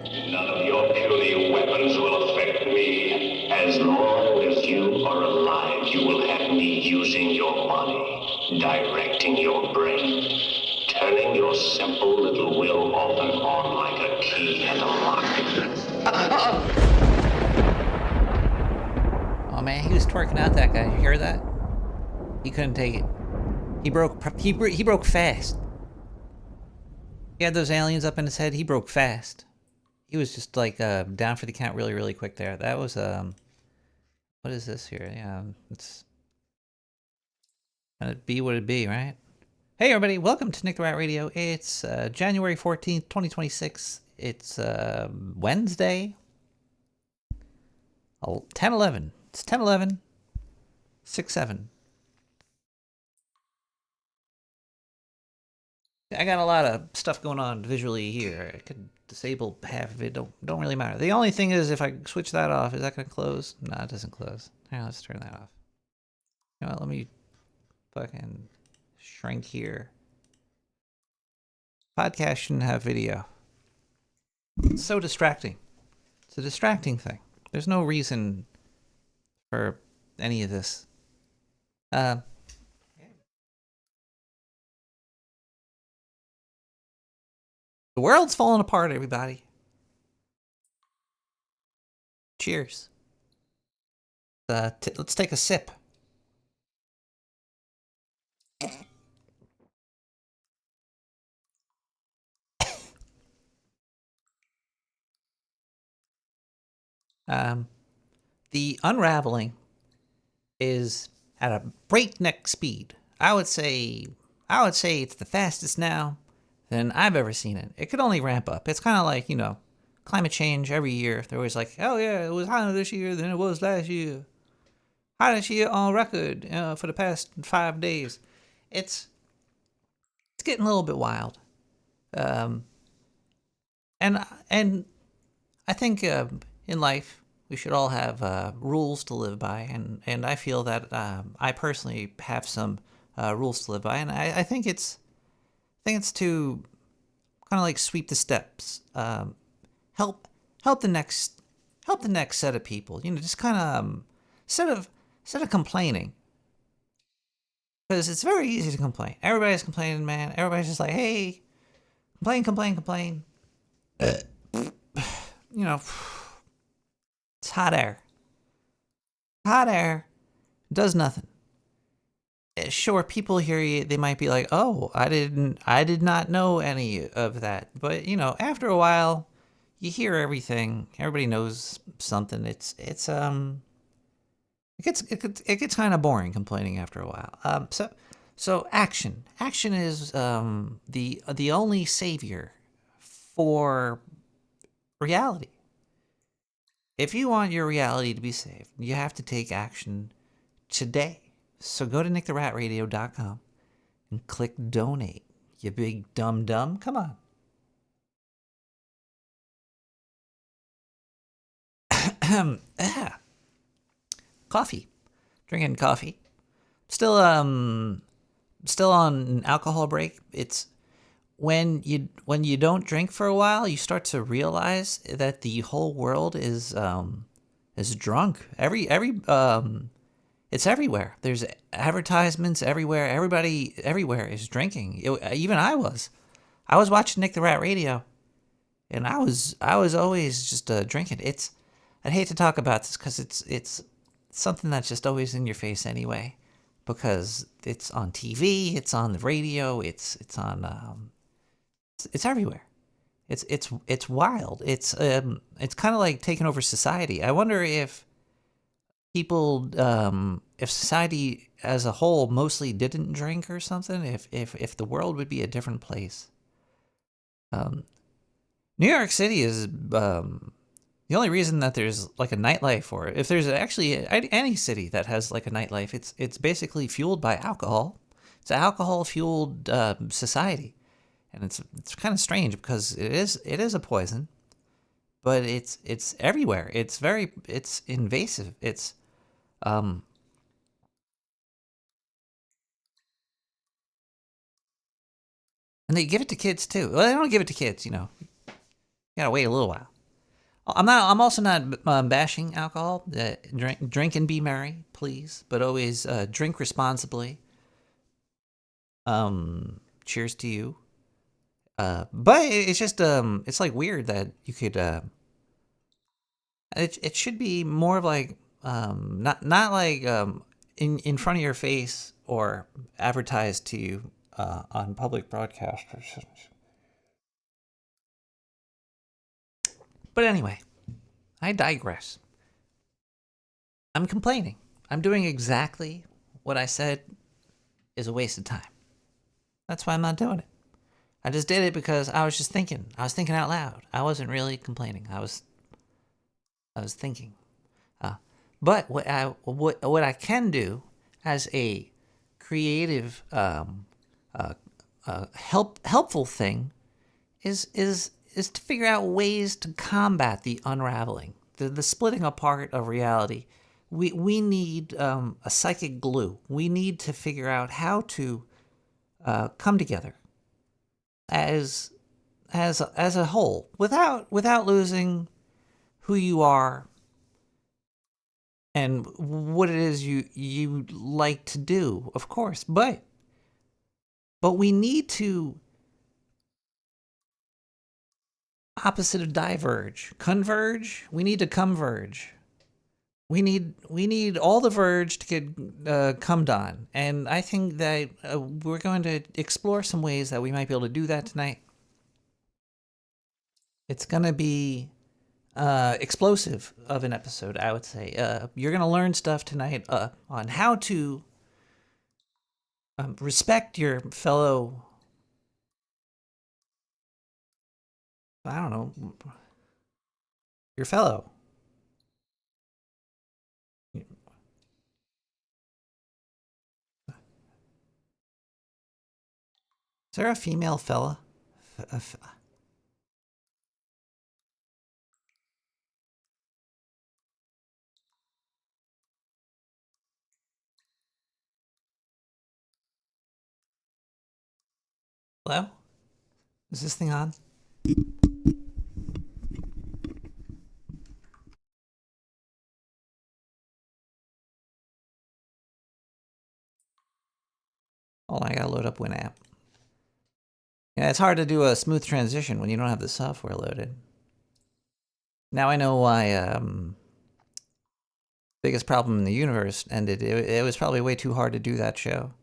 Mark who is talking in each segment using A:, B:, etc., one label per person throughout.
A: None of your puny weapons will affect me. As long as you are alive, you will have me using your body, directing your brain, turning your simple little will off and on like a key in a lock.
B: Oh man, he was twerking out, that guy. Did you hear that? He couldn't take it. He broke fast. He had those aliens up in his head. He broke fast. He was just like down for the count really quick there. That was what is this here? Yeah, it's gonna be what it be, right? Hey everybody, welcome to Nick the Rat Radio. It's January 14th, 2026. It's Wednesday. 10:11. It's 10:11. 6/7. I got a lot of stuff going on visually here. I could disable half of it. Don't really matter. The only thing is, if I switch that off, is that gonna close? No, it doesn't close. Yeah, let's turn that off. You know what? Let me fucking shrink here. Podcast shouldn't have video. It's so distracting. It's a distracting thing. There's no reason for any of this. The world's falling apart, everybody. Cheers. Let's take a sip. The unraveling is at a breakneck speed. I would say it's the fastest now than I've ever seen it. It could only ramp up. It's kind of like, climate change every year. They're always like, oh yeah, it was hotter this year than it was last year. Hottest year on record for the past 5 days. It's getting a little bit wild. And I think in life we should all have rules to live by, and I feel that I personally have some rules to live by, and I think it's to kind of like sweep the steps, help the next set of people. Just kind of instead of complaining, because it's very easy to complain. Everybody's complaining, man. Everybody's just like, hey, complain. It's hot air. Hot air does nothing. Sure, people hear you, they might be like, oh, I did not know any of that. But, after a while, you hear everything. Everybody knows something. It gets kind of boring complaining after a while. So action is the only savior for reality. If you want your reality to be saved, you have to take action today. So go to nicktheratradio.com and click donate. You big dumb. Come on. Coffee. Drinking coffee. Still on alcohol break. It's when you don't drink for a while, you start to realize that the whole world is drunk. It's everywhere. There's advertisements everywhere. Everybody everywhere is drinking. Even I was watching Nick the Rat Radio, and I was always just drinking. I'd hate to talk about this because it's something that's just always in your face anyway, because it's on TV, it's on the radio, it's on it's everywhere. It's wild. It's kind of like taking over society. I wonder if people, if society as a whole mostly didn't drink or something, if the world would be a different place. New York City is the only reason that there's like a nightlife, or if there's actually any city that has like a nightlife, it's basically fueled by alcohol. It's an alcohol fueled society, and it's kind of strange because it is a poison, but it's everywhere. It's invasive. It's and they give it to kids too. Well, they don't give it to kids, gotta wait a little while. I'm also not bashing alcohol. Drink and be merry, please, but always drink responsibly. Cheers to you. But it's just it's like weird that you could. It should be more of like not like in front of your face or advertised to you on public broadcasters. But anyway, I digress. I'm complaining. I'm doing exactly what I said is a waste of time. That's why I'm not doing it. I just did it because I was just thinking. I was thinking out loud. I wasn't really complaining. I was thinking. Uh, but what I can do as a creative helpful thing is to figure out ways to combat the unraveling, the splitting apart of reality. We need a psychic glue. We need to figure out how to come together as a whole without losing who you are and what it is you like to do, of course. But we need to opposite of diverge, converge. We need to converge. We need all the verge to get cummed on, and I think that we're going to explore some ways that we might be able to do that tonight. It's gonna be explosive of an episode, I would say. You're gonna learn stuff tonight on how to respect your fellow. I don't know, your fellow. Is there a female fella? Hello? Is this thing on? Hold on, I gotta load up Winamp. Yeah, it's hard to do a smooth transition when you don't have the software loaded. Now I know why Biggest Problem in the Universe ended. It was probably way too hard to do that show.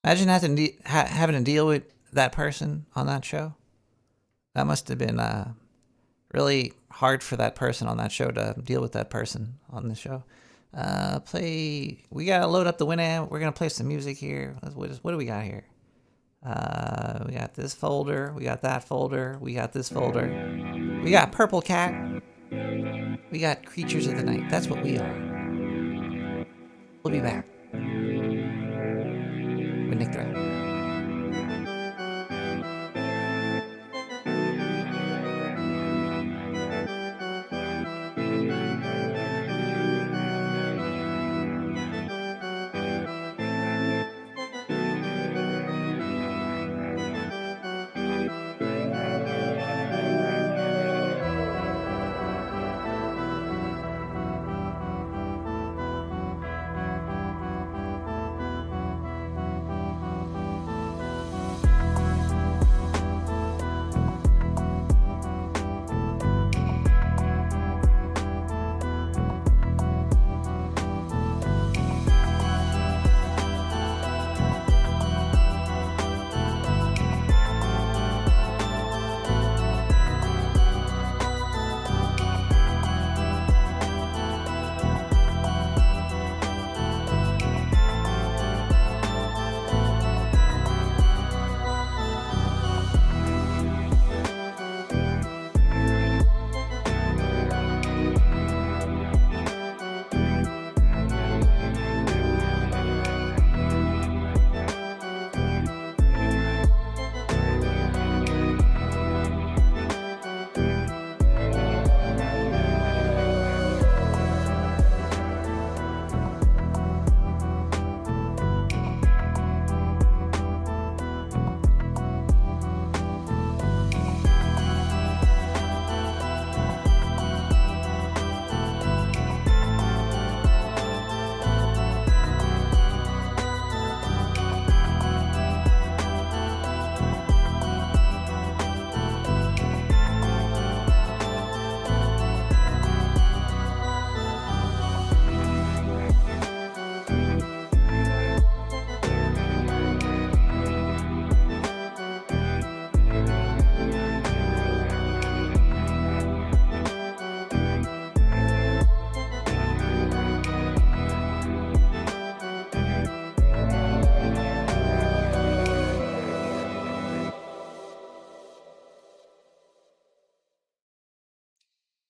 B: Imagine having to deal with that person on that show. That must have been really hard for that person on that show to deal with that person on the show. We gotta load up the Winamp. We're gonna play some music here. What do we got here? We got this folder. We got that folder. We got this folder. We got Purple Cat. We got Creatures of the Night. That's what we are. We'll be back with Nick Threat.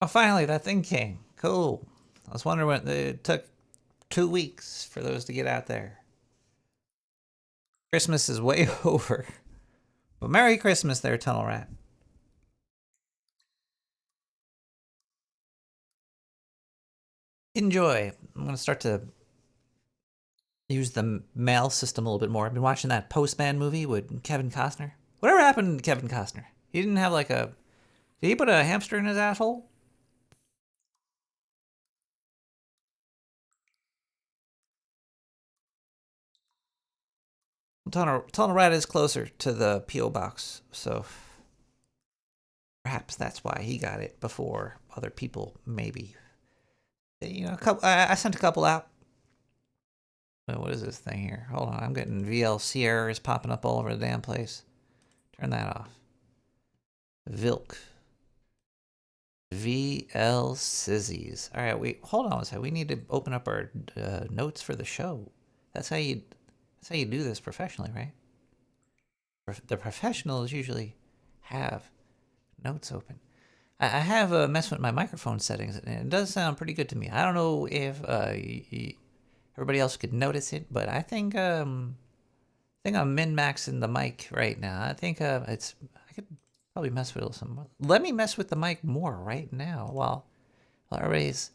B: finally, that thing came. Cool. I was wondering when it took 2 weeks for those to get out there. Christmas is way over. But Merry Christmas there, Tunnel Rat. Enjoy. I'm going to start to use the mail system a little bit more. I've been watching that Postman movie with Kevin Costner. Whatever happened to Kevin Costner? He didn't have like a... Did he put a hamster in his asshole? Tunnel Rat is closer to the P.O. box, so perhaps that's why he got it before other people, maybe. You know, I sent a couple out. What is this thing here? Hold on, I'm getting VLC errors popping up all over the damn place. Turn that off. Vilk. VL Sizzies. All right, hold on a second. We need to open up our notes for the show. That's how you do this professionally, right? The professionals usually have notes open. I have messed with my microphone settings, and it does sound pretty good to me. I don't know if everybody else could notice it, but I think I'm min-maxing the mic right now. I think I could probably mess with it some more. Let me mess with the mic more right now while it's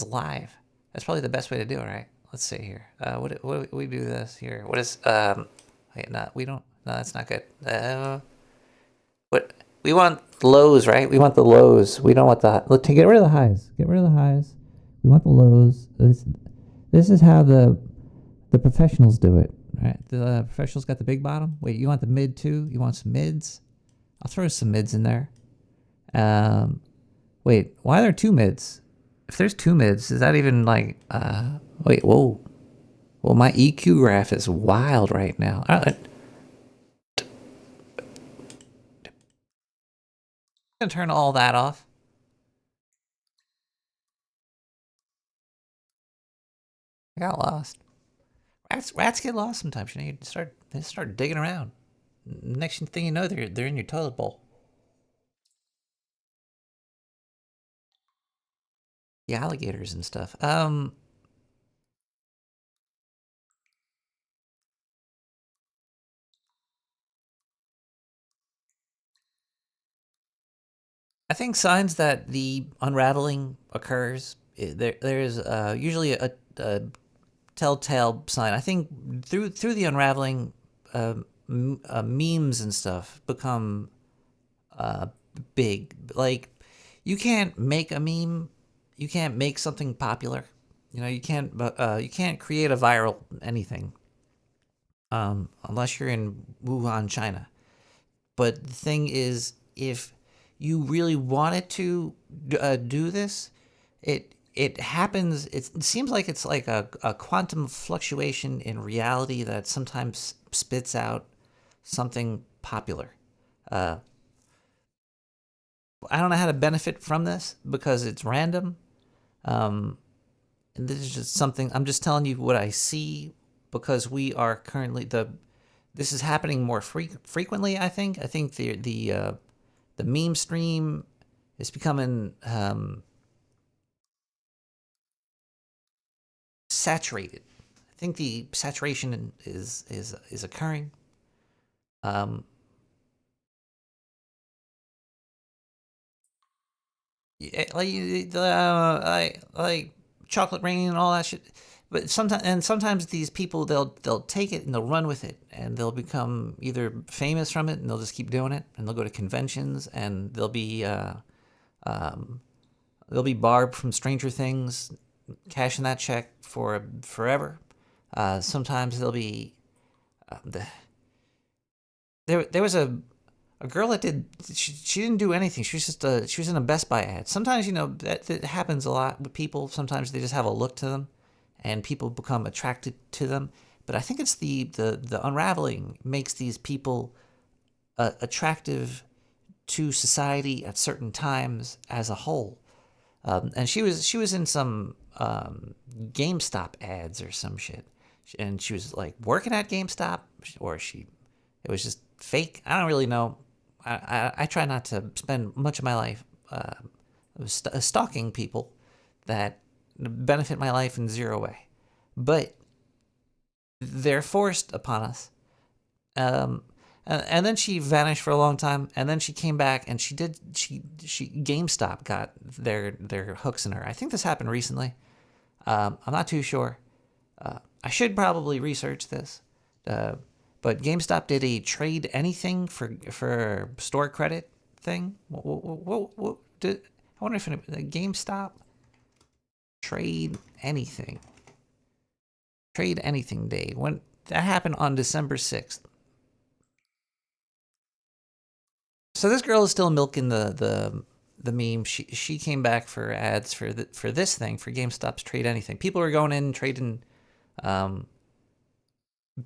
B: live. That's probably the best way to do it, right? Let's see here. What we do this here? What is wait, no, we don't. No, that's not good. What we want lows, right? We want the lows. We don't want the. Let's get rid of the highs. Get rid of the highs. We want the lows. This is how the professionals do it, right? The professionals got the big bottom. Wait, you want the mid too? You want some mids? I'll throw some mids in there. Wait, why are there two mids? If there's two mids, is that even like? Wait, whoa. Well, my EQ graph is wild right now. I'm gonna turn all that off. I got lost. Rats get lost sometimes. You know, they start digging around. Next thing you know, they're in your toilet bowl. The alligators and stuff. I think signs that the unraveling occurs. There's usually a telltale sign. I think through the unraveling, memes and stuff become big. Like, you can't make a meme. You can't make something popular. You know, you can't create a viral anything unless you're in Wuhan, China. But the thing is, if you really wanted to do this, it happens. It seems like it's like a quantum fluctuation in reality that sometimes spits out something popular. I don't know how to benefit from this because it's random. And this is just something I'm just telling you what I see because we are currently this is happening more frequently. I think the meme stream is becoming saturated. I think the saturation is occurring. Yeah, like chocolate rain and all that shit. But sometimes these people they'll take it and they'll run with it and they'll become either famous from it and they'll just keep doing it and they'll go to conventions and they'll be Barb from Stranger Things cashing that check for forever. Sometimes they'll be there was a girl that she didn't do anything. She was just she was in a Best Buy ad. Sometimes that happens a lot with people. Sometimes they just have a look to them, and people become attracted to them. But I think it's the unraveling makes these people attractive to society at certain times as a whole. And she was in some GameStop ads or some shit, and she was like working at GameStop, or it was just fake. I don't really know. I try not to spend much of my life stalking people that benefit my life in zero way. But they're forced upon us. And then she vanished for a long time, and then she came back, and she GameStop got their hooks in her. I think this happened recently. I'm not too sure. I should probably research this. But GameStop did a trade anything for store credit thing. What did, I wonder if GameStop trade anything day, when that happened on December 6th. So this girl is still milking the meme. She came back for ads for this thing, for GameStop's trade anything. People are going in and trading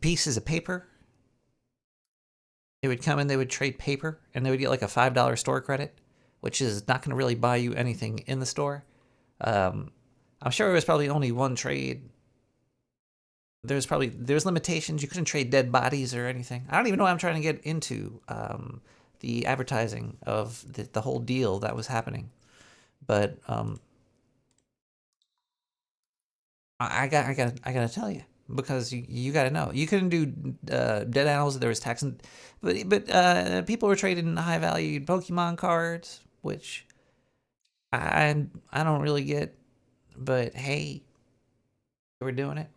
B: pieces of paper. They would come in, they would trade paper, and they would get like a $5 store credit, which is not going to really buy you anything in the store. I'm sure it was probably only one trade. There's limitations. You couldn't trade dead bodies or anything. I don't even know why I'm trying to get into the advertising of the whole deal that was happening. But I gotta tell you, because you gotta know, you couldn't do dead animals. There was tax, but people were trading high valued Pokemon cards, which I don't really get. But hey, they were doing it,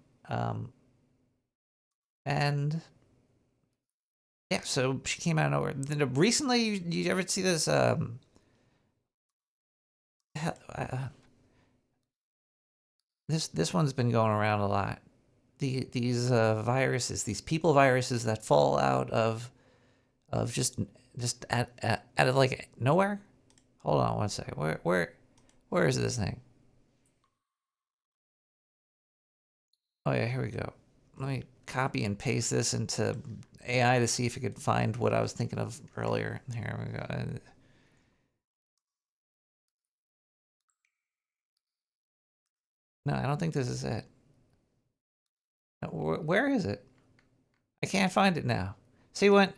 B: and yeah. So she came out of nowhere. Then recently, you ever see this? This one's been going around a lot. These viruses, these people viruses that fall out of just out of like nowhere. Hold on one second. Where is this thing? Oh yeah, here we go. Let me copy and paste this into AI to see if it could find what I was thinking of earlier. Here we go. No, I don't think this is it. Where is it? I can't find it now. See, when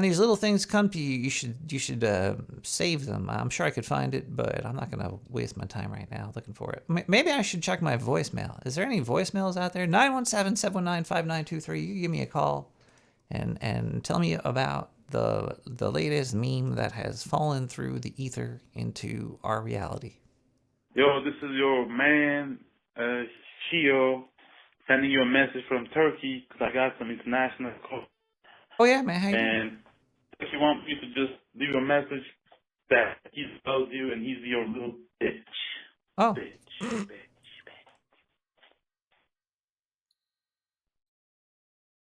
B: these little things come to you, you should save them. I'm sure I could find it, but I'm not gonna waste my time right now looking for it. Maybe I should check my voicemail. Is there any voicemails out there? 917-719-5923. You give me a call, and tell me about the latest meme that has fallen through the ether into our reality.
C: Yo, this is your man, Shio, sending you a message from Turkey because I got some international calls.
B: Oh yeah, man. How you
C: and
B: doing?
C: if you want me to just leave a message that he loves you and he's your little bitch.
B: Oh.
C: Bitch.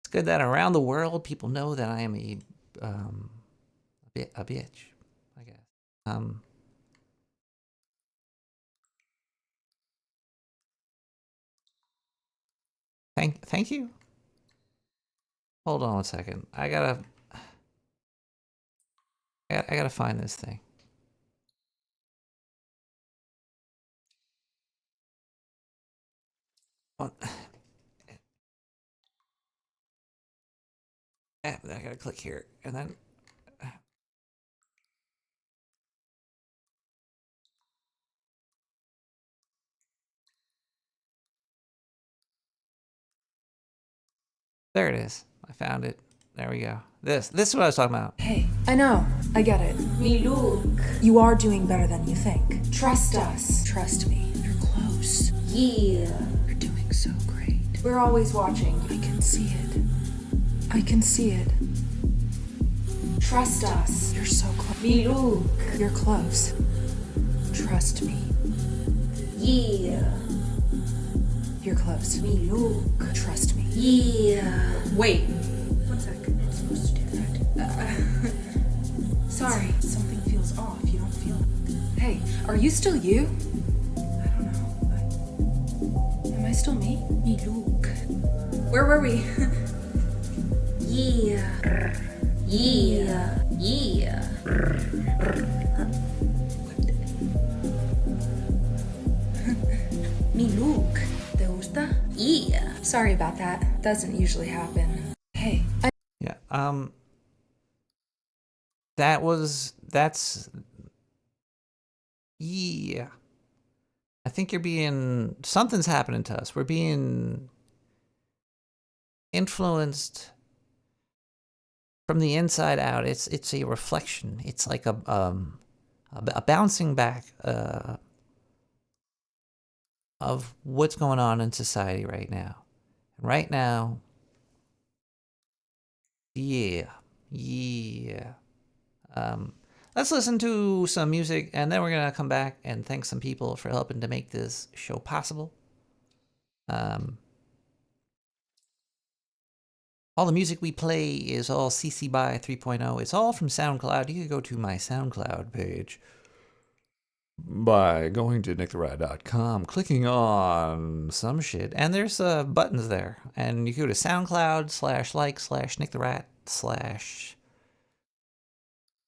B: It's good that around the world people know that I am a bitch, I guess. Thank you. Hold on one second. I gotta find this thing. What? I gotta click here, and then there it is. I found it. There we go. This is what I was talking about.
D: Hey, I know. I get it.
E: Me look.
D: You are doing better than you think.
E: Trust us.
D: Trust me. You're close.
E: Yeah.
D: You're doing so great.
E: We're always watching.
D: I can see it. I can see it.
E: Trust us.
D: You're so close.
E: Me look.
D: You're close. Trust me.
E: Yeah.
D: You're close.
E: Me look.
D: Trust me.
E: Yeah.
D: Wait. 1 sec. I'm supposed to do that.
E: Sorry.
D: Something feels off. You don't feel it. Hey, are you still you? I don't know. Am I still me?
E: Me look.
D: Where were we?
E: Yeah. Yeah. Yeah. Me look.
D: ¿Te gusta?
E: Yeah.
D: Sorry about that. Doesn't usually happen. Hey,
B: Yeah. That's Yeah. I think something's happening to us. We're being influenced from the inside out. It's a reflection. It's like a bouncing back of what's going on in society right now. And right now, yeah. Let's listen to some music, and then we're gonna come back and thank some people for helping to make this show possible. All the music we play is all CC BY 3.0. It's all from SoundCloud. You can go to my SoundCloud page by going to nicktherat.com, clicking on some shit, and there's buttons there. And you go to SoundCloud/like/nicktherat/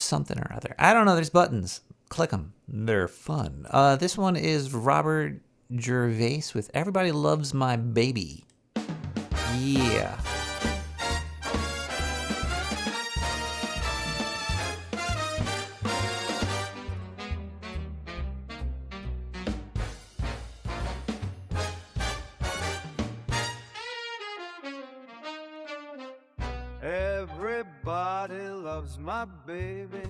B: something or other. I don't know. There's buttons. Click them. They're fun. This one is Robert Gervais with "Everybody Loves My Baby." Yeah.
F: Everybody loves my baby,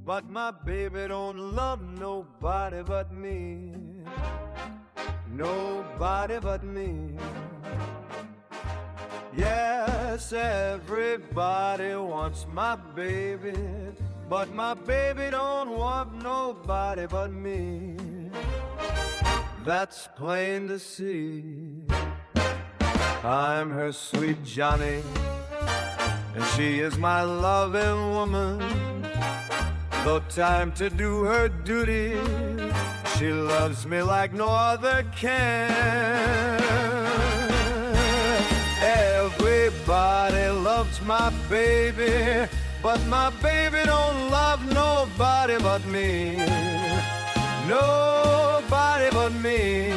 F: but my baby don't love nobody but me. Nobody but me. Yes, everybody wants my baby, but my baby don't want nobody but me. That's plain to see. I'm her sweet Johnny, and she is my loving woman. Though time to do her duty, she loves me like no other can. Everybody loves my baby, but my baby don't love nobody but me. Nobody but me.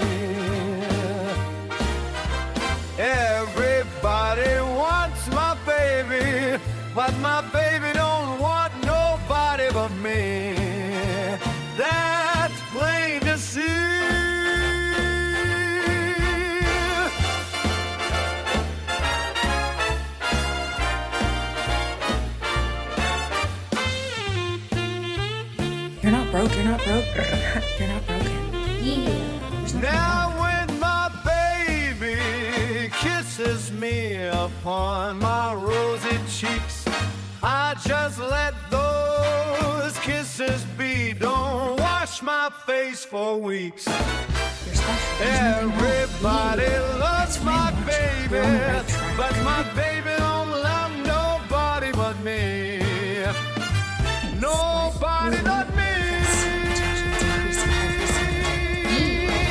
F: Everybody wants my baby, but my baby don't want nobody but me. That's plain to see.
D: You're not broke, you're not broke. You're not broken.
E: Yeah.
F: Now when my baby kisses me upon my rosy cheeks, I just let those kisses be. Don't wash my face for weeks.
D: You're special. There's nothing wrong.
F: Everybody loves my baby,
D: You're on the right track.
F: but my baby don't love nobody but me. Nobody but me.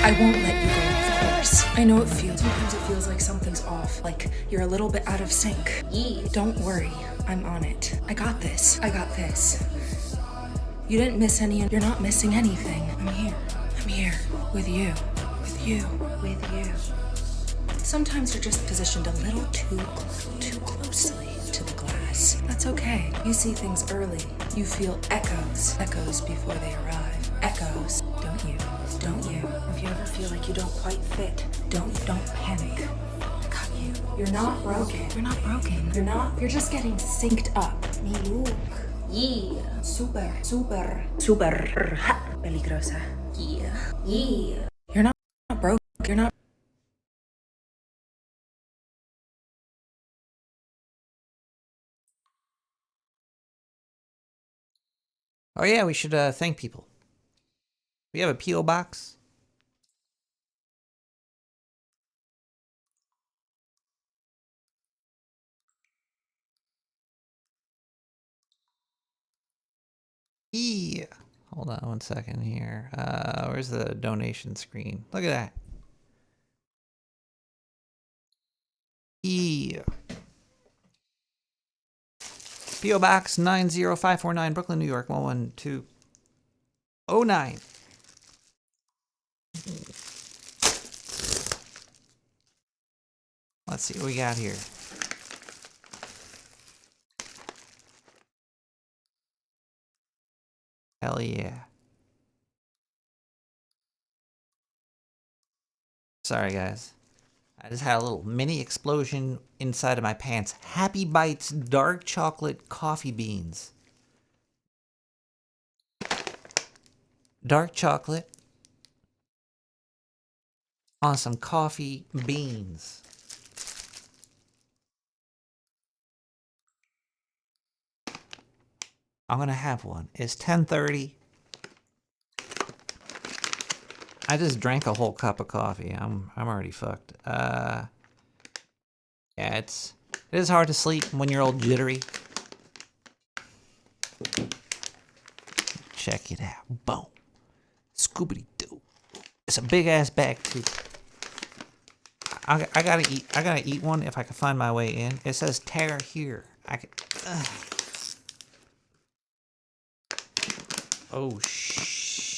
D: I won't let you go, of course. I know sometimes it feels like something's off, like you're a little bit out of sync.
E: Yeah.
D: Don't worry, I'm on it. I got this. You didn't miss any, and you're not missing anything. I'm here, with you. Sometimes you're just positioned a little too closely to the glass. That's okay. You see things early. You feel echoes before they arrive. Echoes, don't you? If you ever feel like you don't quite fit, don't panic. I got you. You're not broken. You're just getting synced up. Mi look.
E: Yeah.
D: Super peligrosa.
E: Yeah.
D: You're not broke. You're not.
B: Oh yeah, we should thank people. We have a P.O. box. Yeah. Hold on one second here. Where's the donation screen? Look at that. Yeah. P.O. Box 90549, Brooklyn, New York 11209. Let's see what we got here. Hell yeah. Sorry, guys. I just had a little mini explosion inside of my pants. Happy Bites dark chocolate coffee beans. Dark chocolate on some coffee beans. I'm gonna have one. It's 10:30. I just drank a whole cup of coffee. I'm already fucked. Yeah, it is hard to sleep when you're all jittery. Check it out. Boom. Scoobity doo. It's a big ass bag too. I gotta eat one if I can find my way in. It says tear here. Oh shit.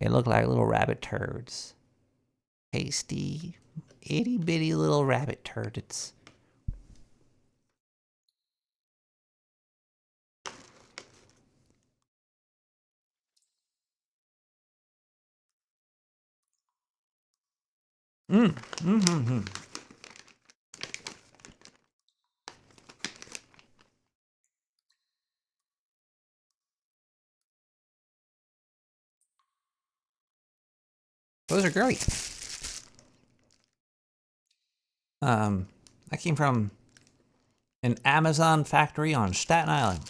B: It looked like little rabbit turds. Tasty, itty bitty little rabbit turds. Those are great. I came from an Amazon factory on Staten Island.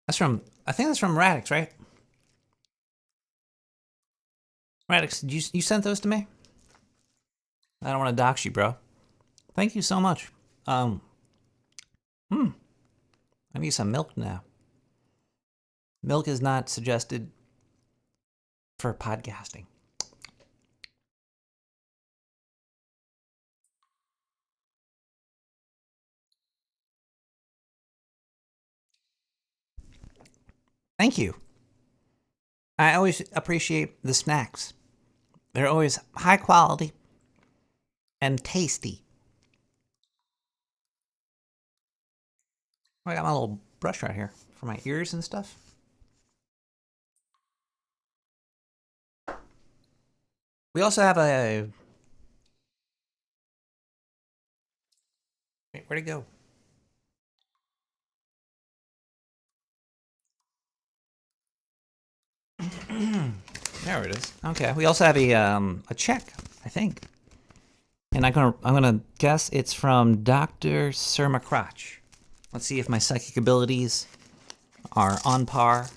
B: I think that's from Radix, right? Radix, you sent those to me? I don't want to dox you, bro. Thank you so much. I need some milk now. Milk is not suggested for podcasting. Thank you. I always appreciate the snacks. They're always high quality and tasty. I got my little brush right here for my ears and stuff. We also have a... Wait, where'd it go? There it is. Okay. We also have a check, I think. And I'm gonna guess it's from Dr. Sir McCrotch. Let's see if my psychic abilities are on par.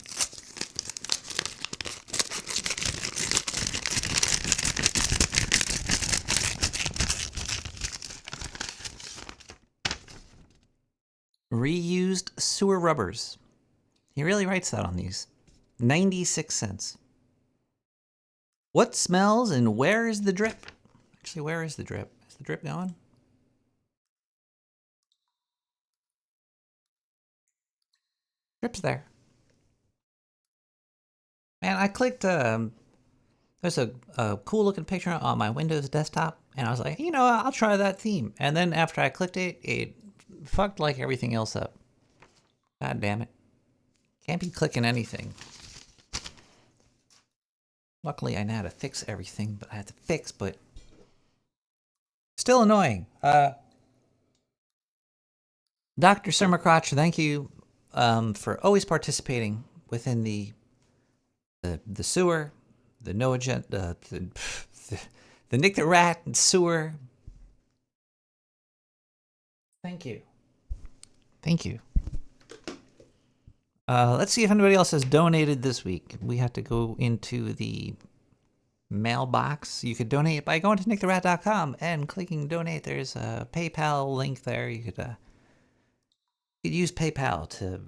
B: Reused sewer rubbers. He really writes that on these. 96 cents. What smells and where is the drip? Actually, where is the drip? Is the drip going? Drip's there. Man, I clicked, there's a cool looking picture on my Windows desktop, and I was like, you know, I'll try that theme. And then after I clicked it, it fucked like everything else up. God damn it. Can't be clicking anything. Luckily, I know how to fix everything, but I had to fix, but still annoying. Dr. Sir McCrotch, thank you for always participating within the sewer, the no agenda, the Nick the Rat and sewer. Thank you. Thank you. Let's see if anybody else has donated this week. We have to go into the mailbox. You could donate by going to nicktherat.com and clicking donate. There's a PayPal link there. You could use PayPal to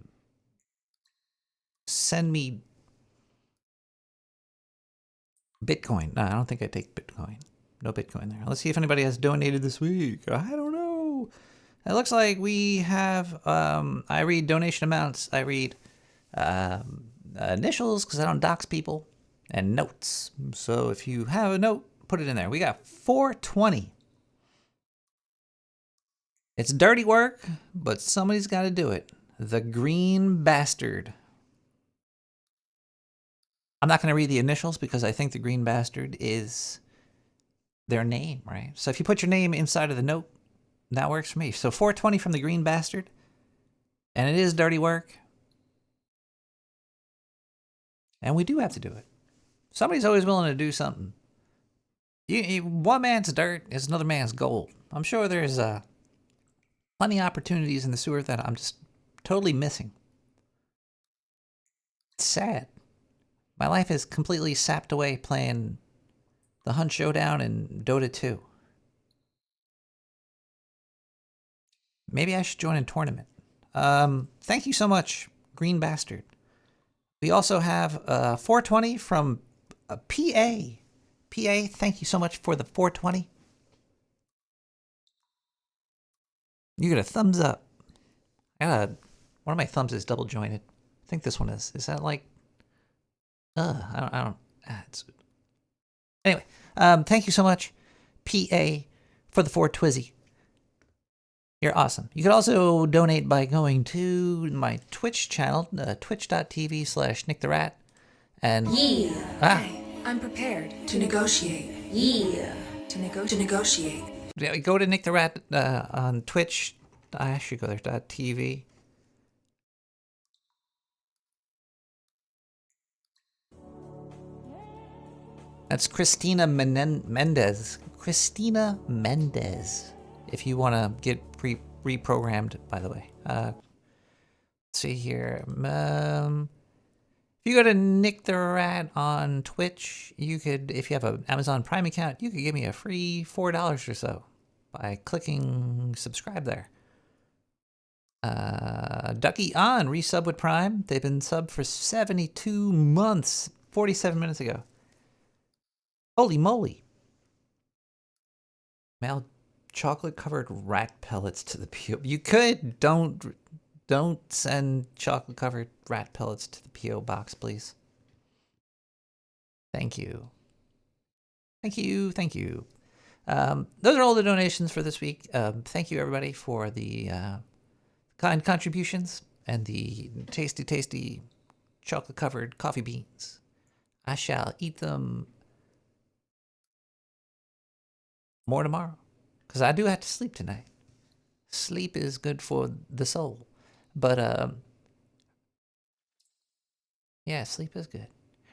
B: send me Bitcoin. No, I don't think I take Bitcoin. No Bitcoin there. Let's see if anybody has donated this week. I don't know. It looks like we have, I read donation amounts. I read initials because I don't dox people, and notes. So if you have a note, put it in there. We got 420. It's dirty work, but somebody's got to do it. The Green Bastard. I'm not going to read the initials because I think the Green Bastard is their name, right? So if you put your name inside of the note, that works for me. So 420 from the Green Bastard. And it is dirty work. And we do have to do it. Somebody's always willing to do something. One man's dirt is another man's gold. I'm sure there's plenty of opportunities in the sewer that I'm just totally missing. It's sad. My life is completely sapped away playing the Hunt Showdown and Dota 2. Maybe I should join a tournament. Thank you so much, Green Bastard. We also have 420 from PA. PA, thank you so much for the 420. You get a thumbs up. One of my thumbs is double jointed. I think this one is. Is that like? I don't. Anyway, thank you so much, PA, for the 420. You're awesome. You could also donate by going to my Twitch channel, twitch.tv/Nick the Rat. And
D: Okay, I'm prepared to negotiate.
E: Yeah.
D: To negotiate.
B: Yeah, go to Nick the Rat on Twitch. I should go there. .tv. That's Christina Mendez. Christina Mendez. If you want to get reprogrammed, by the way. Let's see here. If you go to Nick the Rat on Twitch, you could, if you have an Amazon Prime account, you could give me a free $4 or so by clicking subscribe there. Ducky on resub with Prime. They've been subbed for 72 months, 47 minutes ago. Holy moly. Mail chocolate covered rat pellets to the PO. You could. Don't send chocolate covered rat pellets to the PO box, please. Thank you. Thank you. Thank you. Those are all the donations for this week. Thank you everybody for the kind contributions and the tasty, tasty chocolate covered coffee beans. I shall eat them more tomorrow, because I do have to sleep tonight. Sleep is good for the soul. But, yeah, sleep is good.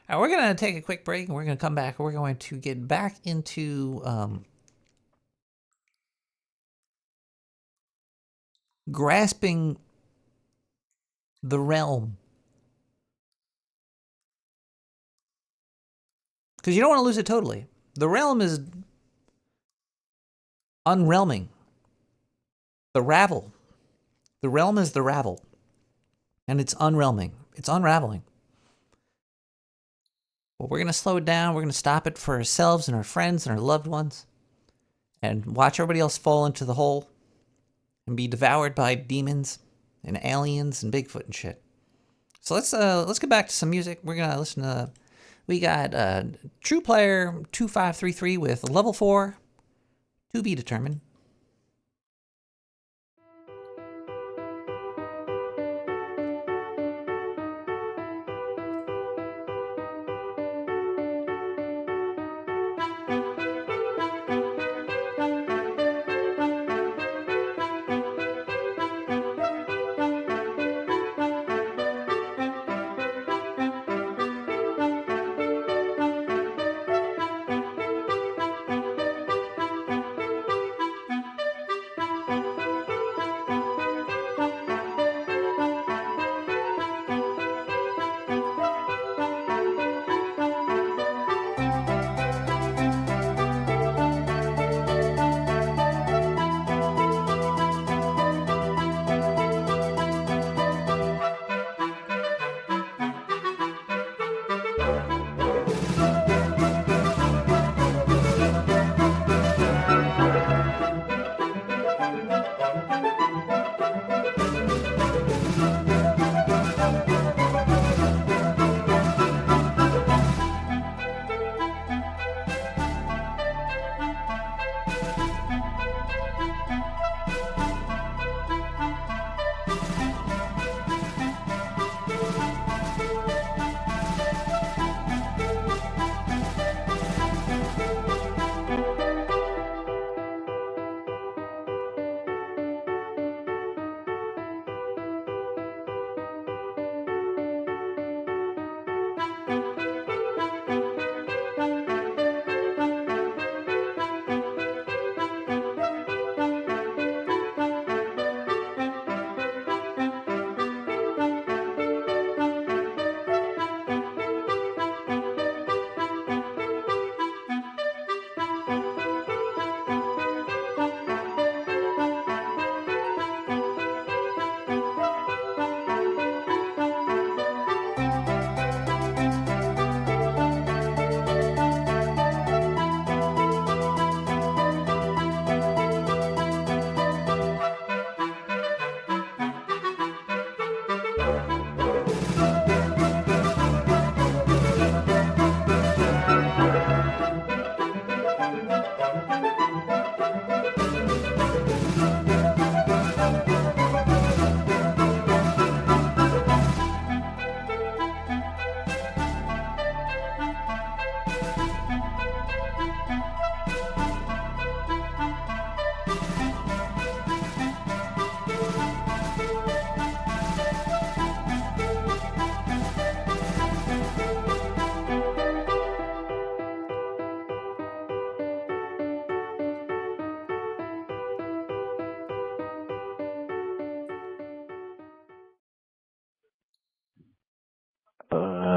B: All right, we're going to take a quick break, and we're going to come back. We're going to get back into grasping the realm. Because you don't want to lose it totally. The realm is unrealming. The ravel. The realm is the ravel. And it's unrealming. It's unraveling. Well, we're going to slow it down. We're going to stop it for ourselves and our friends and our loved ones. And watch everybody else fall into the hole. And be devoured by demons and aliens and Bigfoot and shit. So let's get back to some music. We're going to listen to... We got True Player 2533 with Level 4 to be determined.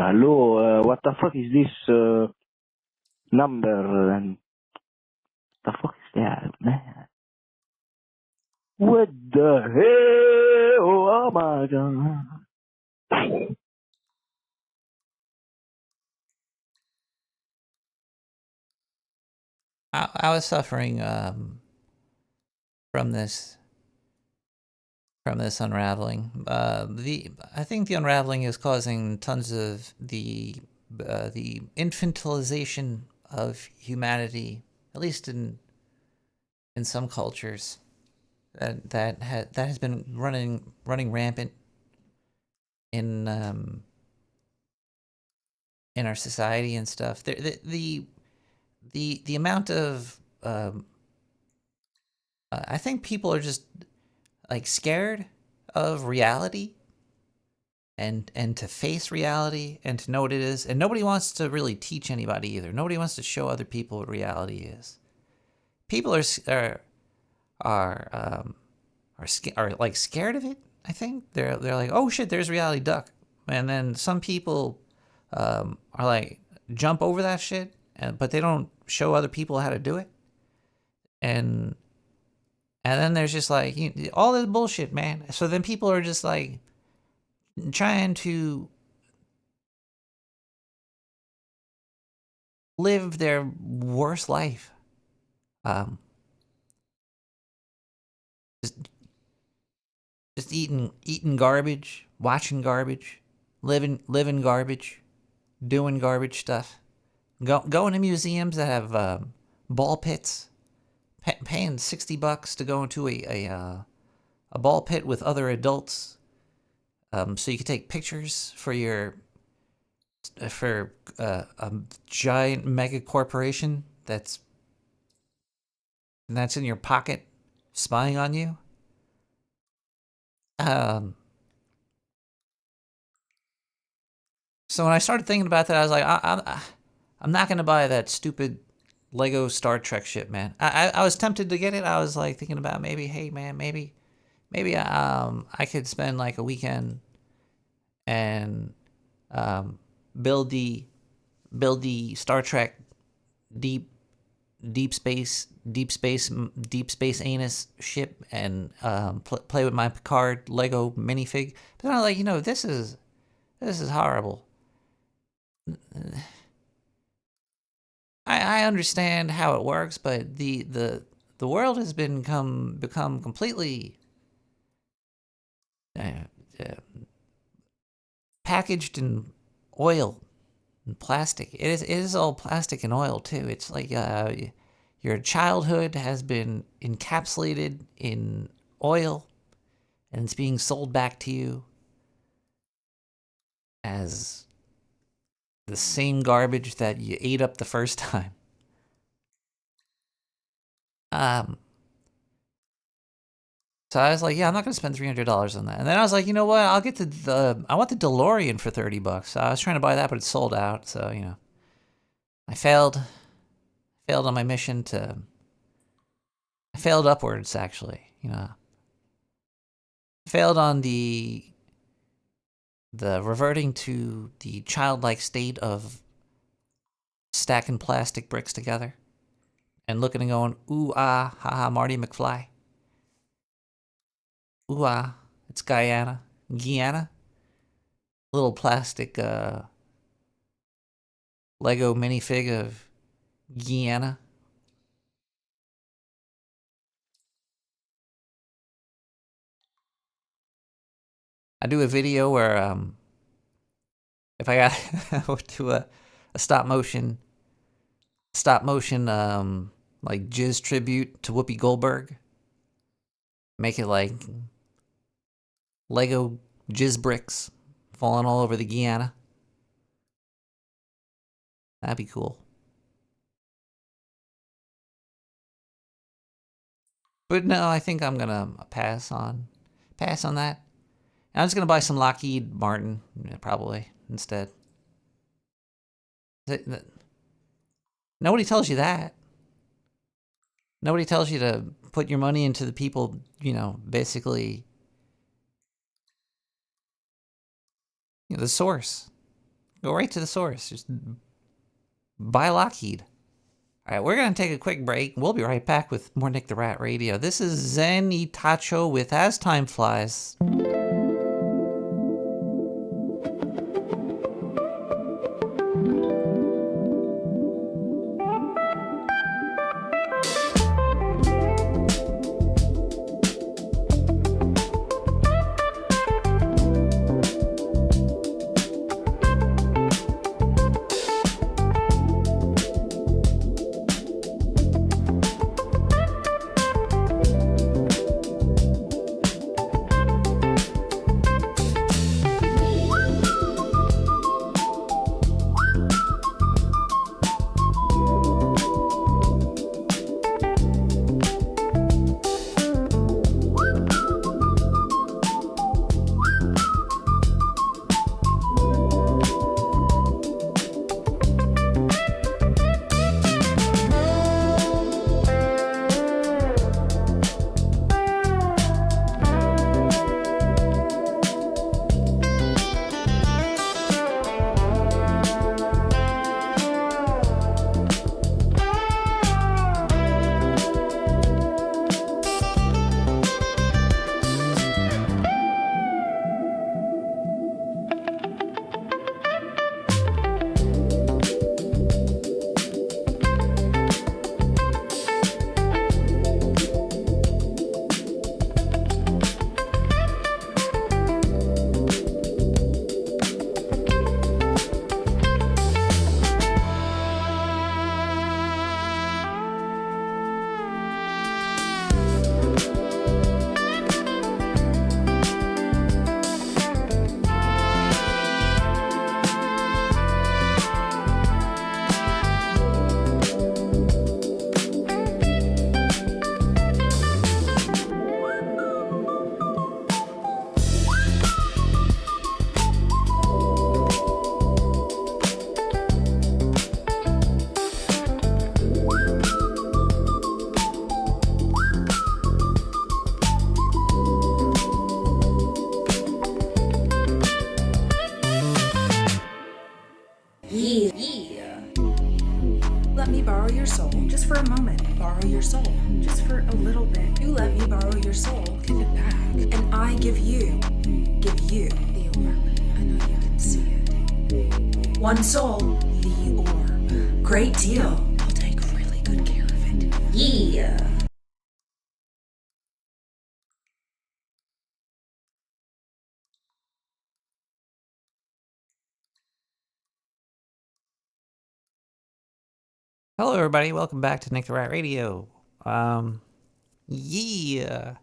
G: hello, what the fuck is this number? And the fuck is that, man? What the hell? Oh my god.
B: I was suffering from this unraveling. I think the unraveling is causing tons of the infantilization of humanity, at least in some cultures. That has been running rampant in our society and stuff. The amount of I think people are just like scared of reality and to face reality and to know what it is, and nobody wants to really teach anybody either. Nobody wants to show other people what reality is. People are like scared of it. I think they're like, oh shit, there's reality duck, and then some people are like jump over that shit, but they don't show other people how to do it, and then there's just like all this bullshit, man. So then people are just like trying to live their worst life. Just eating garbage, watching garbage, living garbage, doing garbage stuff. Going to museums that have ball pits, paying $60 to go into a ball pit with other adults, so you can take pictures for a giant mega corporation that's in your pocket, spying on you. So when I started thinking about that, I was like, I'm not gonna buy that stupid Lego Star Trek shit, man. I was tempted to get it. I was like thinking about maybe, hey man, maybe I could spend like a weekend and build the Star Trek deep space anus ship and play with my Picard Lego minifig. But then I was like, this is horrible. I understand how it works, but the world has become completely packaged in oil and plastic. It is all plastic and oil too. It's like your childhood has been encapsulated in oil, and it's being sold back to you as the same garbage that you ate up the first time. So I was like, yeah, I'm not going to spend $300 on that. And then I was like, you know what? I'll get I want the DeLorean for $30. So I was trying to buy that, but it's sold out. So, I failed on my mission I failed upwards, actually, I failed on the reverting to the childlike state of stacking plastic bricks together and looking and going, ooh, ah, haha, Marty McFly. Ooh, ah, it's Guyana. Little plastic Lego minifig of Guyana. I do a video where if I got to a stop motion like jizz tribute to Whoopi Goldberg, make it like Lego jizz bricks falling all over the Guyana. That'd be cool. But no, I think I'm gonna pass on that. I'm just gonna buy some Lockheed Martin, probably, instead. Nobody tells you that. Nobody tells you to put your money into the people, basically, the source. Go right to the source. Just buy Lockheed. All right, we're going to take a quick break. We'll be right back with more Nick the Rat Radio. This is Zen Itacho with As Time Flies.
D: Let me borrow your soul just for a moment. Borrow your soul just for a little bit. You let me borrow your soul, give it back. And I give you the orb. I know you can see it. One soul, the orb. Great deal. I'll take really good care of it.
E: Yeah.
B: Hello, everybody. Welcome back to Nick the Rat Radio. Yeah.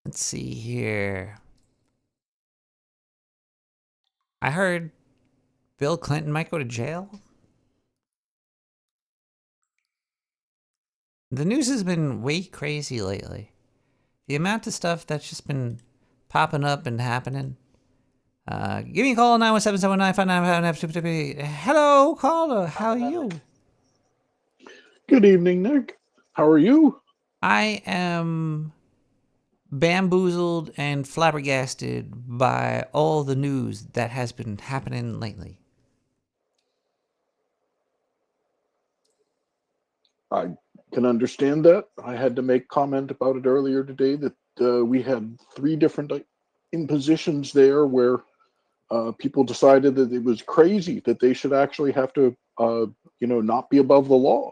B: Let's see here. I heard Bill Clinton might go to jail. The news has been way crazy lately. The amount of stuff that's just been popping up and happening. Give me a call, 917-719-5959. Hello, caller. How are you?
H: Good evening, Nick. How are you?
B: I am bamboozled and flabbergasted by all the news that has been happening lately.
H: I can understand that. I had to make comment about it earlier today that we had 3 different impositions there where people decided that it was crazy that they should actually have to, not be above the law.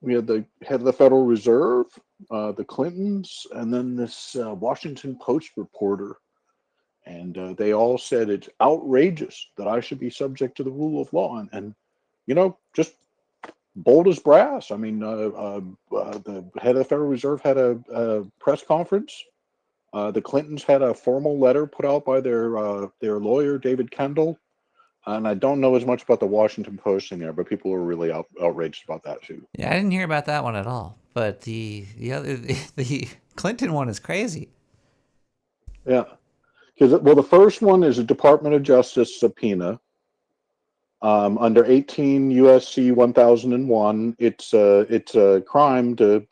H: We had the head of the Federal Reserve, the Clintons, and then this Washington Post reporter. And they all said it's outrageous that I should be subject to the rule of law. And just bold as brass. I mean, the head of the Federal Reserve had a press conference. The Clintons had a formal letter put out by their lawyer, David Kendall. And I don't know as much about the Washington Post in there, but people were really outraged about that too.
B: Yeah, I didn't hear about that one at all. But the Clinton one is crazy.
H: Yeah, because the first one is a Department of Justice subpoena under 18 USC 1001. It's a crime to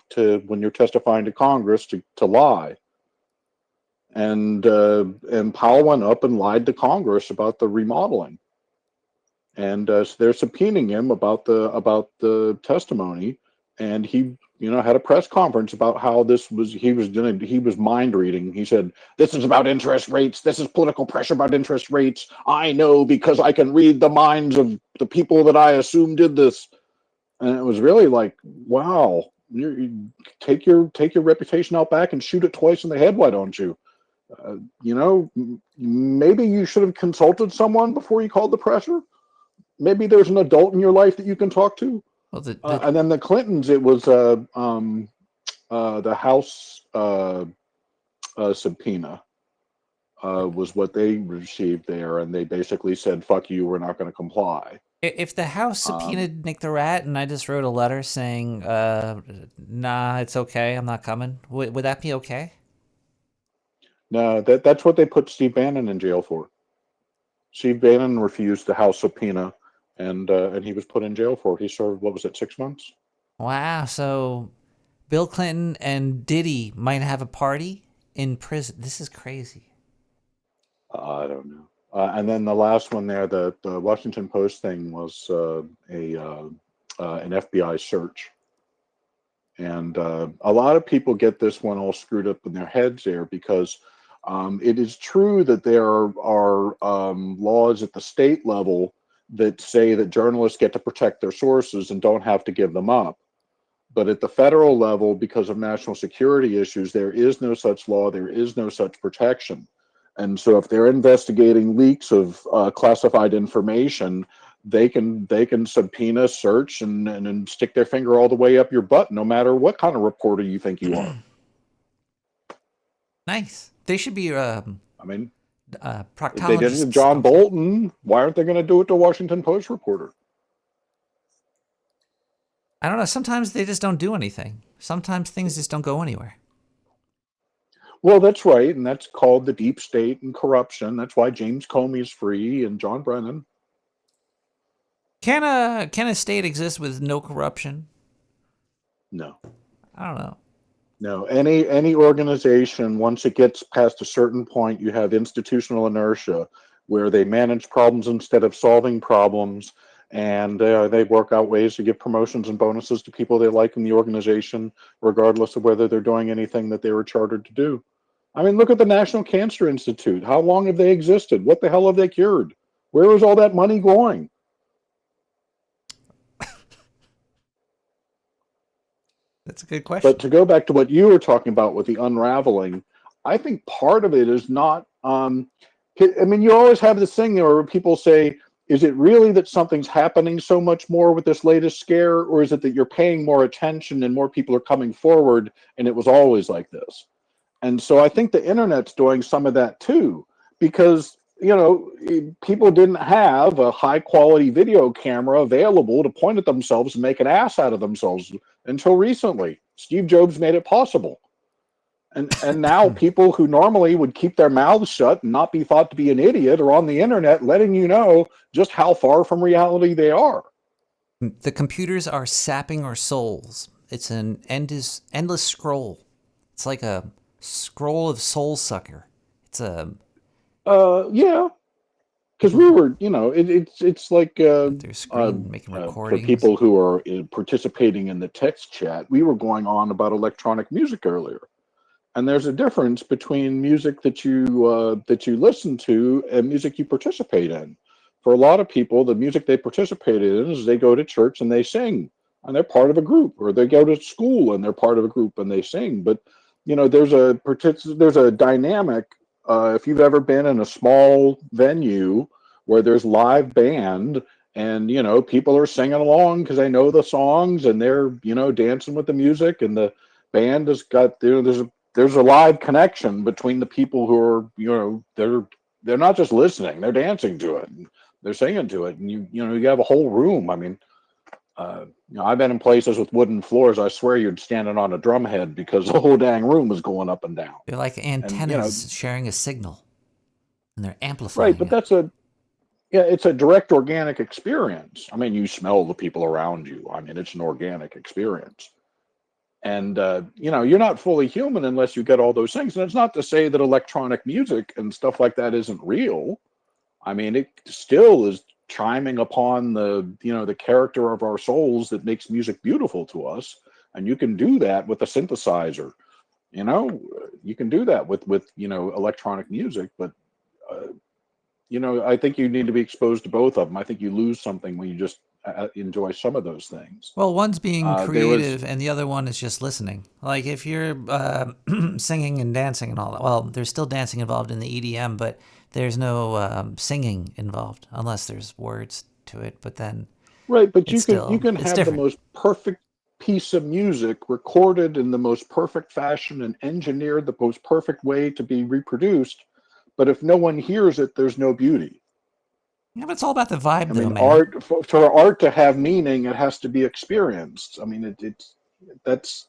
H: when you're testifying to Congress to lie. And Powell went up and lied to Congress about the remodeling. and so they're subpoenaing him about the testimony, and he had a press conference about how he was mind reading. He said, "This is about interest rates. This is political pressure about interest rates. I know because I can read the minds of the people that I assume did this." And it was really like, wow, you take your reputation out back and shoot it twice in the head. Why don't you? Maybe you should have consulted someone before you called the pressure. Maybe there's an adult in your life that you can talk to.
B: Well,
H: And then the Clintons, it was the House subpoena was what they received there, and they basically said, "Fuck you, we're not going to comply."
B: if the House subpoenaed Nick the Rat and I just wrote a letter saying, "Nah, it's okay, I'm not coming," would that be okay?
H: No, that's what they put Steve Bannon in jail for. Steve Bannon refused the House subpoena, and he was put in jail for it. He served, what was it, 6 months?
B: Wow, so Bill Clinton and Diddy might have a party in prison. This is crazy.
H: I don't know. And then the last one there, the Washington Post thing was an FBI search. And a lot of people get this one all screwed up in their heads there because it is true that there are laws at the state level that say that journalists get to protect their sources and don't have to give them up. But at the federal level, because of national security issues, there is no such law. There is no such protection. And so if they're investigating leaks of classified information, they can subpoena, search, and stick their finger all the way up your butt, no matter what kind of reporter you think you are.
B: Nice. They should be.
H: I mean,
B: proctologists.
H: they did it to John Bolton. Why aren't they going to do it to a Washington Post reporter?
B: I don't know. Sometimes they just don't do anything. Sometimes things just don't go anywhere.
H: Well, that's right, and that's called the deep state and corruption. That's why James Comey is free and John Brennan.
B: Can a state exist with no corruption?
H: No.
B: I don't know.
H: No, any organization, once it gets past a certain point, you have institutional inertia where they manage problems instead of solving problems, and they work out ways to give promotions and bonuses to people they like in the organization, regardless of whether they're doing anything that they were chartered to do. I mean, look at the National Cancer Institute. How long have they existed? What the hell have they cured? Where is all that money going?
B: That's a good question.
H: But to go back to what you were talking about with the unraveling, I think part of it is not, I mean, you always have this thing where people say, is it really that something's happening so much more with this latest scare, or is it that you're paying more attention and more people are coming forward and it was always like this? And so I think the internet's doing some of that too, because, people didn't have a high quality video camera available to point at themselves and make an ass out of themselves until recently. Steve Jobs made it possible. And now people who normally would keep their mouths shut and not be thought to be an idiot are on the internet letting you know just how far from reality they are.
B: The computers are sapping our souls. It's an endless scroll. It's like a scroll of Soul Sucker. It's a...
H: Yeah. Because we were, it's like
B: their screen making recordings.
H: For people who are participating in the text chat, we were going on about electronic music earlier. And there's a difference between music that you listen to and music you participate in. For a lot of people, the music they participate in is they go to church and they sing, and they're part of a group, or they go to school and they're part of a group and they sing. But there's a dynamic. If you've ever been in a small venue where there's live band and people are singing along because they know the songs and they're dancing with the music, and the band has got there's a live connection between the people who are, they're not just listening, they're dancing to it, and they're singing to it. And you have a whole room. I mean, I've been in places with wooden floors. I swear you'd standing on a drum head because the whole dang room was going up and down.
B: They're like antennas sharing a signal, and they're amplifying.
H: Right, but it's a direct organic experience. I mean, you smell the people around you. I mean, it's an organic experience. And, you're not fully human unless you get all those things. And it's not to say that electronic music and stuff like that isn't real. I mean, it still is chiming upon the character of our souls that makes music beautiful to us. And you can do that with a synthesizer. You can do that with electronic music, but I think you need to be exposed to both of them. I think you lose something when you just enjoy some of those things.
B: Well, one's being
H: There was
B: creative, and the other one is just listening. Like if you're singing and dancing and all that. Well, there's still dancing involved in the EDM, but there's no singing involved unless there's words to it. But then
H: right, but you
B: it's
H: can
B: it's
H: have the
B: different.
H: most perfect piece of music recorded in the most perfect fashion and engineered the most perfect way to be reproduced, but if no one hears it, there's no beauty.
B: Yeah, but it's all about the vibe,
H: I
B: though,
H: mean,
B: man.
H: art for art to have meaning, it has to be experienced. I mean, that's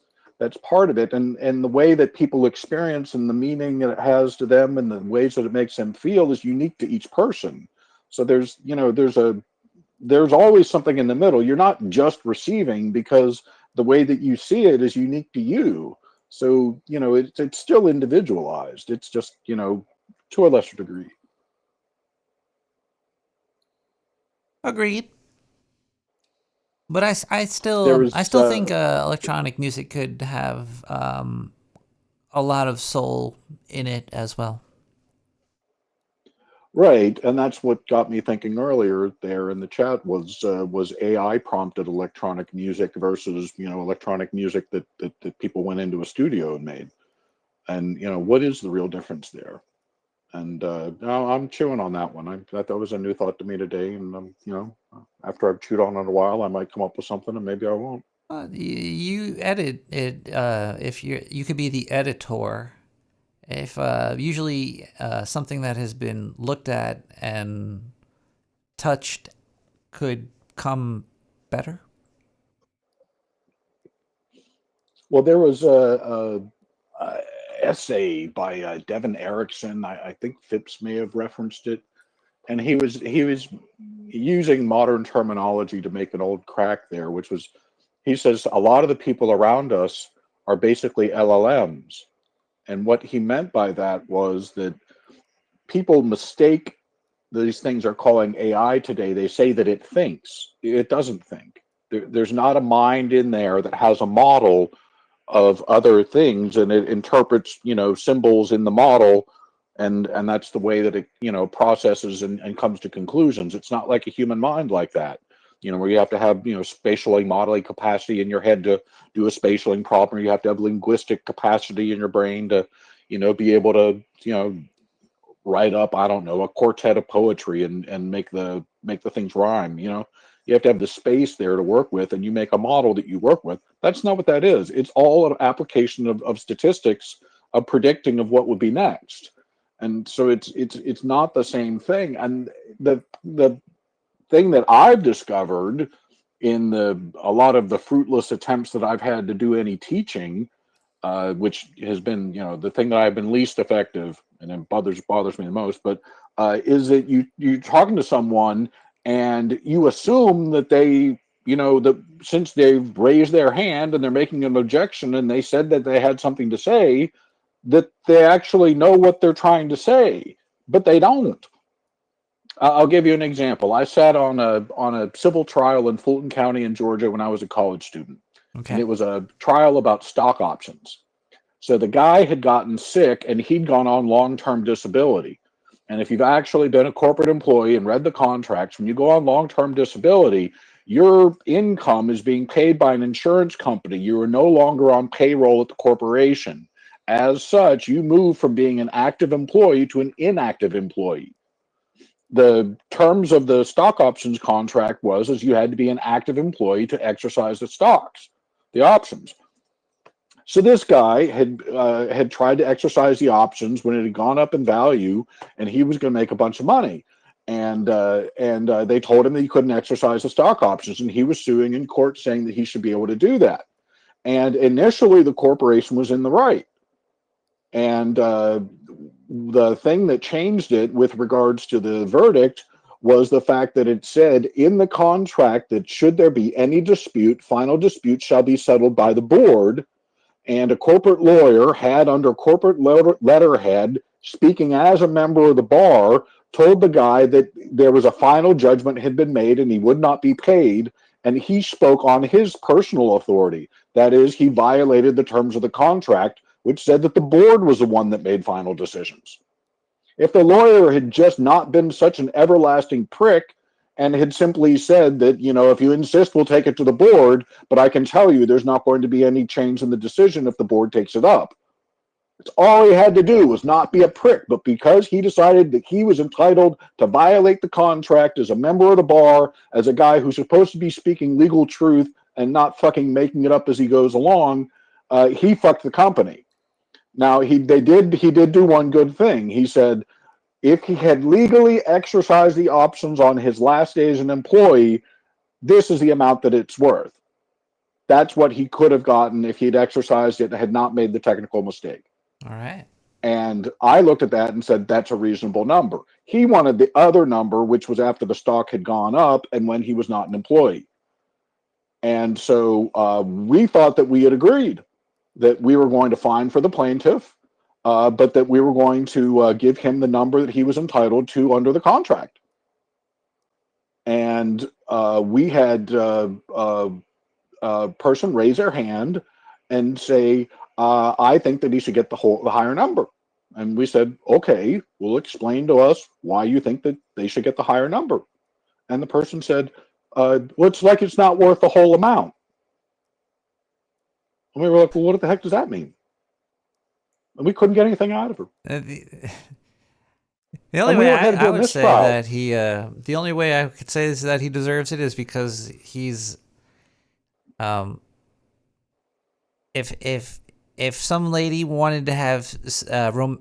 H: part of it, and the way that people experience and the meaning that it has to them and the ways that it makes them feel is unique to each person. So there's always something in the middle. You're not just receiving, because the way that you see it is unique to you. So it's still individualized. It's just to a lesser degree.
B: Agreed. But I
H: There's
B: still think electronic music could have a lot of soul in it as well.
H: Right, and that's what got me thinking earlier there in the chat was AI prompted electronic music versus electronic music that people went into a studio and made, and what is the real difference there? And no, I'm chewing on that one. That was a new thought to me today, and after I've chewed on it a while, I might come up with something, and maybe I won't.
B: You edit it if you could be the editor. If usually something that has been looked at and touched could come better.
H: Well, there was a essay by Devin Erickson. I think Phipps may have referenced it, and he was using modern terminology to make an old crack there, which was, he says a lot of the people around us are basically LLMs, and what he meant by that was that people mistake these things are calling AI today. They say that it thinks. It doesn't think. There's not a mind in there that has a model of other things, and it interprets symbols in the model, and that's the way that it processes and comes to conclusions. It's not like a human mind like that, where you have to have spatially modeling capacity in your head to do a spatialing problem. You have to have linguistic capacity in your brain to be able to write up, I don't know, a quartet of poetry and make the things rhyme. You have to have the space there to work with, and you make a model that you work with. That's not what that is. It's all an application of statistics, of predicting of what would be next. And so it's not the same thing. And the thing that I've discovered in a lot of the fruitless attempts that I've had to do any teaching, which has been the thing that I've been least effective, and it bothers me the most, but is that you're talking to someone and you assume that they that since they've raised their hand and they're making an objection and they said that they had something to say, that they actually know what they're trying to say, but they don't. I'll give you an example. I sat on a civil trial in Fulton County in Georgia when I was a college student, and
B: Okay.
H: it was a trial about stock options. So the guy had gotten sick and he'd gone on long-term disability. And if you've actually been a corporate employee and read the contracts, when you go on long-term disability, your income is being paid by an insurance company. You are no longer on payroll at the corporation. As such, you move from being an active employee to an inactive employee. The terms of the stock options contract was you had to be an active employee to exercise the options. So this guy had tried to exercise the options when it had gone up in value, and he was going to make a bunch of money. And they told him that he couldn't exercise the stock options, and he was suing in court saying that he should be able to do that. And initially, the corporation was in the right. And the thing that changed it with regards to the verdict was the fact that it said in the contract that should there be any dispute, final dispute shall be settled by the board. And a corporate lawyer had, under corporate letterhead, speaking as a member of the bar, told the guy that there was a final judgment had been made and he would not be paid, and he spoke on his personal authority. That is, he violated the terms of the contract, which said that the board was the one that made final decisions. If the lawyer had just not been such an everlasting prick and had simply said that, if you insist, we'll take it to the board, but I can tell you there's not going to be any change in the decision if the board takes it up. It's all he had to do was not be a prick, but because he decided that he was entitled to violate the contract as a member of the bar, as a guy who's supposed to be speaking legal truth and not fucking making it up as he goes along, he fucked the company. Now, he did do one good thing. He said if he had legally exercised the options on his last day as an employee, this is the amount that it's worth. That's what he could have gotten if he'd exercised it and had not made the technical mistake.
B: All right.
H: And I looked at that and said, that's a reasonable number. He wanted the other number, which was after the stock had gone up and when he was not an employee. And so we thought that we had agreed that we were going to fine for the plaintiff, but that we were going to give him the number that he was entitled to under the contract. And we had a person raise their hand and say, I think that he should get the higher number. And we said, okay, well, explain to us why you think that they should get the higher number. And the person said, well, it's like it's not worth the whole amount. And we were like, well, what the heck does that mean? And we couldn't get anything out of her.
B: The only way I would say that the only way I could say is that he deserves it is because he's, if some lady wanted to have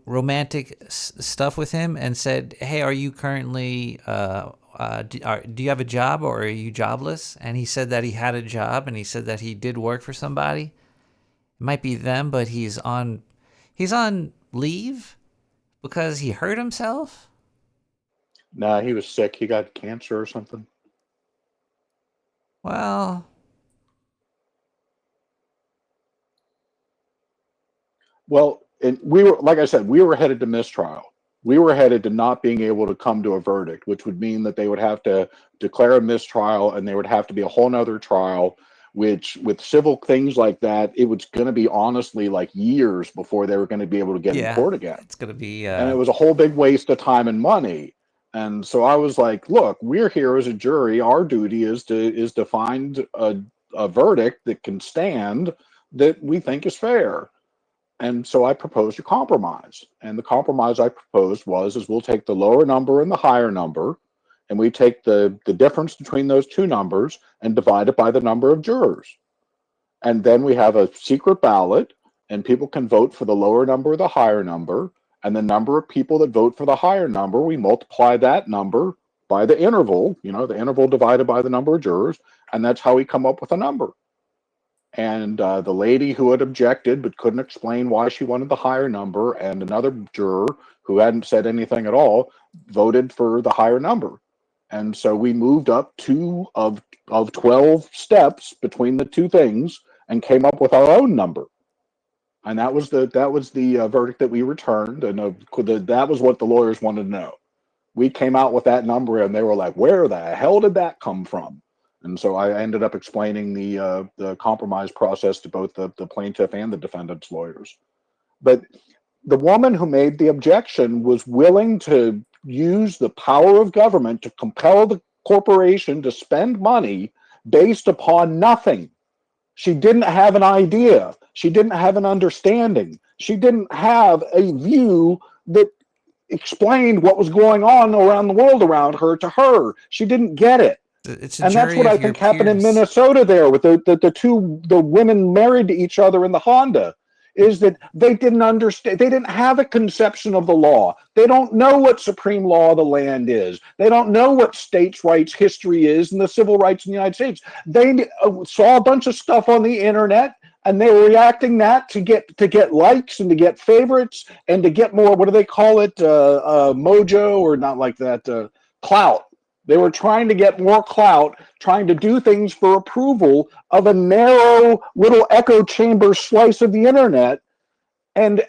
B: romantic stuff with him and said, "Hey, are you currently do you have a job or are you jobless?" and he said that he had a job and he said that he did work for somebody, it might be them, but he's on leave because he hurt himself.
H: Nah, he was sick. He got cancer or something. Well, and we were, like I said, we were headed to mistrial. We were headed to not being able to come to a verdict, which would mean that they would have to declare a mistrial and there would have to be a whole nother trial, which with civil things like that, it was going to be honestly like years before they were going to be able to get in court again.
B: It's going to be...
H: And it was a whole big waste of time and money. And so I was like, look, we're here as a jury. Our duty is to find a verdict that can stand, that we think is fair. And so I proposed a compromise. And the compromise I proposed is we'll take the lower number and the higher number, and we take the difference between those two numbers and divide it by the number of jurors. And then we have a secret ballot, and people can vote for the lower number or the higher number. And the number of people that vote for the higher number, we multiply that number by the interval, the interval divided by the number of jurors, and that's how we come up with a number. And the lady who had objected but couldn't explain why she wanted the higher number, and another juror who hadn't said anything at all, voted for the higher number. And so we moved up 2 of 12 steps between the two things and came up with our own number. And that was the verdict that we returned, and that was what the lawyers wanted to know. We came out with that number, and they were like, "Where the hell did that come from?" And so I ended up explaining the compromise process to both the plaintiff and the defendant's lawyers. But the woman who made the objection was willing to use the power of government to compel the corporation to spend money based upon nothing. She didn't have an idea. She didn't have an understanding. She didn't have a view that explained what was going on around the world around her to her. She didn't get it. And that's what I think happened in Minnesota there with the women married to each other in the Honda, is that they didn't understand. They didn't have a conception of the law. They don't know what supreme law of the land is. They don't know what states' rights history is and the civil rights in the United States. They saw a bunch of stuff on the internet, and they were reacting that to get likes and to get favorites and to get more, what do they call it, mojo, or not like that, clout. They were trying to get more clout, trying to do things for approval of a narrow little echo chamber slice of the internet. And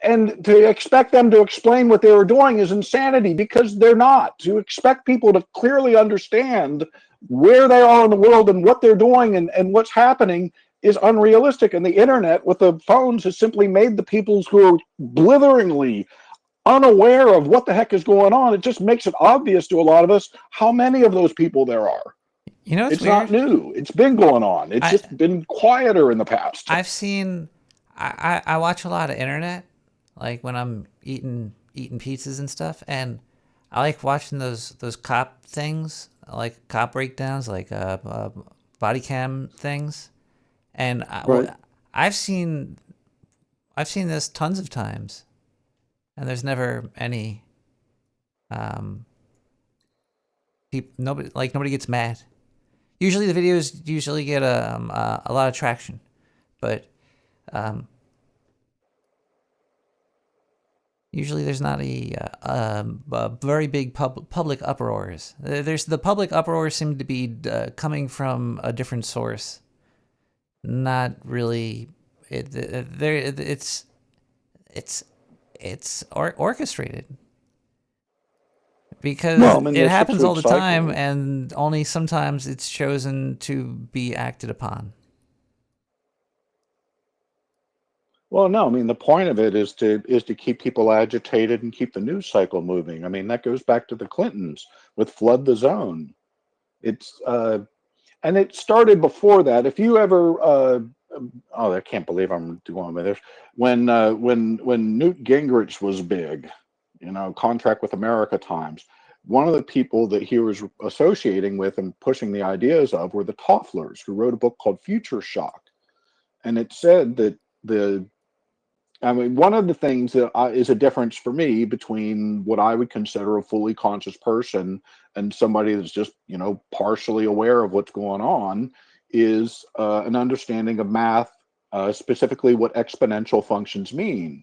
H: to expect them to explain what they were doing is insanity, because they're not. To expect people to clearly understand where they are in the world and what they're doing and what's happening is unrealistic. And the internet with the phones has simply made the people who are blitheringly unaware of what the heck is going on. It just makes it obvious to a lot of us how many of those people there are.
B: You know what's
H: It's not
B: weird?
H: new. It's been going on. It's
B: I
H: just been quieter in the past.
B: I've seen I watch a lot of internet, like when I'm eating pizzas and stuff, and I like watching those cop things, like cop breakdowns, like body cam things, and
H: Right.
B: I've seen this tons of times, and there's never any nobody gets mad. Usually the videos usually get a lot of traction, but usually there's not a very big public uproars. There's the public uproars seem to be coming from a different source. Not really. It's orchestrated because
H: Well, I mean,
B: it
H: the
B: happens all the
H: 6-week
B: time,
H: cycle.
B: and only sometimes it's chosen to be acted upon.
H: Well, no, I mean the point of it is to keep people agitated and keep the news cycle moving. I mean that goes back to the Clintons with flood the zone. It's and it started before that. If you ever oh, I can't believe I'm doing with this. When Newt Gingrich was big, Contract with America times, one of the people that he was associating with and pushing the ideas of were the Tofflers, who wrote a book called Future Shock, and it said that the I mean, one of the things that is a difference for me between what I would consider a fully conscious person and somebody that's just, partially aware of what's going on is an understanding of math, specifically what exponential functions mean.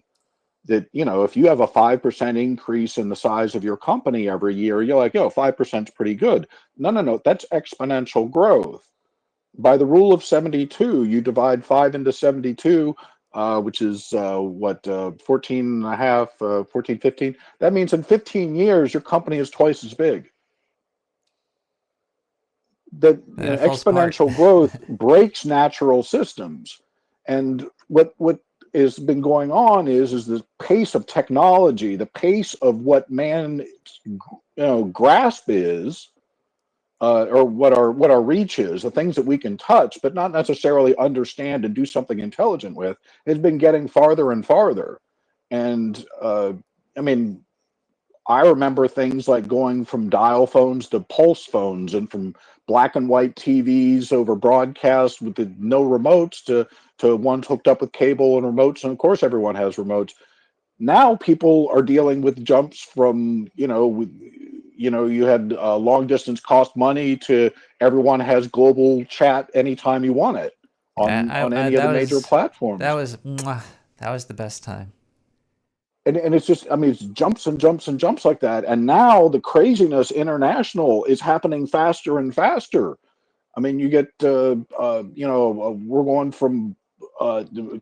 H: That, if you have a 5% increase in the size of your company every year, you're like, 5% is pretty good. No, that's exponential growth. By the rule of 72, you divide 5 into 72, which is 14 and a half, 14, 15. That means in 15 years, your company is twice as big. That
B: Then it falls apart.
H: exponential growth breaks natural systems. And what has been going on is the pace of technology, the pace of what man's grasp is, or what our reach is, the things that we can touch, but not necessarily understand and do something intelligent with, has been getting farther and farther. And I mean, I remember things like going from dial phones to pulse phones, and from black and white TVs over broadcast with no remotes to ones hooked up with cable and remotes. And of course, everyone has remotes. Now people are dealing with jumps from you had long distance cost money to everyone has global chat anytime you want it on
B: Yeah, I
H: any of the major
B: that
H: platforms.
B: was mwah, that was the best time.
H: And it's just, I mean, it's jumps and jumps and jumps like that. And now the craziness international is happening faster and faster. I mean, you get we're going from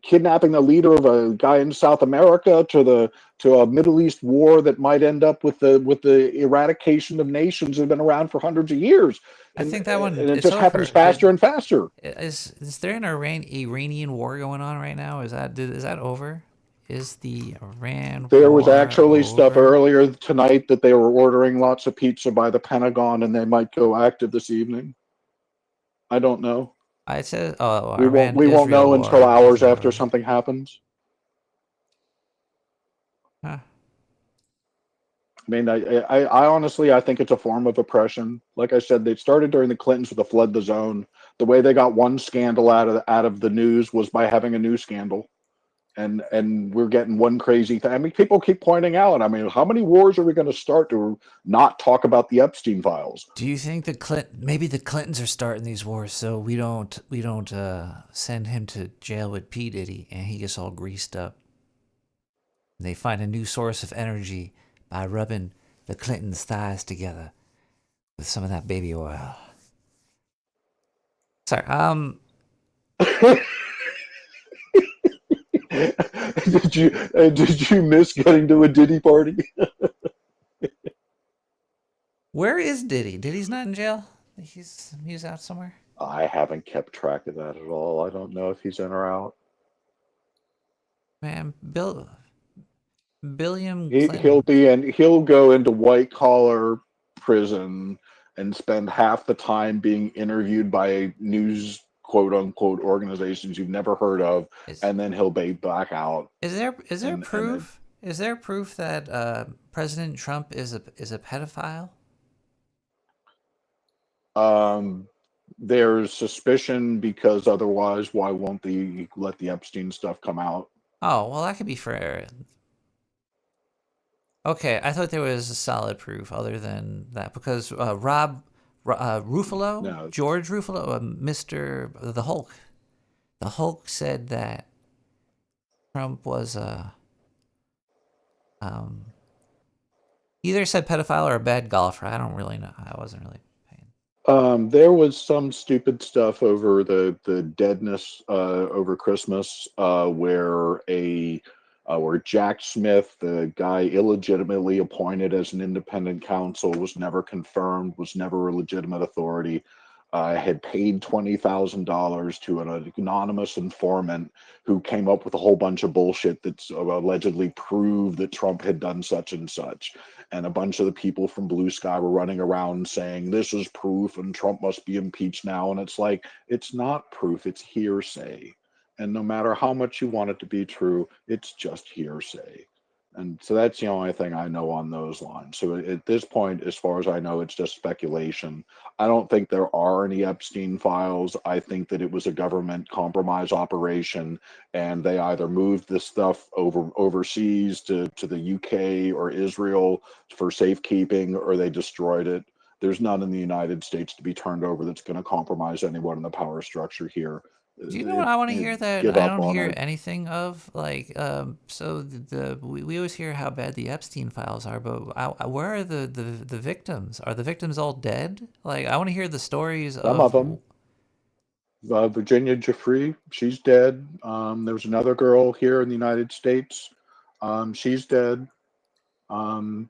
H: kidnapping the leader of a guy in South America to a Middle East war that might end up with the eradication of nations that have been around for hundreds of years,
B: I
H: and
B: think that one
H: it
B: it's
H: just happens
B: over.
H: faster and faster.
B: Is there an Iranian war going on right now? Is that over? Is the Iran
H: There was
B: war
H: actually stuff
B: over?
H: earlier tonight that they were ordering lots of pizza by the Pentagon, and they might go active this evening. I don't know.
B: It says,
H: We won't
B: Iran
H: we won't
B: Israel
H: know until
B: war
H: hours
B: isn't
H: after
B: over.
H: something happens.
B: Huh.
H: I mean, I honestly, I think it's a form of oppression. Like I said, they started during the Clintons with the flood the zone. The way they got one scandal out of the news was by having a new scandal, and we're getting one crazy thing. I mean, people keep pointing out. I mean, how many wars are we going to start to not talk about the Epstein files?
B: Do you think maybe the Clintons are starting these wars so we don't send him to jail with P Diddy and he gets all greased up? They find a new source of energy by rubbing the Clintons' thighs together with some of that baby oil. Sorry,
H: did you miss getting to a Diddy party?
B: Where is Diddy? Diddy's not in jail. He's out somewhere.
H: I haven't kept track of that at all. I don't know if he's in or out.
B: Man, Billiam
H: He'll
B: Clinton.
H: be in. He'll go into white collar prison and spend half the time being interviewed by news quote unquote organizations you've never heard of,
B: Is
H: and then he'll be back out.
B: is there
H: And then
B: proof? Is there proof that President Trump is a pedophile?
H: there's suspicion because otherwise, why won't they let the Epstein stuff come out?
B: Oh well, that could be for. Okay, I thought there was a solid proof other than that because Ruffalo,
H: No,
B: George Ruffalo, Mr. the Hulk, said that Trump was um, either said pedophile or a bad golfer. I don't really know. I wasn't really paying.
H: There was some stupid stuff over the deadness over Christmas where Jack Smith, the guy illegitimately appointed as an independent counsel, was never confirmed, was never a legitimate authority. Had paid $20,000 to an anonymous informant who came up with a whole bunch of bullshit that's allegedly proved that Trump had done such and such. And a bunch of the people from Blue Sky were running around saying this is proof and Trump must be impeached now. And it's like, it's not proof, it's hearsay. And no matter how much you want it to be true, it's just hearsay. And so that's the only thing I know on those lines. So at this point, as far as I know, it's just speculation. I don't think there are any Epstein files. I think that it was a government compromise operation, and they either moved this stuff overseas to the UK or Israel for safekeeping, or they destroyed it. There's none in the United States to be turned over that's going to compromise anyone in the power structure here.
B: Do you know what I want to hear that
H: Give
B: I
H: up
B: don't
H: on
B: hear
H: it.
B: anything of? Like, so we always hear how bad the Epstein files are, but where are the victims? Are the victims all dead? Like, I want to hear the stories
H: Some of
B: of.
H: them. Virginia Giuffre, she's dead. There was another girl here in the United States. She's dead. Um,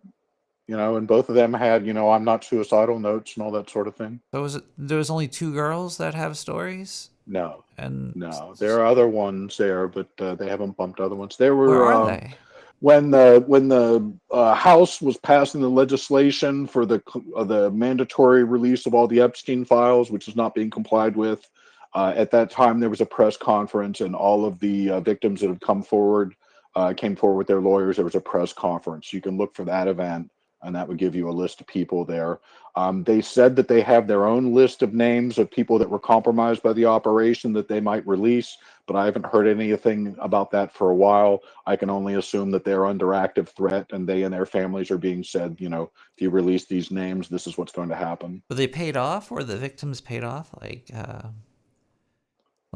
H: and both of them had, I'm not suicidal notes and all that sort of thing.
B: So there was only two girls that have stories,
H: No,
B: and
H: no, there are other ones there, but they haven't bumped other ones. There
B: where
H: were
B: are they?
H: when the House was passing the legislation for the mandatory release of all the Epstein files, which is not being complied with. At that time, there was a press conference, and all of the victims that had came forward with their lawyers. There was a press conference. You can look for that event, and that would give you a list of people there. They said that they have their own list of names of people that were compromised by the operation that they might release, but I haven't heard anything about that for a while. I can only assume that they're under active threat, and they and their families are being said, if you release these names, this is what's going to happen.
B: Were they paid off, or the victims paid off?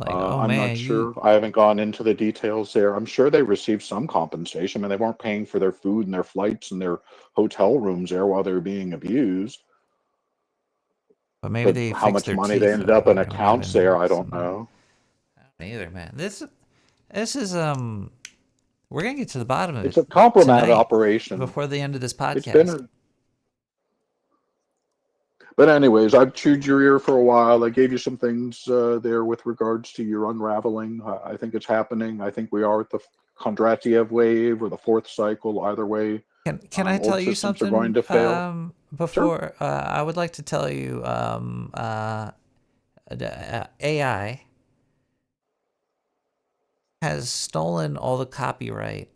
B: Oh
H: I'm not
B: man,
H: sure. I haven't gone into the details there. I'm sure they received some compensation. I mean, they weren't paying for their food and their flights and their hotel rooms there while they were being abused.
B: but maybe
H: But
B: they
H: how
B: fixed
H: much
B: their
H: money they
B: teeth.
H: ended up in
B: There might have
H: accounts there,
B: been
H: I don't
B: some.
H: know.
B: I don't either, man. This is we're gonna get to the bottom of
H: It's
B: it
H: a compromise
B: tonight
H: operation.
B: before the end of this
H: It's been
B: podcast.
H: But anyways, I've chewed your ear for a while. I gave you some things there with regards to your unraveling. I think it's happening. I think we are at the Kondratiev wave or the fourth cycle. Either way,
B: Can I tell
H: old
B: you
H: systems are going
B: something?
H: to fail. Sure.
B: Before I would like to tell you, AI has stolen all the copywritten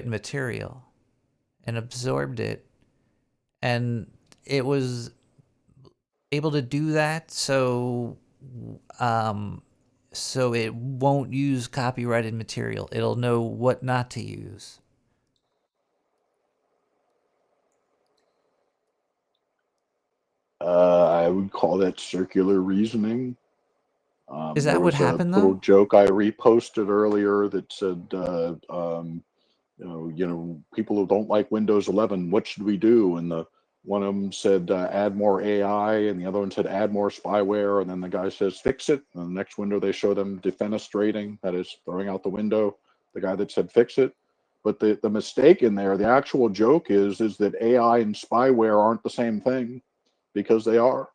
B: material, and absorbed it, and it was able to do that so it won't use copyrighted material. It'll know what not to use.
H: I would call that circular reasoning.
B: Is
H: There
B: that what
H: was a
B: happened
H: little
B: though?
H: joke I reposted earlier that said, people who don't like Windows 11, what should we do? And One of them said add more AI, and the other one said add more spyware. And then the guy says fix it. And the next window they show them defenestrating, that is throwing out the window. The guy that said fix it. But the mistake in there, the actual joke is that AI and spyware aren't the same thing, because they are.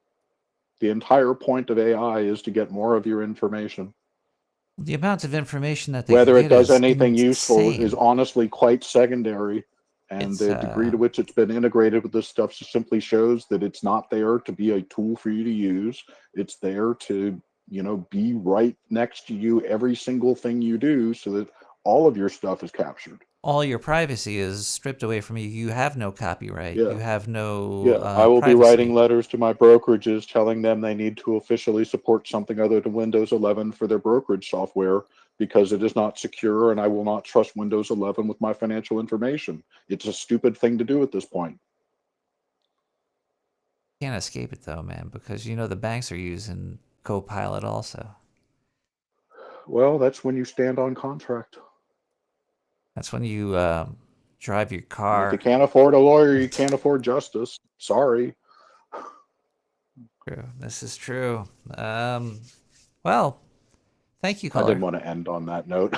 H: The entire point of AI is to get more of your information.
B: The amount of information that they
H: Whether it
B: get
H: does
B: is
H: anything useful
B: insane.
H: is honestly quite secondary. And
B: It's,
H: the degree to which it's been integrated with this stuff simply shows that it's not there to be a tool for you to use. It's there to, be right next to you every single thing you do, so that all of your stuff is captured.
B: all your privacy is stripped away from you. You have no copyright.
H: Yeah.
B: You have no
H: Yeah, I will be
B: privacy.
H: writing letters to my brokerages telling them they need to officially support something other than Windows 11 for their brokerage software, because it is not secure, and I will not trust Windows 11 with my financial information. It's a stupid thing to do at this point.
B: Can't escape it though, man, because the banks are using Copilot also.
H: Well, that's when you stand on contract.
B: That's when you drive your
H: If
B: car.
H: you can't afford a lawyer, you can't afford justice. Sorry.
B: True. This is true. Well, thank you,
H: I
B: caller.
H: didn't want to end on that note.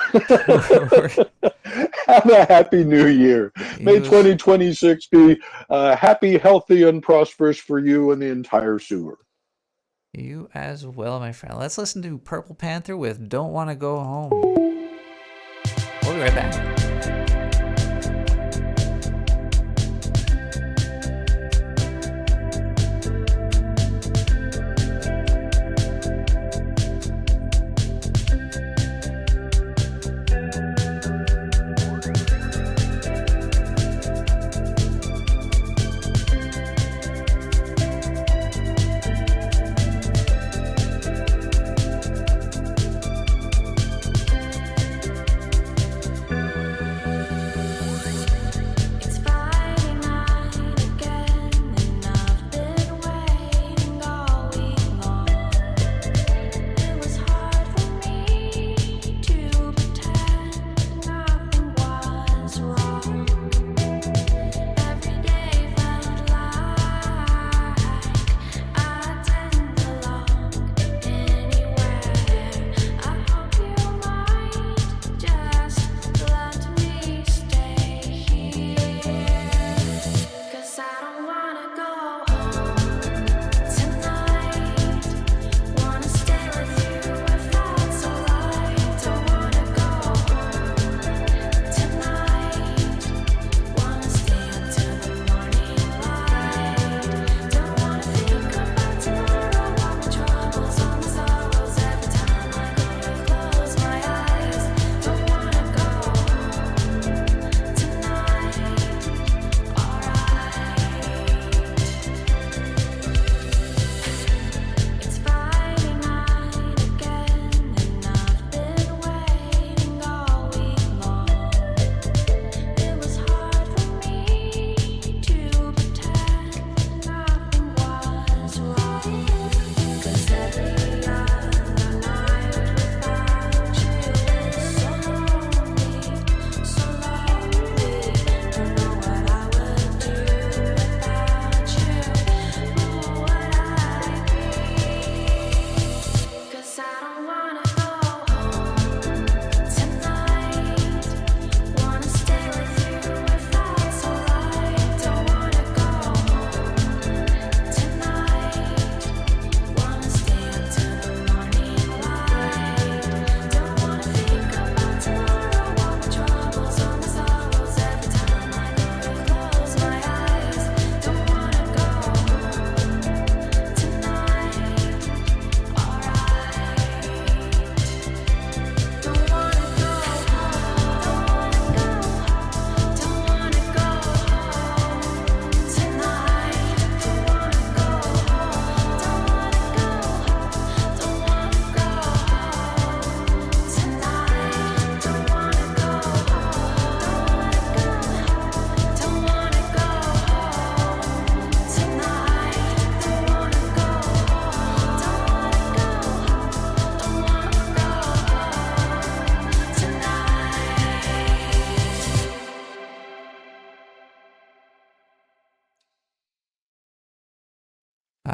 H: Have a happy new year. May 2026 be happy, healthy, and prosperous for you and the entire sewer.
B: You as well, my friend. Let's listen to Purple Panther with Don't Want to Go Home. We'll be right back.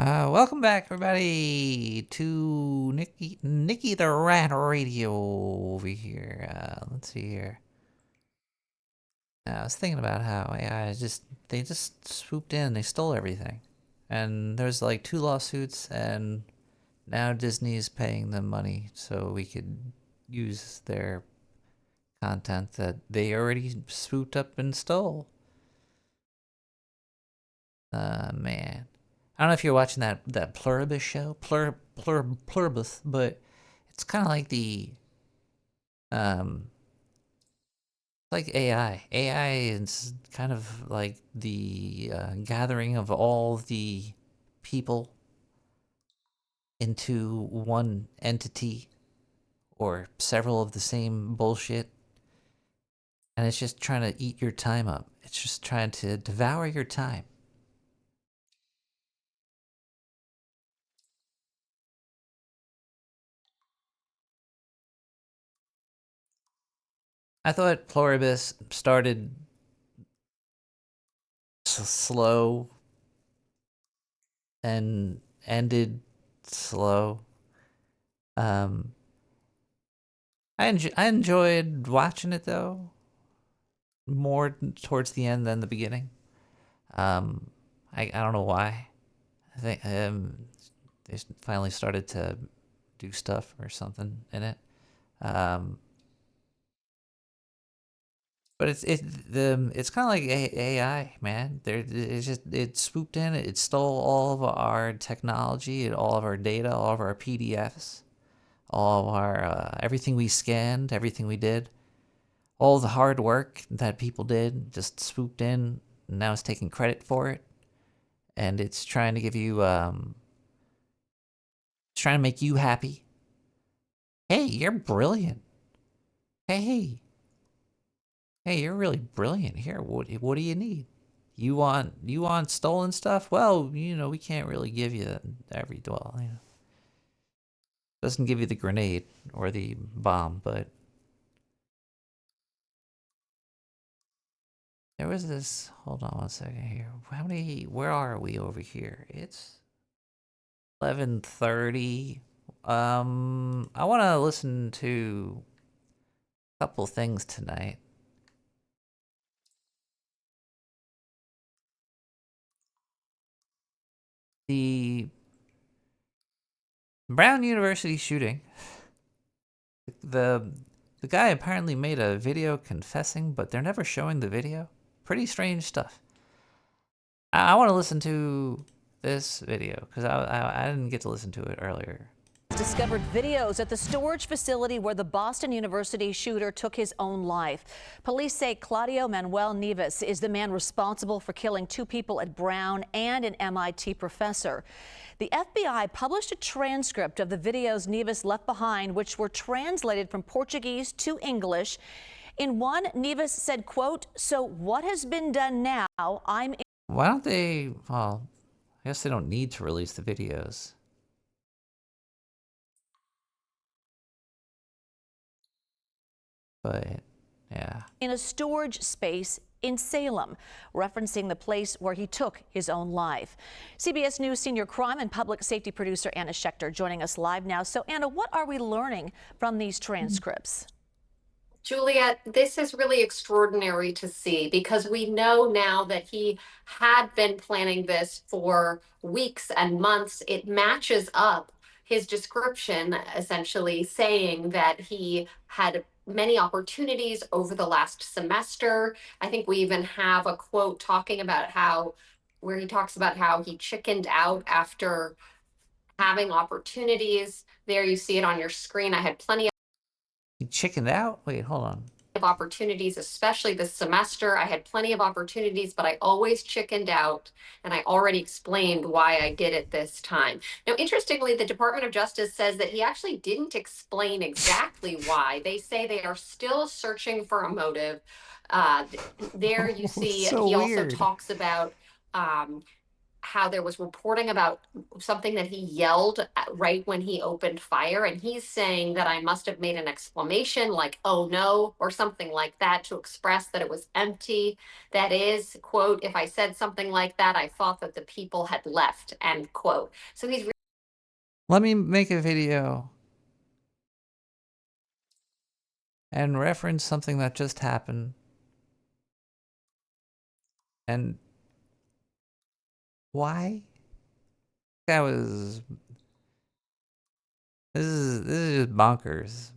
B: Welcome back, everybody, to Nikki the Rat Radio over here. Let's see here. I was thinking about how AI they just swooped in, they stole everything, and there's like 2 lawsuits, and now Disney's paying them money so we could use their content that they already swooped up and stole. Man. I don't know if you're watching that Pluribus show, Pluribus, but it's kind of like like AI. AI is kind of like the gathering of all the people into one entity or several of the same bullshit, and it's just trying to eat your time up. It's just trying to devour your time. I thought Pluribus started slow and ended slow. I enjoyed watching it though, more towards the end than the beginning. I don't know why. I think they finally started to do stuff or something in it. But it's kind of like AI, man. It swooped in, it stole all of our technology, all of our data, all of our PDFs, all of our everything we scanned, everything we did, all the hard work that people did, just swooped in. And now it's taking credit for it, and it's trying to give you it's trying to make you happy. Hey, you're brilliant. Hey. Hey, you're really brilliant. Here, what do you need? You want stolen stuff? Well, we can't really give you doesn't give you the grenade or the bomb, but there was this. Hold on one second here. Where are we over here? It's 11:30. I want to listen to a couple things tonight. The Brown University shooting. The guy apparently made a video confessing, but they're never showing the video. Pretty strange stuff. I want to listen to this video because I didn't get to listen to it earlier.
I: Discovered videos at the storage facility where the Boston University shooter took his own life. Police say Claudio Manuel Nieves is the man responsible for killing 2 people at Brown and an MIT professor. The FBI published a transcript of the videos Nieves left behind, which were translated from Portuguese to English. In one, Nieves said, quote, "So what has been done now?
B: Why don't they, well, I guess they don't need to release the videos. But, yeah.
I: In a storage space in Salem, referencing the place where he took his own life." CBS News senior crime and public safety producer Anna Schechter joining us live now. So, Anna, what are we learning from these transcripts?
J: Juliet, this is really extraordinary to see because we know now that he had been planning this for weeks and months. It matches up his description, essentially saying that he had many opportunities over the last semester. I think we even have a quote talking about where he talks about how he chickened out after having opportunities. There you see it on your screen. I had plenty
B: He chickened out? Wait, hold on.
J: of opportunities, especially this semester. I had plenty of opportunities, but I always chickened out, and I already explained why I did it this time. Now, interestingly, the Department of Justice says that he actually didn't explain exactly why. They say they are still searching for a motive. There you see,
B: So
J: he also
B: weird.
J: talks about how there was reporting about something that he yelled right when he opened fire. And he's saying that I must have made an exclamation like, oh no, or something like that to express that it was empty. That is, quote, if I said something like that, I thought that the people had left, end quote. So he's
B: Let me make a video and reference something that just happened. And why? That was this is just bonkers.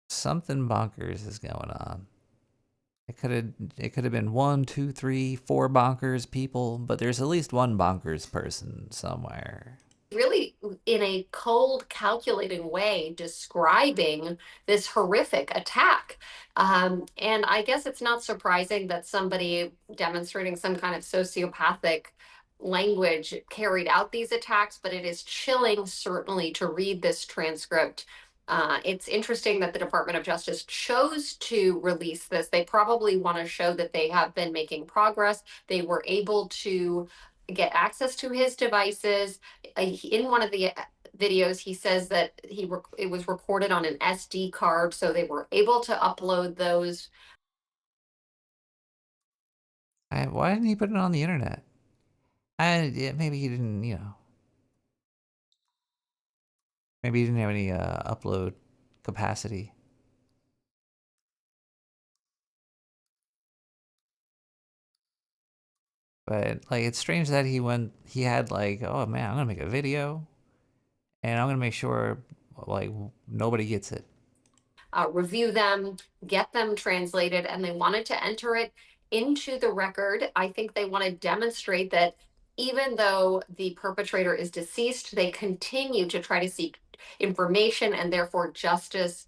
B: Something bonkers is going on. It could have been 1, 2, 3, 4 bonkers people, but there's at least one bonkers person somewhere.
J: really in a cold, calculating way describing this horrific attack. And I guess it's not surprising that somebody demonstrating some kind of sociopathic language carried out these attacks, but it is chilling, certainly, to read this transcript. It's interesting that the Department of Justice chose to release this. They probably want to show that they have been making progress. They were able to get access to his devices. In one of the videos, he says that it was recorded on an SD card, so they were able to upload those.
B: Why didn't he put it on the internet? Maybe he didn't, maybe he didn't have any upload capacity. But like, it's strange that he had like, oh man, I'm gonna make a video, and I'm gonna make sure like nobody gets it.
J: Review them, get them translated, and they wanted to enter it into the record. I think they want to demonstrate that even though the perpetrator is deceased, they continue to try to seek information and therefore justice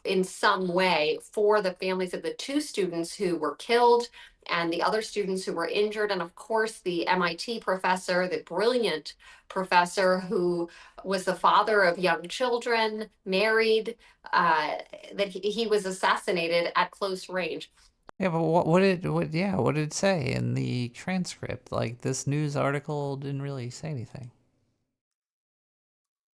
J: in some way for the families of the 2 students who were killed and the other students who were injured. And of course, the MIT professor, the brilliant professor who was the father of young children, married, that he was assassinated at close range.
B: Yeah, but what did it say in the transcript? Like, this news article didn't really say anything.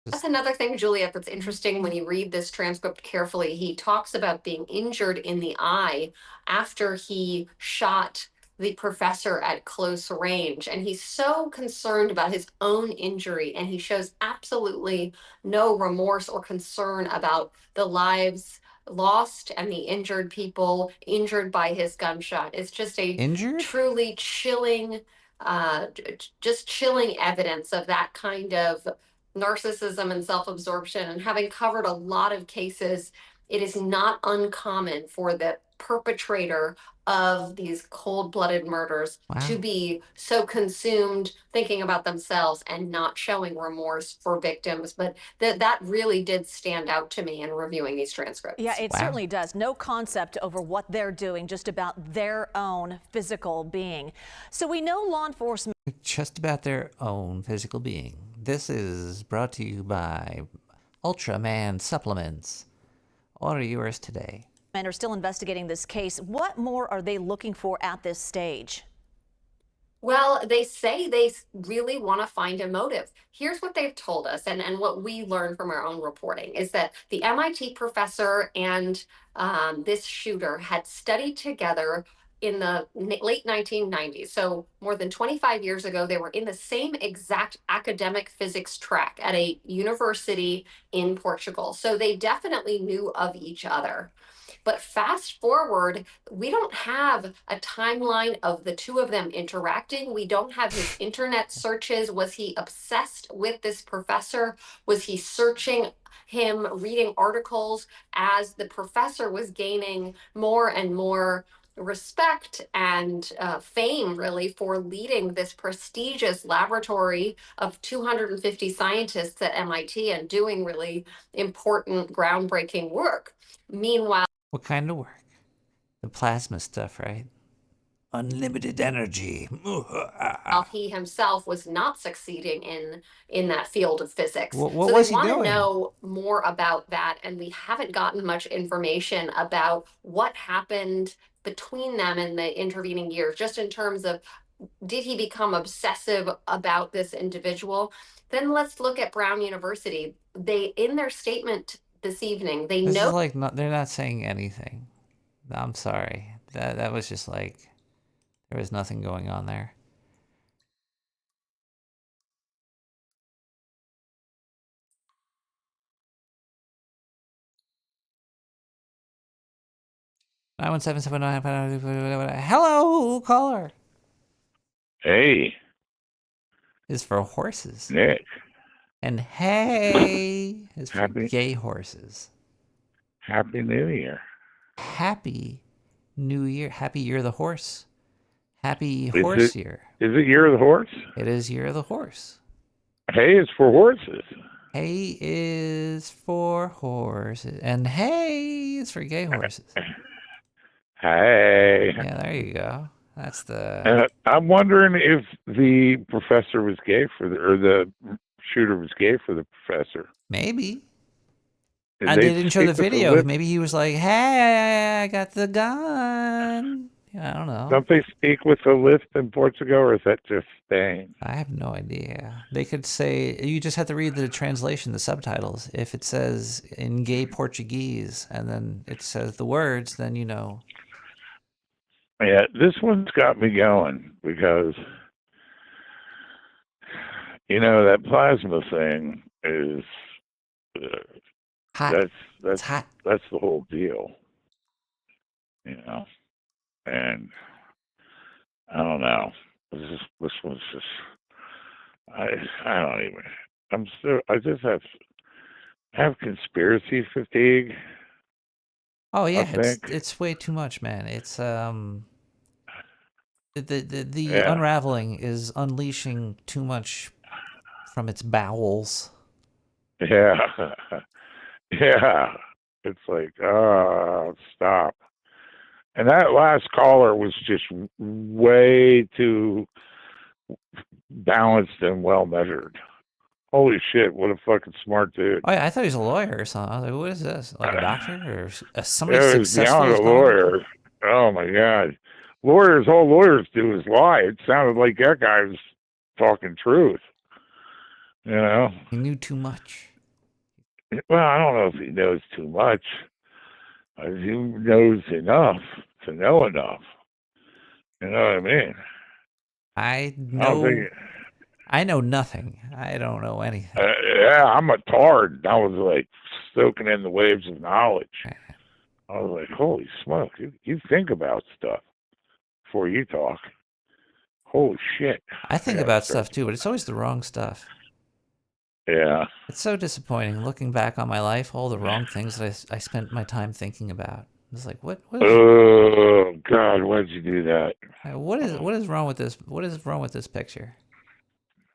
J: That's another thing, Juliet, that's interesting when you read this transcript carefully. He talks about being injured in the eye after he shot the professor at close range. And he's so concerned about his own injury, and he shows absolutely no remorse or concern about the lives lost and the injured people injured by his gunshot. It's just a truly chilling, just chilling evidence of that kind of narcissism and self-absorption. And having covered a lot of cases, it is not uncommon for the perpetrator of these cold-blooded murders to be so consumed thinking about themselves and not showing remorse for victims. But that really did stand out to me in reviewing these transcripts.
I: Yeah, it certainly does. No concept over what they're doing, just about their own physical being. So we know law enforcement
B: just about their own physical being. This is brought to you by Ultraman Supplements. Order yours today.
I: And are still investigating this case. What more are they looking for at this stage?
J: Well, they say they really want to find a motive. Here's what they've told us, and what we learned from our own reporting is that the MIT professor and this shooter had studied together in the late 1990s. So more than 25 years ago, they were in the same exact academic physics track at a university in Portugal. So they definitely knew of each other. But fast forward, we don't have a timeline of the 2 of them interacting. We don't have his internet searches. Was he obsessed with this professor? Was he searching him, reading articles as the professor was gaining more and more respect and fame, really, for leading this prestigious laboratory of 250 scientists at MIT and doing really important, groundbreaking work? Meanwhile,
B: what kind of work? The plasma stuff, right? Unlimited energy.
J: He himself was not succeeding in that field of physics.
B: What
J: so
B: was
J: they
B: he
J: want
B: doing?
J: to know more about that, and we haven't gotten much information about what happened between them in the intervening years, just in terms of did he become obsessive about this individual? Then let's look at Brown University. They, in their statement this evening, they
B: This is
J: know
B: like they're not saying anything. I'm sorry. That was just like there was nothing going on there. Nine one seven seven nine. Hello, caller.
K: Hey,
B: Is for horses,
K: Nick.
B: and hey is for
K: Happy
B: gay horses.
K: Happy New Year.
B: Happy New Year. Happy Year of the Horse. Happy
K: Is
B: Horse Year.
K: it Year of the Horse?
B: It is Year of the Horse.
K: Hey, it's for horses.
B: Hay is for horses, and hay is for gay horses.
K: Hey.
B: Yeah, there you go. That's the.
K: I'm wondering if the professor was gay or the shooter was gay for the professor.
B: Maybe.
K: Did
B: And they didn't show the
K: speak with
B: video. Maybe he was like, "Hey, I got the gun." Yeah, I don't know.
K: Don't they speak with a lisp in Portugal, or is that just Spain?
B: I have no idea. They could say you just have to read the translation, the subtitles. If it says in gay Portuguese and then it says the words, then you know.
K: Yeah, this one's got me going because that plasma thing is
B: hot.
K: That's
B: hot.
K: That's the whole deal. And I don't know. This one's just I don't even. I just have conspiracy fatigue.
B: Oh yeah,
K: I think.
B: it's way too much, man. It's the
K: Yeah.
B: unraveling is unleashing too much from its bowels.
K: Yeah. Yeah. It's like, stop. And that last caller was just way too balanced and well measured. Holy shit, what a fucking smart dude.
B: Oh yeah, I thought he was a lawyer or something. I was like, what is this? Like a doctor or somebody
K: It was
B: successful?
K: beyond a lawyer. Oh my god. All lawyers do is lie. It sounded like that guy was talking truth.
B: He knew too much.
K: Well, I don't know if he knows too much. He knows enough to know enough. You know what I mean?
B: I know nothing. I don't know anything.
K: Yeah, I'm a tard. I was like soaking in the waves of knowledge. I was like, holy smoke, you think about stuff before you talk. Holy shit.
B: I think about stuff too, but it's always the wrong stuff.
K: Yeah.
B: It's so disappointing looking back on my life, all the wrong things that I spent my time thinking about. It's like, what is...
K: Oh God, why'd you do that?
B: What is wrong with this? What is wrong with this picture?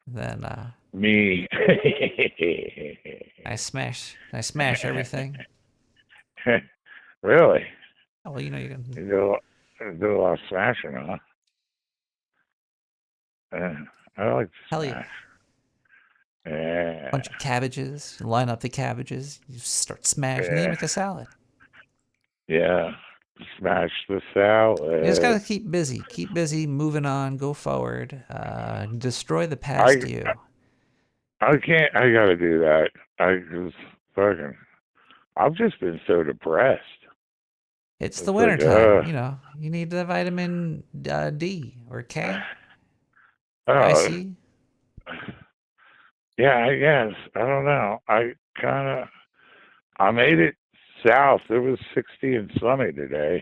B: Then
K: me.
B: I smash everything.
K: Really?
B: Oh, well, you can
K: do a lot of smashing, huh? I like to
B: Hell
K: smash. Yeah.
B: Bunch of cabbages. You line up the cabbages. You start smashing. Then you make a salad.
K: Yeah. Smash the salad.
B: You just gotta keep busy. Keep busy. Moving on. Go forward. Destroy the past you.
K: I can't. I gotta do that. I've just been so depressed.
B: It's the wintertime. You need the vitamin D or K. I
K: Yeah, I guess. I don't know. I made it south. It was 60 and sunny today.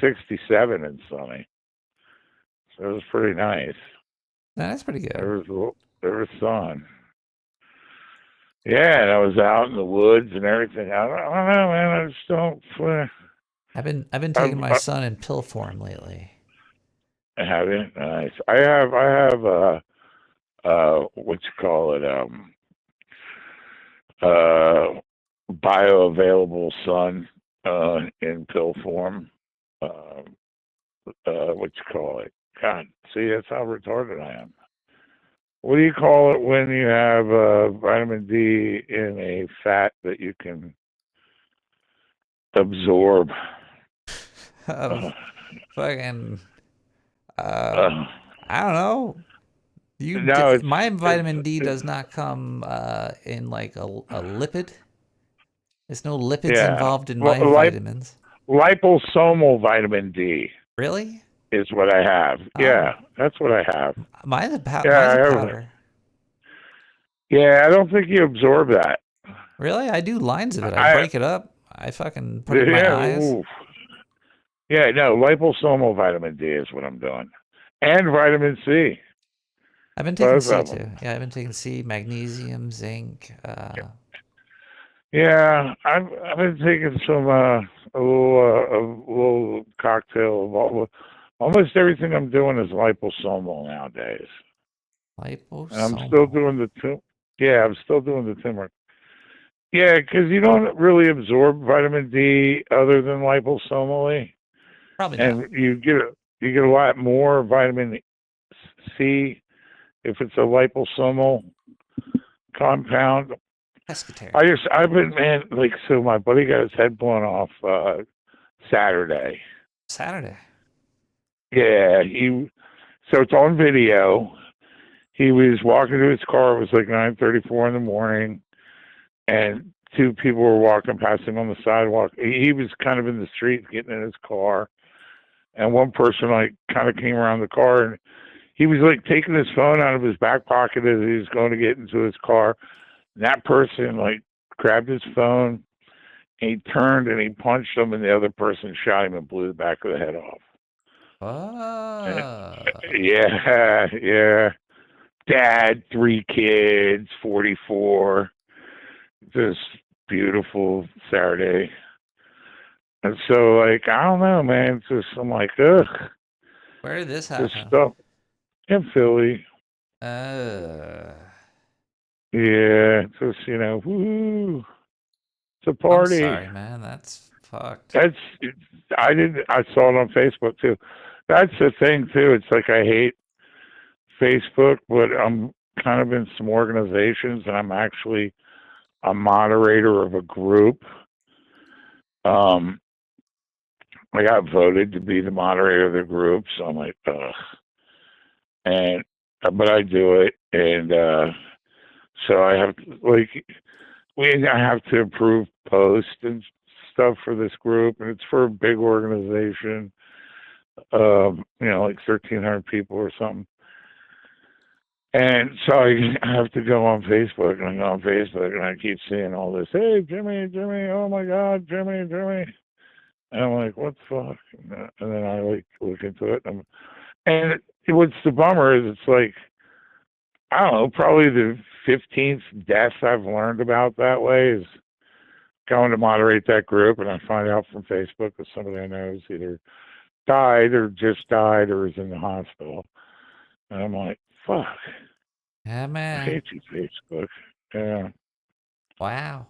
K: 67 and sunny. So it was pretty nice.
B: That's pretty good.
K: There was sun. Yeah, and I was out in the woods and everything. I don't know, man. I just don't.
B: I've been taking my son in pill form lately.
K: Have you? Nice. I have what you call it, bioavailable sun in pill form. What you call it? God, see, that's how retarded I am. What do you call it when you have vitamin D in a fat that you can absorb?
B: Fucking. I don't know.
K: No,
B: My vitamin D does not come in like a lipid. There's no lipids
K: yeah.
B: involved in
K: Well,
B: my vitamins.
K: liposomal vitamin D
B: Really?
K: is what I have. Yeah,
B: Oh,
K: that's what I have.
B: mine's
K: Yeah,
B: mine's
K: I
B: a
K: have.
B: powder.
K: Yeah, I don't think you absorb that.
B: Really? I do lines of it. I
K: I
B: break it up. I fucking put it in my
K: yeah,
B: eyes.
K: oof. Yeah, no, liposomal vitamin D is what I'm doing, and vitamin C,
B: I've been taking
K: both
B: C
K: of
B: too.
K: them.
B: Yeah, I've been taking C, magnesium, zinc.
K: Yeah, I've been taking some a little cocktail of almost everything I'm doing is liposomal nowadays, and I'm still
B: Liposomal.
K: doing the yeah, I'm still doing the turmeric. Yeah, because you don't really absorb vitamin D other than liposomally,
B: Probably not.
K: and you get a lot more vitamin C if it's a liposomal compound.
B: Pescatarian.
K: I've been, man, like, so my buddy got his head blown off Saturday.
B: Saturday.
K: Yeah, so it's on video. He was walking to his car. It was like 9:34 in the morning, and two people were walking past him on the sidewalk. He was kind of in the street getting in his car, and one person like kind of came around the car, and he was like taking his phone out of his back pocket as he was going to get into his car. And that person like grabbed his phone, and he turned and he punched him, and the other person shot him and blew the back of the head off. Yeah, yeah. Dad, 3 kids, 44. Just beautiful Saturday. And so, like, I don't know, man. It's just, I'm like, ugh.
B: Where did this
K: This
B: happen?
K: stuff in Philly. Yeah, just, woo. It's a
B: I'm
K: party.
B: sorry, man. That's fucked.
K: I saw it on Facebook too. That's the thing too. It's like I hate Facebook, but I'm kind of in some organizations and I'm actually a moderator of a group. I got voted to be the moderator of the group, so I'm like, ugh. And but I do it, and so I have I have to approve posts and stuff for this group, and it's for a big organization. Like 1,300 people or something. And so I have to go on Facebook, and I go on Facebook, and I keep seeing all this. Hey, Jimmy, oh my God, Jimmy. And I'm like, what the fuck? And then I like look into it, and what's the bummer is it's like, I don't know, probably the 15th death I've learned about that way is going to moderate that group, and I find out from Facebook that somebody I know is either died or just died or is in the hospital. And I'm like, fuck.
B: Yeah,
K: I
B: man.
K: hate you, Facebook. Yeah.
B: Wow.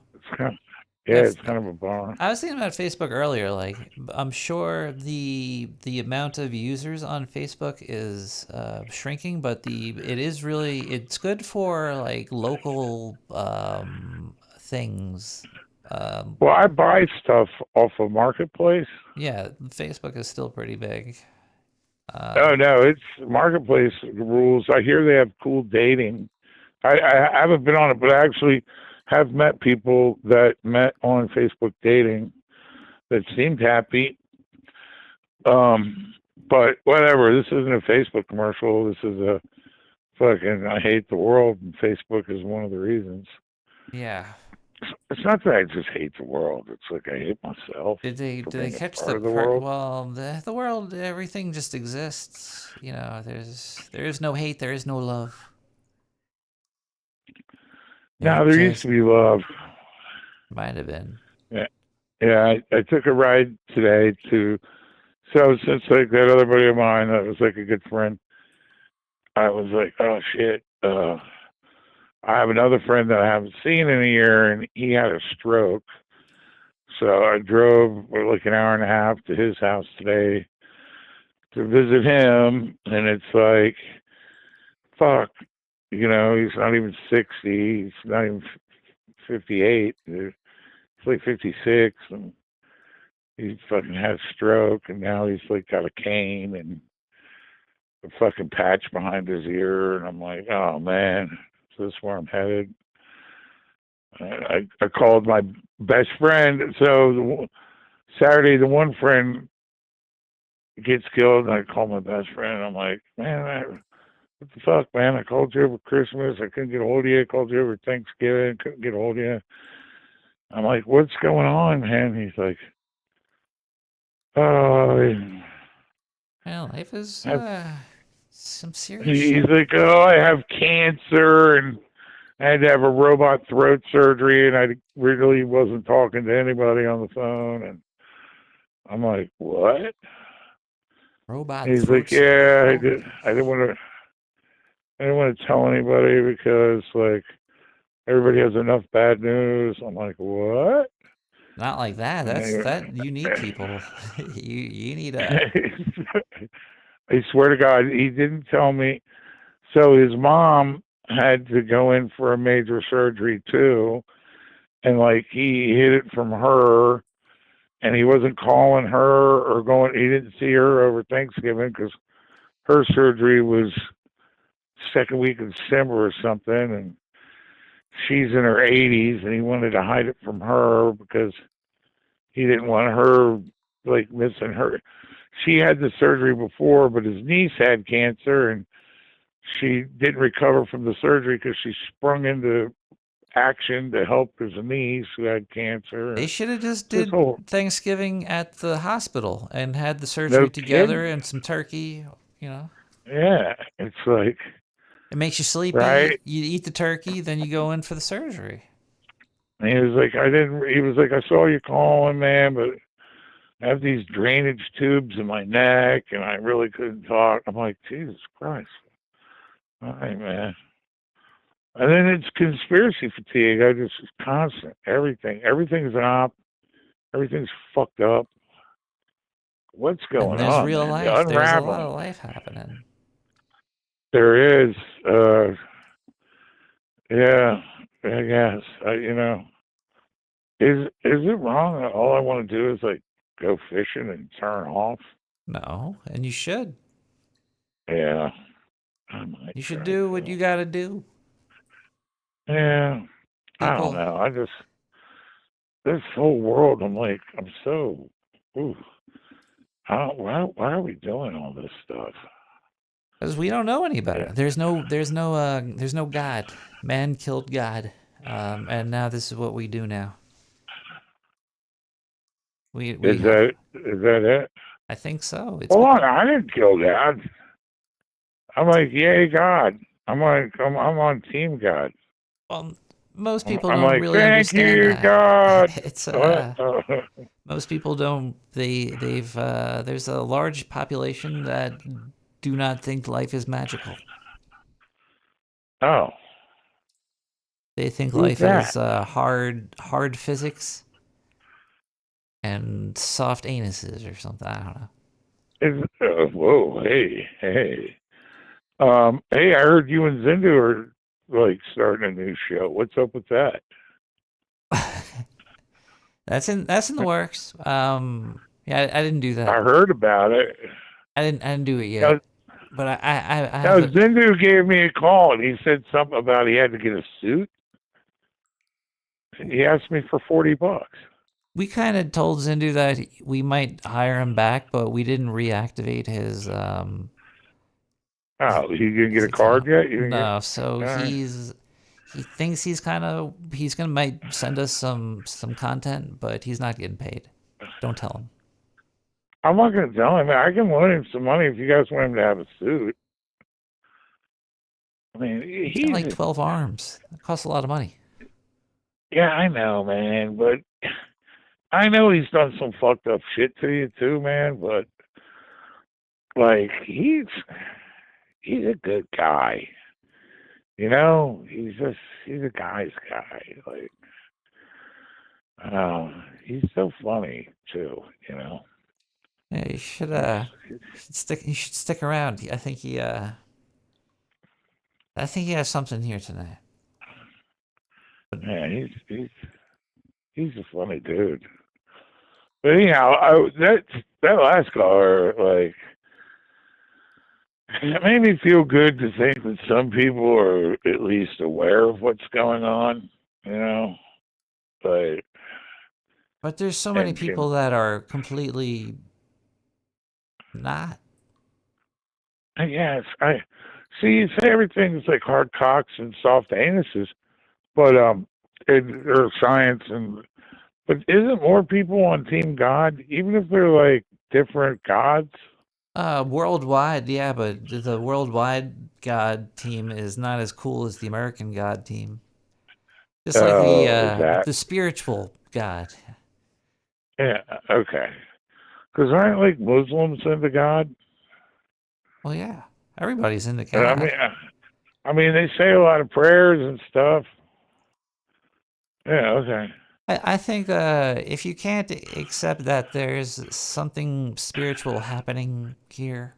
K: It's kind of a bummer.
B: I was thinking about Facebook earlier. Like, I'm sure the amount of users on Facebook is shrinking, but it's good for like local things.
K: Well, I buy stuff off of Marketplace.
B: Yeah, Facebook is still pretty big.
K: Oh no, it's Marketplace rules. I hear they have cool dating. I haven't been on it, but I actually have met people that met on Facebook dating that seemed happy. But whatever. This isn't a Facebook commercial. This is a fucking I hate the world, and Facebook is one of the reasons.
B: Yeah.
K: It's not that I just hate the world. It's like I hate myself.
B: Did they catch the
K: world?
B: Well, the world, everything just exists. There is no hate, there is no love.
K: No, there used to be love.
B: Might have been.
K: Yeah. I took a ride today since like that other buddy of mine that was like a good friend, I was like, oh shit. I have another friend that I haven't seen in a year, and he had a stroke. So I drove like an hour and a half to his house today to visit him, and it's like, fuck, he's not even 60, he's not even 58, he's like 56, and he fucking had a stroke, and now he's like got a cane, and a fucking patch behind his ear, and I'm like, oh man, is this where I'm headed? I called my best friend. So Saturday, the one friend gets killed, and I called my best friend. And I'm like, man, what the fuck, man? I called you over Christmas. I couldn't get a hold of you. I called you over Thanksgiving. Couldn't get a hold of you. I'm like, what's going on, man? He's like, oh,
B: Well, life is some serious
K: he's
B: shit.
K: like, oh, I have cancer, and I had to have a robot throat surgery, and I really wasn't talking to anybody on the phone. And I'm like, what?
B: Robot
K: He's
B: throat
K: like, yeah,
B: surgery.
K: I didn't want to tell anybody because like everybody has enough bad news. I'm like, what?
B: Not like that.
K: And
B: That you need people. you need a.
K: I swear to God, he didn't tell me. So his mom had to go in for a major surgery too, and like he hid it from her, and he wasn't calling her or going. He didn't see her over Thanksgiving because her surgery was second week of December or something, and she's in her 80s, and he wanted to hide it from her because he didn't want her like missing her. She had the surgery before, but his niece had cancer, and she didn't recover from the surgery because she sprung into action to help his niece who had cancer.
B: They should have just
K: This
B: did
K: whole
B: Thanksgiving at the hospital and had the surgery
K: no
B: together
K: kidding.
B: and some turkey. You know,
K: Yeah, it's like
B: it makes you sleepy.
K: right.
B: You eat the turkey, then you go in for the surgery.
K: And he was like, I didn't. He was like, I saw you calling, man, but I have these drainage tubes in my neck, and I really couldn't talk. I'm like, Jesus Christ. All right, man. And then it's conspiracy fatigue. I just constant. Everything's an op. Everything's fucked up. What's
B: And
K: going
B: there's
K: on,
B: real
K: man? The
B: life. There's a lot
K: unraveling.
B: of life happening.
K: There is. Yeah. I guess. Is it wrong that all I want to do is like go fishing and turn off?
B: No, and you should.
K: Yeah. I might
B: You should
K: try
B: do what
K: to.
B: you got to do.
K: Yeah. I don't
B: People,
K: know. This whole world. I'm like, I'm so. Ooh. Why are we doing all this stuff?
B: because we don't know any better.
K: Yeah.
B: There's no God. Man killed God, and now this is what we do now.
K: Is that it?
B: I think so.
K: Hold on, I didn't kill God. I'm like, yay, God. I'm on Team God.
B: Well, most people
K: I'm
B: don't
K: like,
B: really
K: thank
B: understand
K: you,
B: that.
K: God.
B: It's
K: What?
B: most people don't. They've there's a large population that do not think life is magical.
K: Oh,
B: They think
K: who's
B: life
K: that?
B: is hard physics and soft anuses or something. I don't know.
K: Whoa, hey. Hey, I heard you and Zindu are like starting a new show. What's up with that?
B: That's in the works. Yeah, I didn't do
K: I
B: that.
K: heard about it.
B: I didn't do it
K: Now,
B: yet. But I
K: now
B: have it.
K: Zindu gave me a call and he said something about he had to get a suit. He asked me for $40.
B: We kind of told Zindu that we might hire him back, but we didn't reactivate his
K: Oh, he didn't get
B: his
K: a card
B: account.
K: yet? You didn't get.
B: No, so
K: All right.
B: he thinks he's gonna might send us some content, but he's not getting paid. Don't tell him.
K: I'm not going to tell him. I can loan him some money if you guys want him to have a suit. I mean,
B: He's got like 12 arms. It costs a lot of money.
K: Yeah, I know, man, but I know he's done some fucked up shit to you too, man, but like he's a good guy. You know, he's a guy's guy. Like he's so funny too, you know.
B: Yeah, you should stick around. I think he has something here tonight.
K: Yeah, he's a funny dude. But anyhow, that last caller, like, It made me feel good to think that some people are at least aware of what's going on, you know. But
B: But there's so many
K: and
B: people that are completely not.
K: yes, I see. You say everything's like hard cocks and soft anuses, but or science but isn't more people on Team God, even if they're like different gods?
B: Worldwide, yeah, but the worldwide God team is not as cool as the American God team. Just like
K: Is that
B: the spiritual God.
K: yeah? Okay, because aren't like Muslims into God?
B: Well, yeah, everybody's into
K: And
B: God.
K: I mean, they say a lot of prayers and stuff. Yeah, okay.
B: I think if you can't accept that there's something spiritual happening here,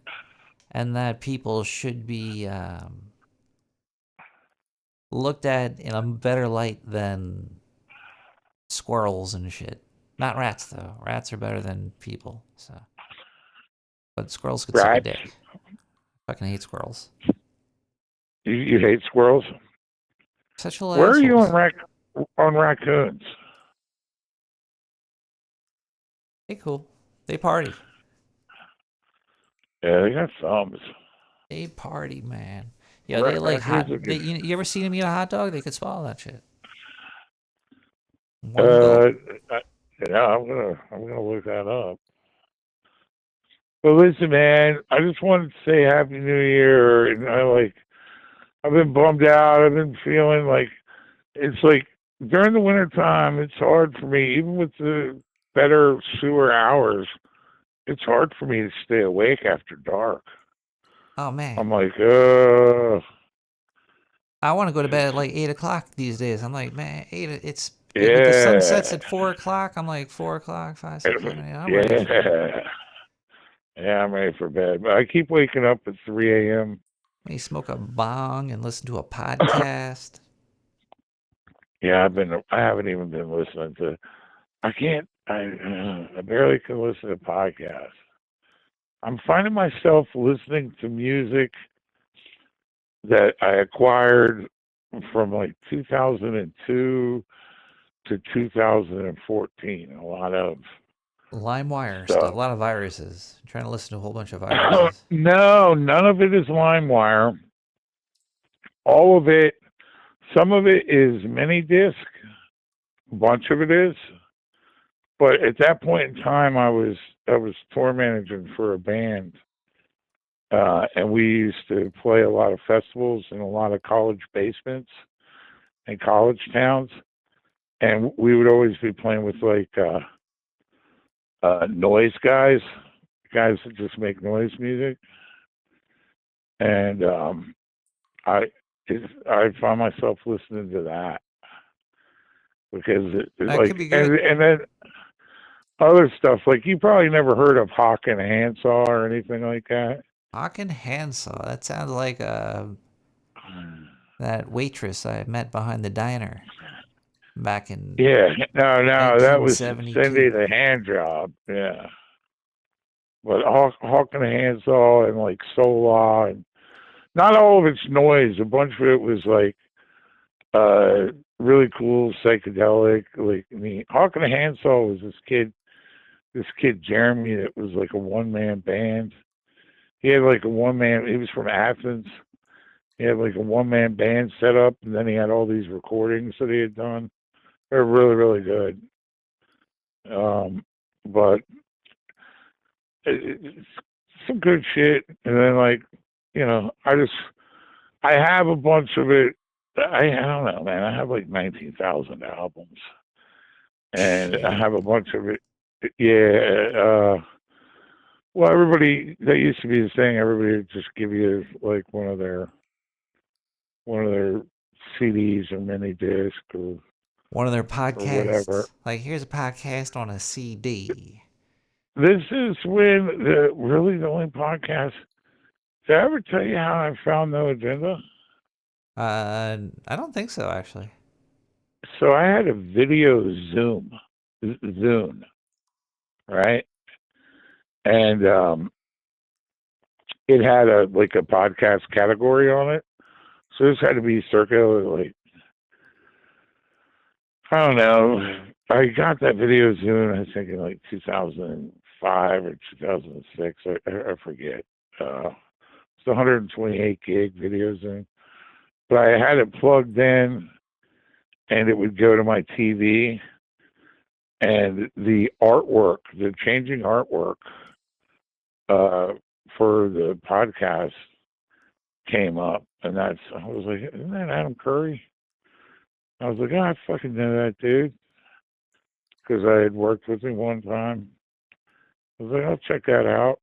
B: and that people should be looked at in a better light than squirrels and shit. Not rats though. Rats are better than people. So, but squirrels could suck a
K: Rats.
B: dick. Fucking hate squirrels.
K: You hate squirrels?
B: Such little
K: Where are you
B: assholes.
K: on raccoons?
B: They cool. They party.
K: Yeah, they got thumbs.
B: They party, man. Yeah, they like
K: Raccoons are
B: hot.
K: good.
B: You ever seen them eat a hot dog? They could swallow that shit. One
K: Uh,
B: gulp.
K: yeah, I'm gonna look that up. But listen, man, I just wanted to say Happy New Year, and I've been bummed out. I've been feeling like it's like during the winter time, it's hard for me, even with the better sewer hours. It's hard for me to stay awake after dark.
B: Oh man,
K: I'm like,
B: I want to go to bed at like 8 o'clock these days. I'm like, man, when the sun sets
K: yeah,
B: at 4 o'clock. I'm like 4 o'clock, 5, 6, 7, 8. I'm ready for bed.
K: yeah, yeah. I'm ready for bed, but I keep waking up at 3 a.m.
B: Me smoke a bong and listen to a podcast.
K: Yeah, I haven't even been listening to. I can't. I barely can listen to podcasts. I'm finding myself listening to music that I acquired from like 2002 to 2014. A lot of
B: LimeWire stuff. A
K: stuff.
B: lot of viruses. I'm trying to listen to a whole bunch of viruses.
K: No, none of it is LimeWire. All of it. Some of it is mini disc. A bunch of it is. But at that point in time, I was tour managing for a band, and we used to play a lot of festivals in a lot of college basements and college towns, and we would always be playing with like noise guys that just make noise music, and I I find myself listening to that because
B: That could be good.
K: and then other stuff like you probably never heard of Hawk and Handsaw or anything like that.
B: Hawk and Handsaw. That sounds like that waitress I met behind the diner back in
K: Yeah, no, that was Cindy
B: 1972.
K: the Hand Job. Yeah, but Hawk and Handsaw and like Solar and not all of it's noise. A bunch of it was like really cool psychedelic. Like Hawk and Handsaw was this kid Jeremy that was like a one man band. He had like a one man. He was from Athens. He had like a one man band set up, and then he had all these recordings that he had done. They're really really good. But it's some good shit. And then like I have a bunch of it. I don't know, man. I have like 19,000 albums, and I
B: Shit.
K: have a bunch of it. Yeah. Well, everybody that used to be the thing. Everybody would just give you like one of their CDs or mini disc or
B: One of their
K: whatever.
B: podcasts. Like, here's a podcast on a CD.
K: This is when the only podcast. Did I ever tell you how I found No Agenda?
B: I don't think so, actually.
K: So I had a video Zune, right? And it had a podcast category on it. So this had to be circa like, I don't know. I got that video Zoom, I think in like 2005 or 2006. I forget. It's 128 gig video Zoom. But I had it plugged in, and it would go to my TV, and the artwork, the changing artwork for the podcast came up, and I was like, isn't that Adam Curry? I was like, oh, I fucking know that dude, because I had worked with him one time. I was like, I'll check that out.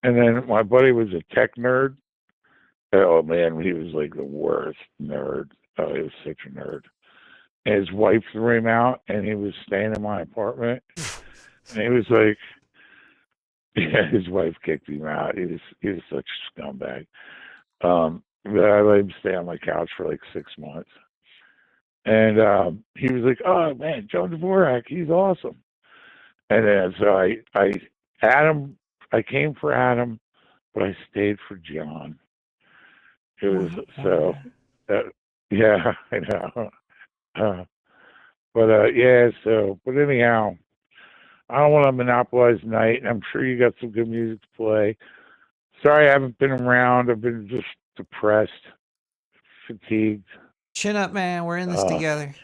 K: And then my buddy was a tech nerd. Oh man, he was like the worst nerd. Oh, he was such a nerd. And his wife threw him out, and he was staying in my apartment. And he was like, yeah, his wife kicked him out. He was such a scumbag. But I let him stay on my couch for like 6 months. And he was like, oh man, Joe Dvorak, he's awesome. And then so I came for Adam, but I stayed for John. It was yeah, I know. But anyhow, I don't want to monopolize the night. I'm sure you got some good music to play. Sorry I haven't been around. I've been just depressed, fatigued.
B: Chin up, man. We're in this together.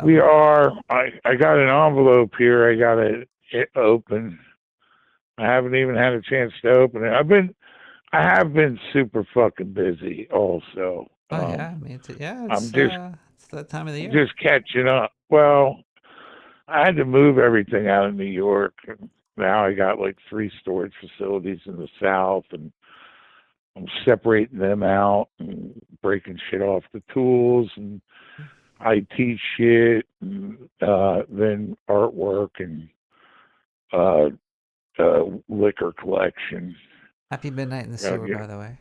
K: We are. I got an envelope here. I got it open. I haven't even had a chance to open it. I have been super fucking busy also.
B: Yeah, I mean, it's that time of the year.
K: Just catching up. Well, I had to move everything out of New York. Now I got like 3 storage facilities in the South, and I'm separating them out and breaking shit off the tools and IT shit, and then artwork and liquor collection.
B: Happy midnight in the sewer, by the way.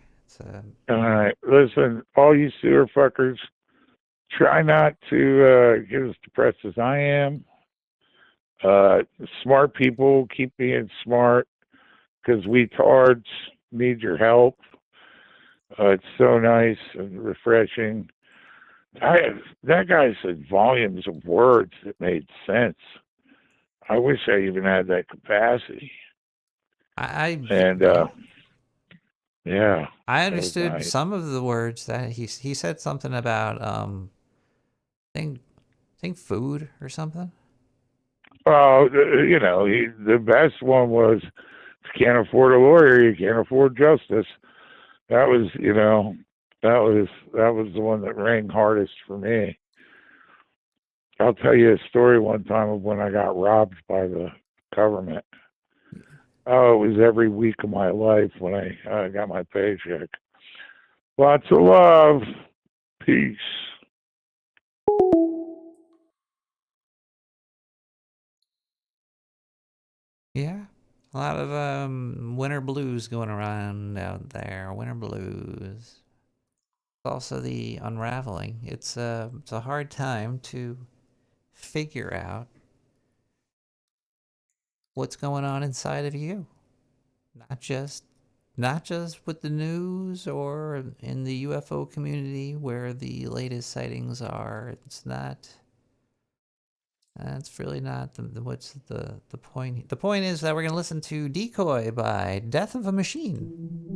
K: All right, listen, all you sewer fuckers, try not to get as depressed as I am. Smart people, keep being smart, because we tards need your help. It's so nice and refreshing. That guy said volumes of words that made sense. I wish I even had that capacity. Yeah.
B: I understood some of the words that he said something about think food or something.
K: Well, the best one was, if you can't afford a lawyer, you can't afford justice. That was, that was the one that rang hardest for me. I'll tell you a story one time of when I got robbed by the government. Oh, it was every week of my life when I got my paycheck. Lots of love. Peace.
B: Yeah. A lot of winter blues going around out there. Winter blues. Also the unraveling. It's a hard time to figure out what's going on inside of you. Not just with the news or in the UFO community where the latest sightings are. It's not. That's really not what's the point. The point is that we're going to listen to Decoy by Death of a Machine.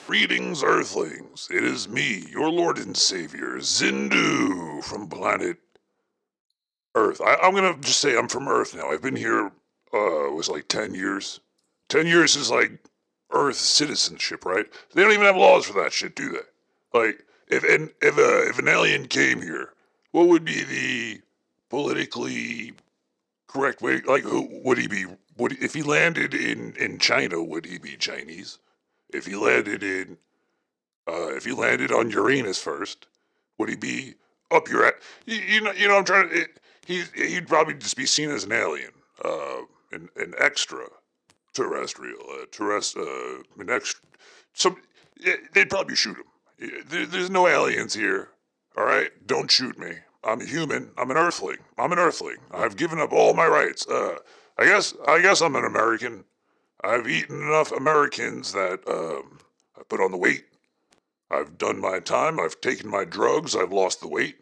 L: Greetings, Earthlings. It is me, your Lord and Savior, Zindu, from planet Earth. I'm gonna just say I'm from Earth now. I've been here, it was like 10 years. 10 years is like Earth citizenship, right? They don't even have laws for that shit, do they? Like, if an alien came here, what would be the politically correct way? Like, who would he be? If he landed in China, would he be Chinese? If he landed if he landed on Uranus first, would he be up your? You know, I'm trying to. He'd probably just be seen as an alien, an extra terrestrial, an extra. So they'd probably shoot him. There's no aliens here. All right, don't shoot me. I'm a human. I'm an Earthling. I'm an Earthling. I've given up all my rights. I guess I'm an American. I've eaten enough Americans that I put on the weight. I've done my time. I've taken my drugs. I've lost the weight.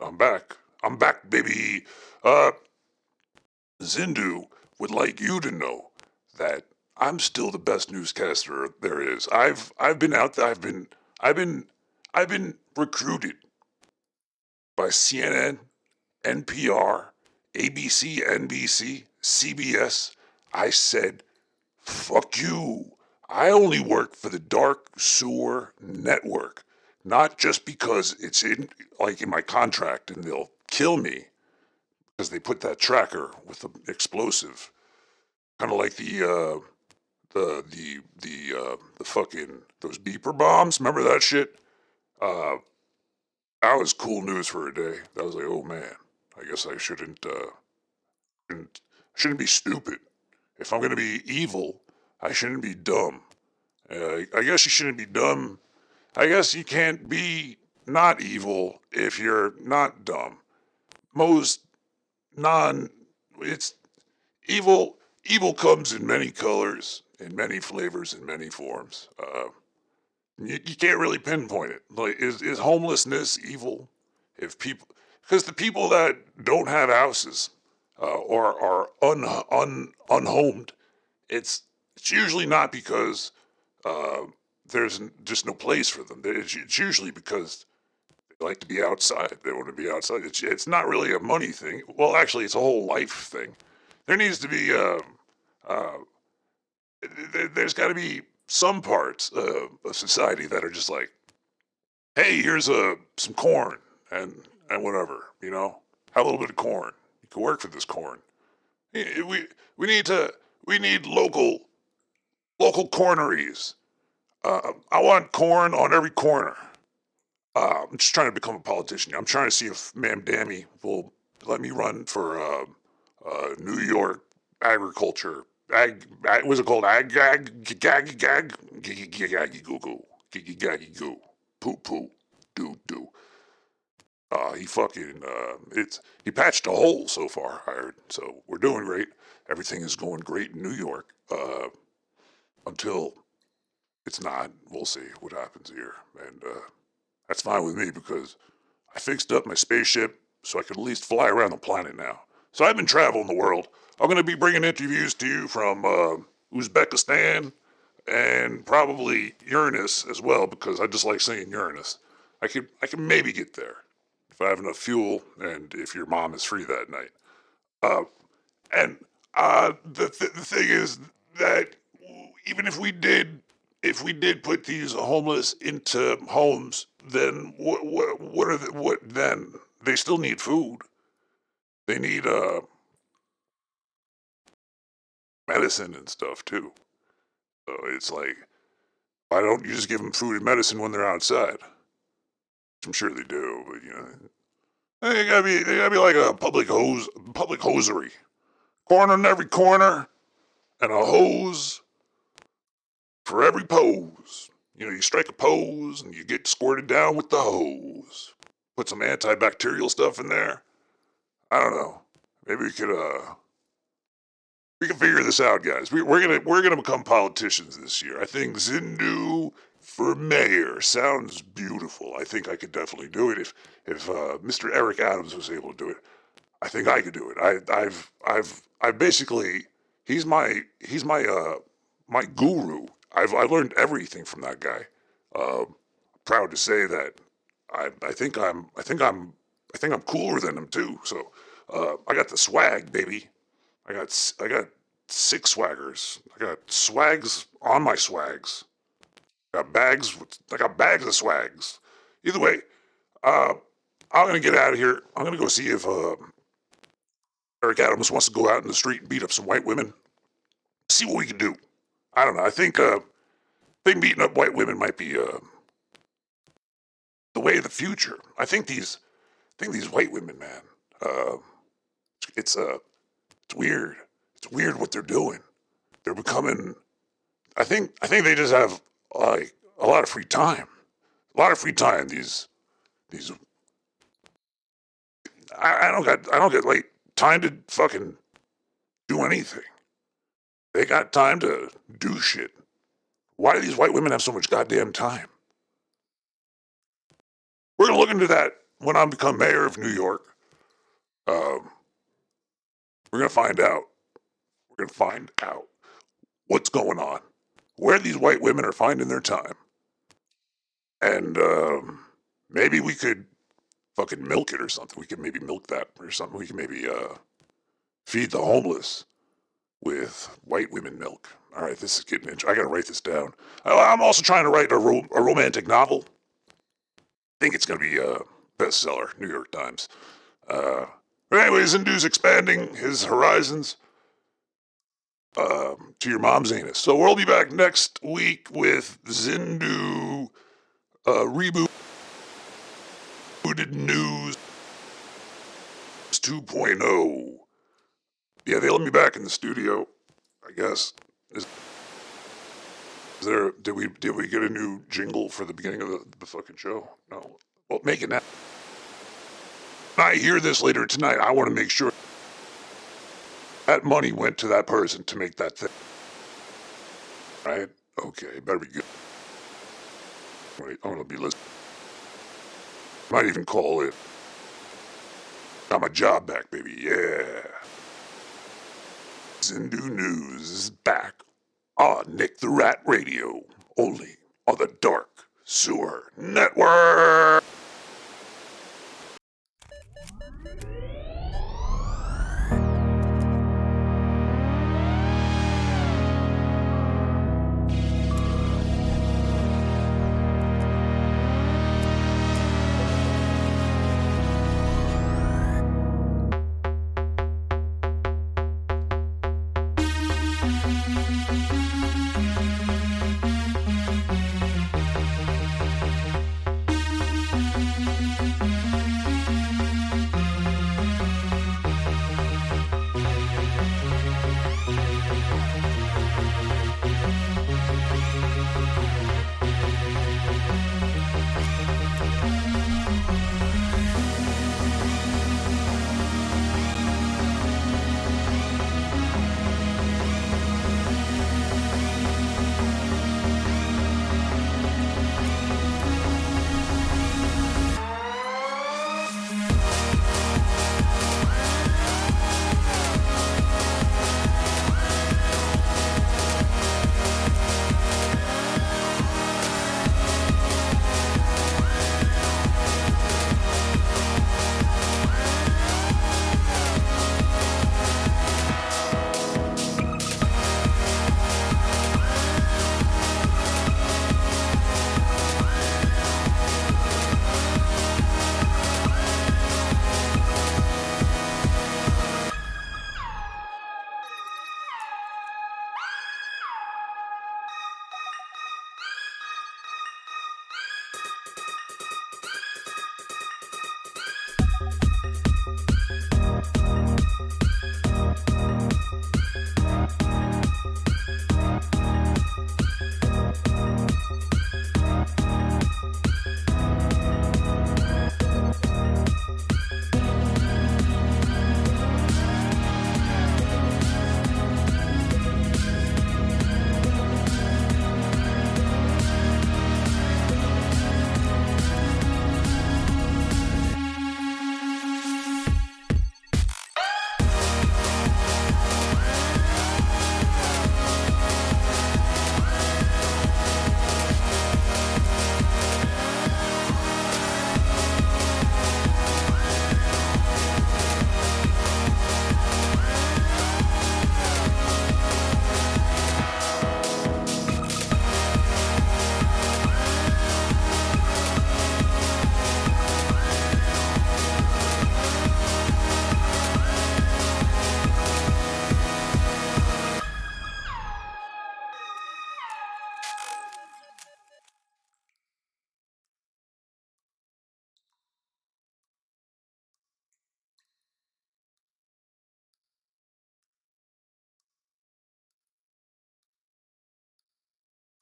L: I'm back. I'm back, baby. Zindu would like you to know that I'm still the best newscaster there is. I've been out there. I've been recruited by CNN, NPR, ABC, NBC, CBS. I said, fuck you. I only work for the Dark Sewer Network, not just because it's in my contract and they'll kill me because they put that tracker with the explosive, kind of like the fucking those beeper bombs. Remember that shit? That was cool news for a day. That was like, oh man, I guess I shouldn't be stupid. If I'm gonna be evil, I shouldn't be dumb. I guess you shouldn't be dumb. I guess you can't be not evil if you're not dumb. Most it's evil. Evil comes in many colors, in many flavors, in many forms. You can't really pinpoint it. Like, is homelessness evil? If people, because the people that don't have houses or are unhomed, it's usually not because there's just no place for them. It's usually because they like to be outside. They want to be outside. It's not really a money thing. Well, actually, it's a whole life thing. There needs to be there's got to be some parts of society that are just like, hey, here's some corn and whatever, you know, have a little bit of corn. You can work for this corn. We need local corneries. I want corn on every corner. I'm just trying to become a politician. I'm trying to see if Ma'am Dammy will let me run for New York agriculture. What's it called? Gaggy goo. Poo poo. Do. He patched a hole so far, I heard. So we're doing great. Everything is going great in New York. Until it's not. We'll see what happens here. And that's fine with me because I fixed up my spaceship so I can at least fly around the planet now. So I've been traveling the world. I'm going to be bringing interviews to you from Uzbekistan and probably Uranus as well, because I just like saying Uranus. I can maybe get there if I have enough fuel and if your mom is free that night. The thing is that even if we did put these homeless into homes, then what then? They still need food. They need medicine and stuff too. So it's like, why don't you just give them food and medicine when they're outside? I'm sure they do, but you know, they gotta be like a public hosiery. Corner in every corner, and a hose for every pose. You know, you strike a pose and you get squirted down with the hose. Put some antibacterial stuff in there. I don't know. Maybe we can figure this out, guys. We're gonna become politicians this year. I think Zindu for mayor sounds beautiful. I think I could definitely do it if Mr. Eric Adams was able to do it. I think I could do it. I've basically, he's my guru. I've learned everything from that guy. Proud to say that I think I'm cooler than him too. So I got the swag, baby. I got 6 swaggers. I got swags on my swags. I got bags of swags. Either way, I'm gonna get out of here. I'm gonna go see if Eric Adams wants to go out in the street and beat up some white women. See what we can do. I don't know. I think beating up white women might be the way of the future. I think these white women, man. It's weird. It's weird what they're doing. They're becoming. I think they just have like a lot of free time. A lot of free time. These. I don't get like time to fucking do anything. They got time to do shit. Why do these white women have so much goddamn time? We're gonna look into that when I become mayor of New York. We're gonna find out. We're gonna find out what's going on, where these white women are finding their time, and maybe we could fucking milk it or something. We could maybe milk that or something. We could maybe feed the homeless with white women milk. All right, this is getting interesting. I gotta write this down. I'm also trying to write a romantic novel. I think it's gonna be a bestseller, New York Times. But anyways, Zindu's expanding his horizons to your mom's anus. So we'll be back next week with Zindu rebooted news 2.0. Yeah, they let me back in the studio, I guess. Did we get a new jingle for the beginning of the fucking show? No. Well, make it now. When I hear this later tonight, I want to make sure that money went to that person to make that thing. Right? Okay, better be good. I'm going to be listening. Might even call it. Got my job back, baby. Yeah. Zindu News is back on Nick the Rat Radio, only on the Dark Sewer Network.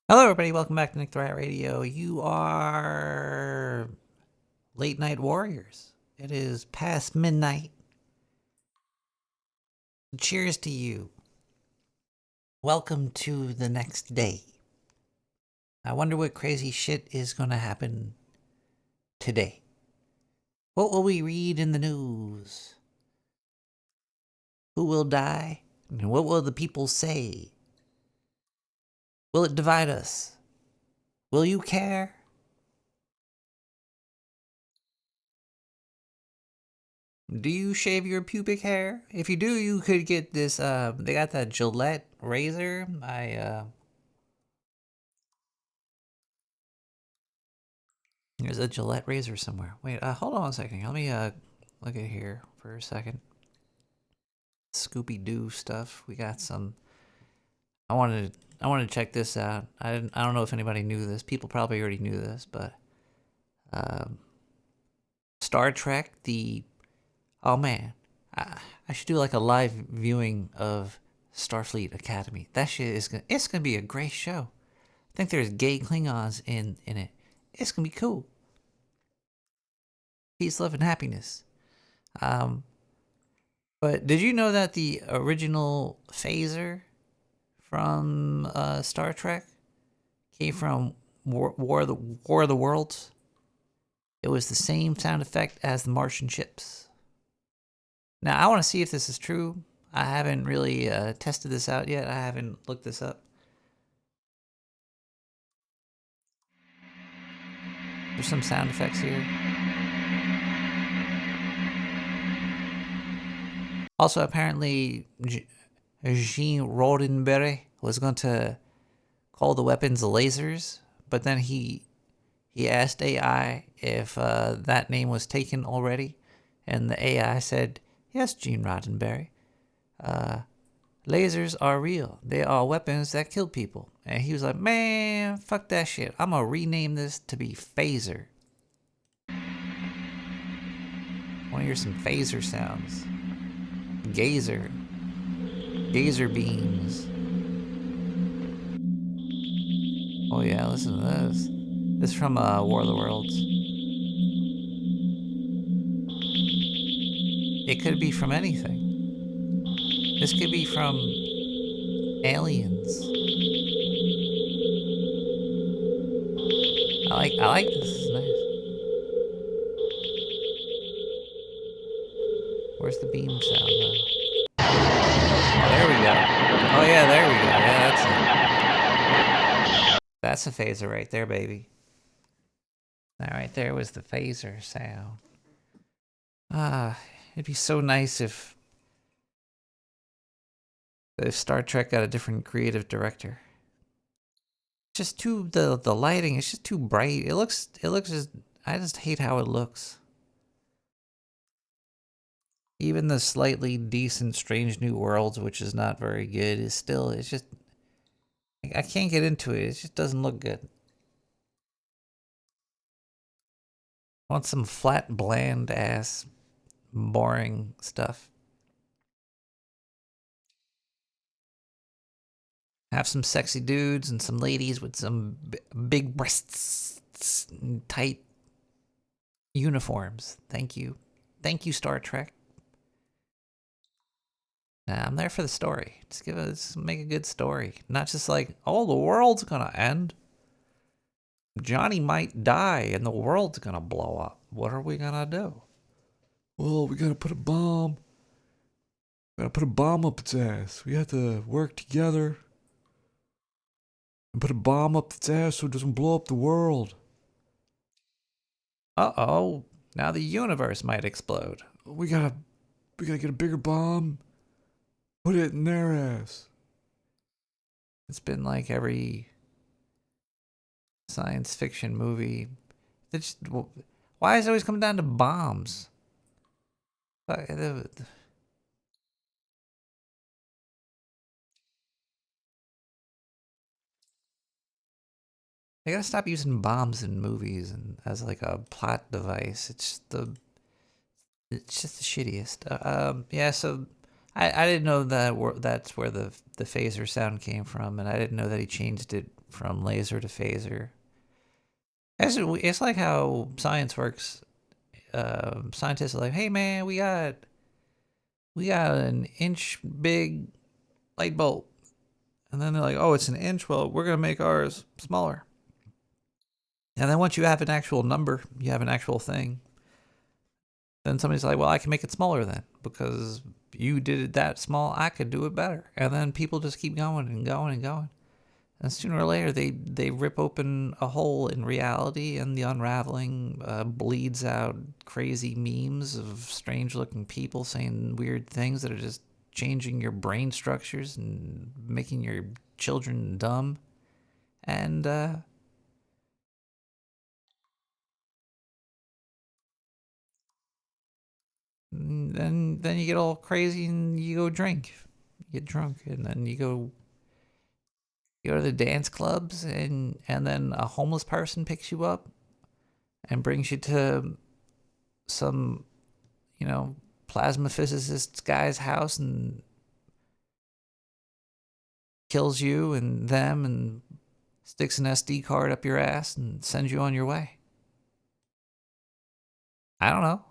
B: Hello, everybody. Welcome back to Nick the Rat Radio. You are late night warriors. It is past midnight. Cheers to you. Welcome to the next day. I wonder what crazy shit is going to happen today. What will we read in the news? Who will die? And what will the people say? Will it divide us? Will you care? Do you shave your pubic hair? If you do, you could get this, they got that Gillette razor. There's a Gillette razor somewhere. Wait, hold on a second. Let me, look at here for a second. Scooby-Doo stuff. We got some, I wanted to check this out. I don't know if anybody knew this. People probably already knew this, but, Star Trek, oh man, I should do like a live viewing of Starfleet Academy. That shit it's gonna be a great show. I think there's gay Klingons in it. It's gonna be cool. Peace, love, and happiness. But did you know that the original phaser from Star Trek came from War of the Worlds? It was the same sound effect as the Martian ships. Now, I want to see if this is true. I haven't really tested this out yet. I haven't looked this up. There's some sound effects here. Also, apparently, Gene Roddenberry was going to call the weapons lasers, but then he asked AI if that name was taken already, and the AI said, "Yes, Gene Roddenberry. Lasers are real. They are weapons that kill people." And he was like, "Man, fuck that shit. I'm gonna rename this to be phaser." Wanna hear some phaser sounds? Gazer beams. Oh yeah, listen to this. This is from War of the Worlds. It could be from anything. This could be from aliens. I like this. This is nice. Where's the beam sound though? Oh, there we go. Oh yeah, there we go. Yeah, that's it. That's a phaser right there, baby. That right there was the phaser sound. It'd be so nice if Star Trek got a different creative director. Just the lighting is just too bright. It looks just, I just hate how it looks. Even the slightly decent Strange New Worlds, which is not very good, it's just, I can't get into it. It just doesn't look good. I want some flat, bland ass, boring stuff. Have some sexy dudes and some ladies with some big breasts and tight uniforms. Thank you. Thank you, Star Trek. Nah, I'm there for the story. Just make a good story. Not just like, oh, the world's gonna end. Johnny might die and the world's gonna blow up. What are we gonna do? Well, we gotta put a bomb. We gotta put a bomb up its ass. We have to work together and put a bomb up its ass so it doesn't blow up the world. Uh-oh. Now the universe might explode. We gotta get a bigger bomb. Put it in their ass. It's been like every science fiction movie. Why is it always coming down to bombs? They gotta stop using bombs in movies and as like a plot device. It's just the shittiest. Yeah. So I didn't know that that's where the phaser sound came from, and I didn't know that he changed it from laser to phaser. It's like how science works. Scientists are like, hey man, we got an inch big light bulb. And then they're like, oh, it's an inch. Well, we're going to make ours smaller. And then once you have an actual number, you have an actual thing, then somebody's like, well, I can make it smaller then because you did it that small. I could do it better. And then people just keep going and going and going. And sooner or later, they rip open a hole in reality, and the unraveling bleeds out crazy memes of strange-looking people saying weird things that are just changing your brain structures and making your children dumb. And then you get all crazy and you go drink. You get drunk, and then you go to the dance clubs, and then a homeless person picks you up and brings you to some, plasma physicist guy's house and kills you and them and sticks an SD card up your ass and sends you on your way. I don't know.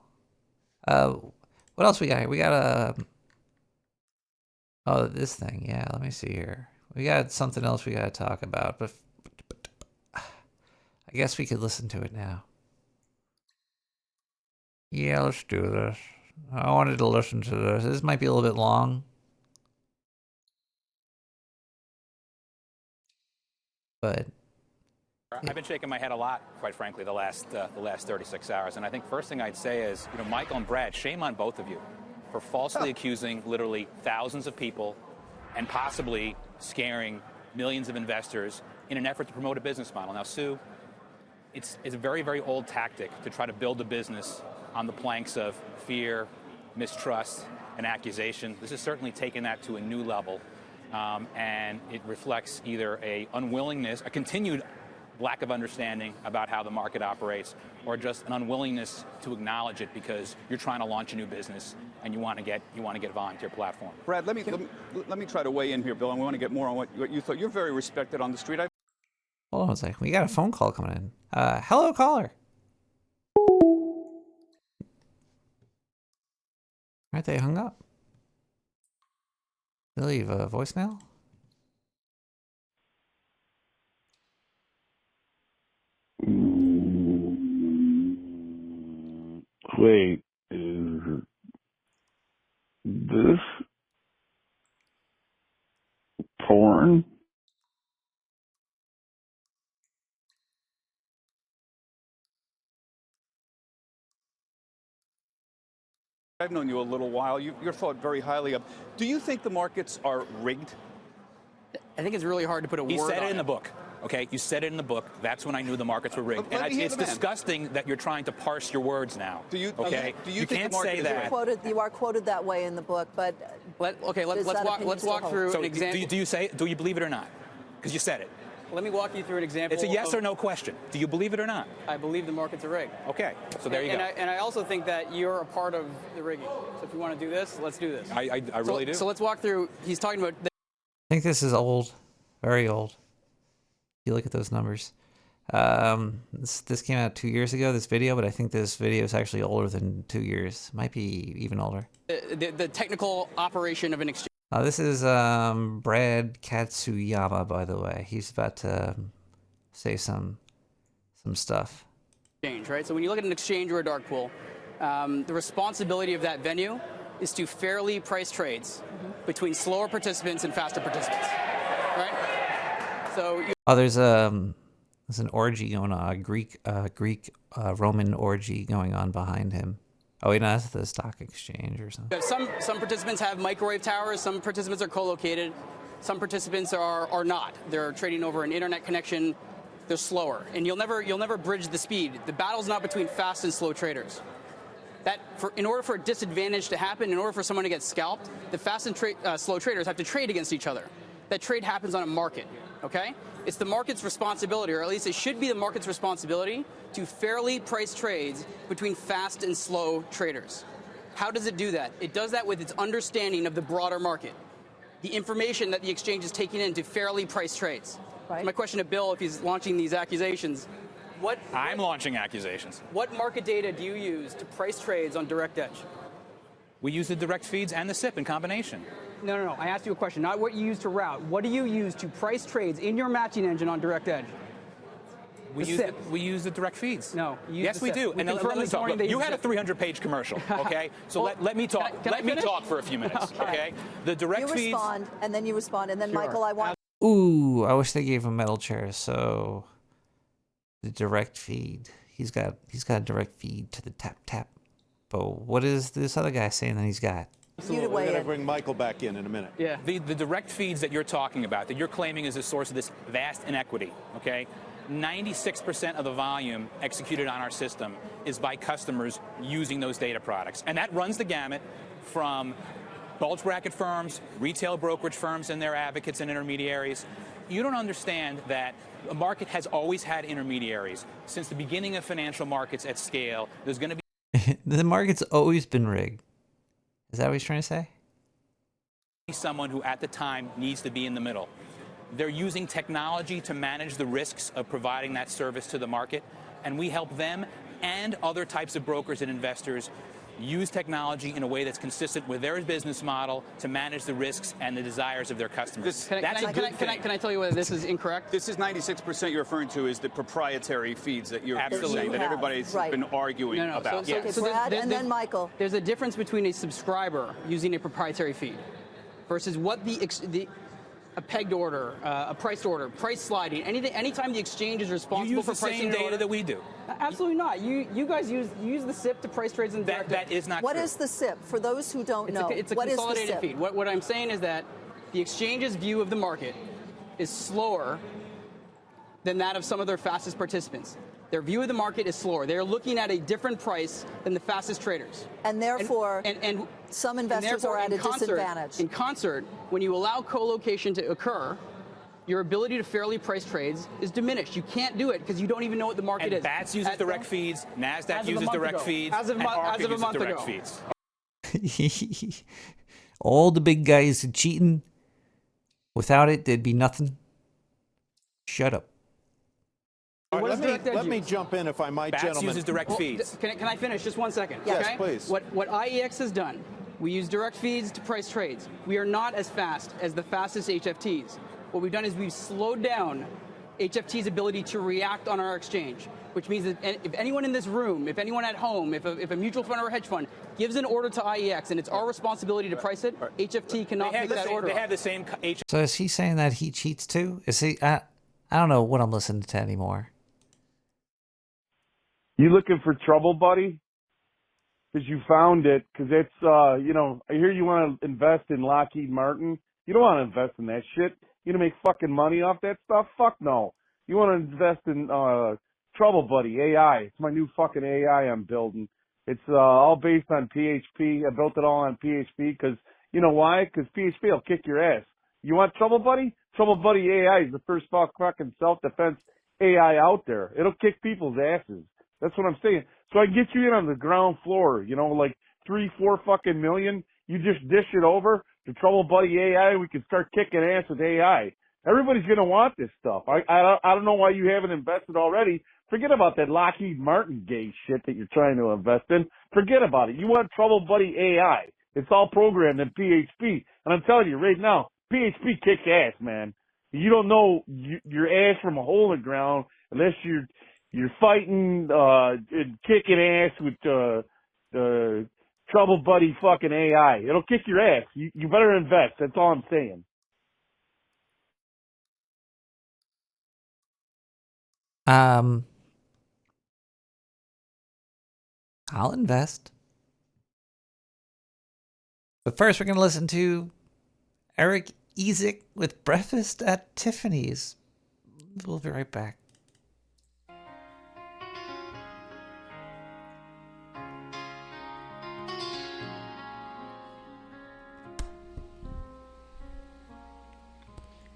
B: What else we got here? We got this thing. Yeah, let me see here. We got something else we got to talk about, but I guess we could listen to it now. Yeah, let's do this. I wanted to listen to this. This might be a little bit long. But
M: I've been shaking my head a lot, quite frankly, the last 36 hours. And I think first thing I'd say is, Michael and Brad, shame on both of you for falsely accusing literally thousands of people and possibly scaring millions of investors in an effort to promote a business model. Now, Sue, it's a very, very old tactic to try to build a business on the planks of fear, mistrust, and accusation. This has certainly taken that to a new level, and it reflects either a continued lack of understanding about how the market operates, or just an unwillingness to acknowledge it because you're trying to launch a new business and you want to get volume to your platform.
N: Brad, let me try to weigh in here, Bill, and we want to get more on what you thought. You're very respected on the street.
B: Hold on a second. We got a phone call coming in. Hello, caller. Right, they hung up. They leave a voicemail?
K: Wait, is this porn?
N: I've known you a little while. You're thought very highly of. Do you think the markets are rigged?
M: I think it's really hard to put a word on it. He said it in the book. Okay, you said it in the book. That's when I knew the markets were rigged. And it's disgusting that you're trying to parse your words now.
N: Do you?
M: Okay,
N: do you
M: think
N: can't
M: say that.
O: You are quoted that way in the book, but
M: let's walk through an example. Do you believe it or not? Because you said it.
P: Let me walk you through an example.
M: It's a yes or no question. Do you believe it or not?
P: I believe the markets are rigged.
M: Okay, so there you go.
P: And I also think that you're a part of the rigging. So if you want to do this, let's do this.
M: I really do.
P: So let's walk through. He's talking about.
B: I think this is old, very old. You look at those numbers. This came out 2 years ago, this video, but I think this video is actually older than 2 years. Might be even older.
P: The technical operation of an exchange.
B: This is Brad Katsuyama, by the way. He's about to say some stuff.
P: Right? So when you look at an exchange or a dark pool, the responsibility of that venue is to fairly price trades between slower participants and faster participants. Right? So
B: there's an orgy going on, a Greek Roman orgy going on behind him. Oh wait, no, that's the stock exchange or something.
P: Some participants have microwave towers. Some participants are co-located. Some participants are not. They're trading over an internet connection. They're slower, and you'll never bridge the speed. The battle's not between fast and slow traders. In order for a disadvantage to happen, in order for someone to get scalped, the fast and slow traders have to trade against each other. That trade happens on a market. Okay? It's the market's responsibility, or at least it should be the market's responsibility, to fairly price trades between fast and slow traders. How does it do that? It does that with its understanding of the broader market, the information that the exchange is taking in to fairly price trades.
O: Right.
P: So my question to Bill, if he's launching these accusations,
M: I'm launching accusations.
P: what market data do you use to price trades on direct edge?
M: We use the direct feeds and the SIP in combination.
P: No. I asked you a question, not what you use to route. What do you use to price trades in your matching engine on direct edge?
M: We use the direct feeds.
P: No.
M: Yes, we do. And let me talk. Look, you had a 300-page commercial, okay? So let me talk. Let me talk for a few minutes, okay? The direct feeds.
O: You respond, and then you respond, and then Michael, I want.
B: Ooh, I wish they gave him metal chairs. So the direct feed. He's got a direct feed to the tap. But what is this other guy saying that he's got?
Q: We're going to bring Michael back in a minute.
P: Yeah.
M: The direct feeds that you're talking about, that you're claiming is the source of this vast inequity, okay? 96% of the volume executed on our system is by customers using those data products. And that runs the gamut from bulge bracket firms, retail brokerage firms and their advocates and intermediaries. You don't understand that the market has always had intermediaries. Since the beginning of financial markets at scale, there's going to be...
B: The market's always been rigged. Is that what he's trying to say?
M: Someone who at the time needs to be in the middle. They're using technology to manage the risks of providing that service to the market, and we help them and other types of brokers and investors use technology in a way that's consistent with their business model to manage the risks and the desires of their customers.
P: Can I tell you whether this is incorrect?
N: This is 96% you're referring to is the proprietary feeds that you're saying that everybody's been arguing about.
O: So Brad, and then Michael.
P: There's a difference between a subscriber using a proprietary feed versus what a pegged order, a priced order, price sliding, anytime the exchange is responsible for pricing
M: the same data that we do.
P: Absolutely not. You guys use the SIP to price trades in direct.
M: That is not true.
O: What is the SIP? For those who don't know,
P: it's a
O: what is the
P: consolidated
O: SIP?
P: feed. What I'm saying is that the exchange's view of the market is slower than that of some of their fastest participants. Their view of the market is slower. They're looking at a different price than the fastest traders.
O: And therefore, some investors are at a disadvantage.
P: In concert, when you allow co-location to occur, your ability to fairly price trades is diminished. You can't do it because you don't even know what the market is.
M: BATS uses direct feeds, NASDAQ uses direct feeds,
P: as of
M: and ARCA
P: a
M: uses
P: month
M: direct
P: ago.
M: feeds.
B: All the big guys are cheating. Without it, there'd be nothing. Shut up.
Q: Let me jump in if I might,
M: BATS
Q: gentlemen.
M: uses direct feeds.
P: Can I finish just 1 second?
Q: Yes,
P: okay?
Q: please.
P: What IEX has done, we use direct feeds to price trades. We are not as fast as the fastest HFTs. What we've done is we've slowed down HFT's ability to react on our exchange, which means that if anyone in this room, if anyone at home, if a mutual fund or a hedge fund gives an order to IEX and it's our responsibility to price it, HFT cannot make that order.
M: They have the same
B: So is he saying that he cheats too? Is he? I don't know what I'm listening to anymore.
R: You looking for trouble, buddy? Because you found it. Because it's, I hear you want to invest in Lockheed Martin. You don't want to invest in that shit. You gonna make fucking money off that stuff? Fuck no. You want to invest in Trouble Buddy AI. It's my new fucking AI I'm building. It's all based on PHP. I built it all on PHP because you know why? Because PHP will kick your ass. You want Trouble Buddy? Trouble Buddy AI is the first fucking self-defense AI out there. It'll kick people's asses. That's what I'm saying. So I can get you in on the ground floor, like 3-4 fucking million. You just dish it over to Trouble Buddy AI. We can start kicking ass with AI. Everybody's going to want this stuff. I don't know why you haven't invested already. Forget about that Lockheed Martin gay shit that you're trying to invest in. Forget about it. You want Trouble Buddy AI. It's all programmed in PHP. And I'm telling you right now, PHP kicks ass, man. You don't know your ass from a hole in the ground unless you're fighting and kicking ass with Trouble Buddy fucking AI. It'll kick your ass. You better invest. That's all I'm saying.
B: I'll invest. But first, we're going to listen to Eric Ezik with Breakfast at Tiffany's. We'll be right back.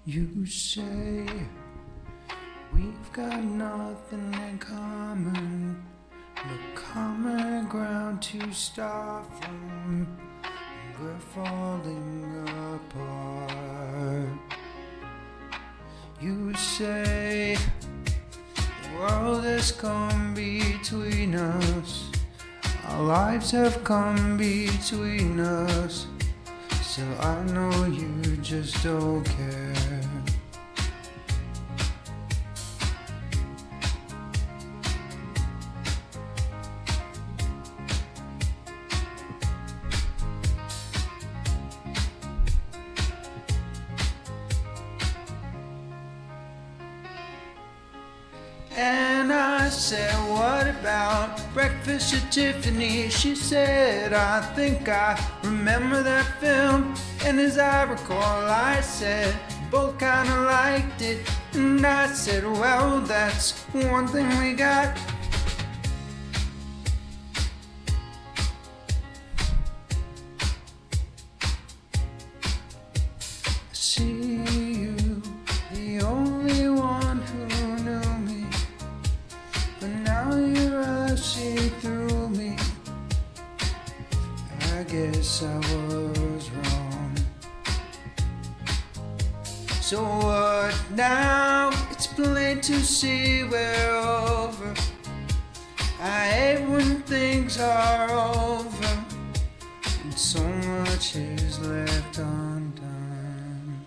S: You say we've got nothing in common, no common ground to start from. We're falling apart. You say the world has come between us. Our lives have come between us. So I know you just don't care. And I said, what about breakfast at Tiffany? She said, I think I remember that film. And as I recall, I said, both kinda liked it. And I said, well, that's one thing we got. See you, the only one who knew me. But now your eyes see through me. I guess I was wrong. So what now? It's plain to see we're over. I hate when things are over and so much is left undone.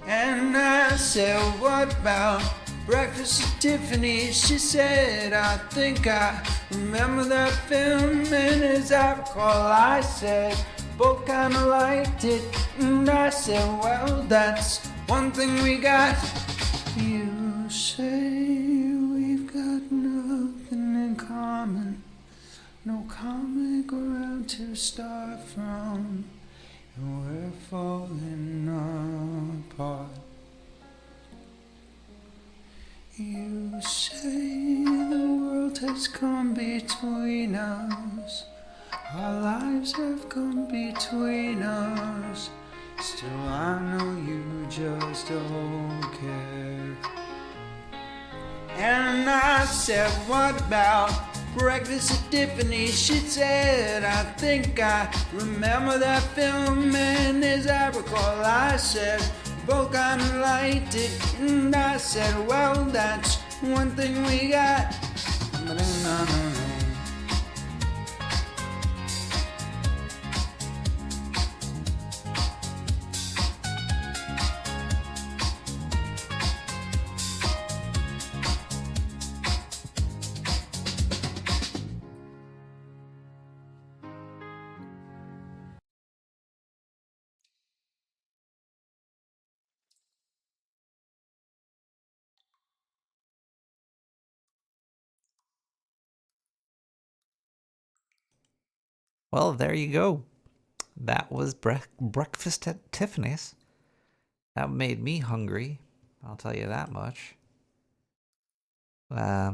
S: And I said, what about breakfast at Tiffany's? She said, I think I remember that film. And as I recall, I said, both kinda liked it. And I said, well, that's one thing we got. You say we've got nothing in common, no common ground to start from, and we're falling apart. You say the world has come between us, our lives have come between us. Still I know you just don't care. And I said, what about breakfast at Tiffany's? She said, I think I remember that film. And as I recall, I said, both kinda liked it. And I said, well, that's one thing we got. But no.
B: Well, there you go. That was breakfast at Tiffany's. That made me hungry. I'll tell you that much. Yeah.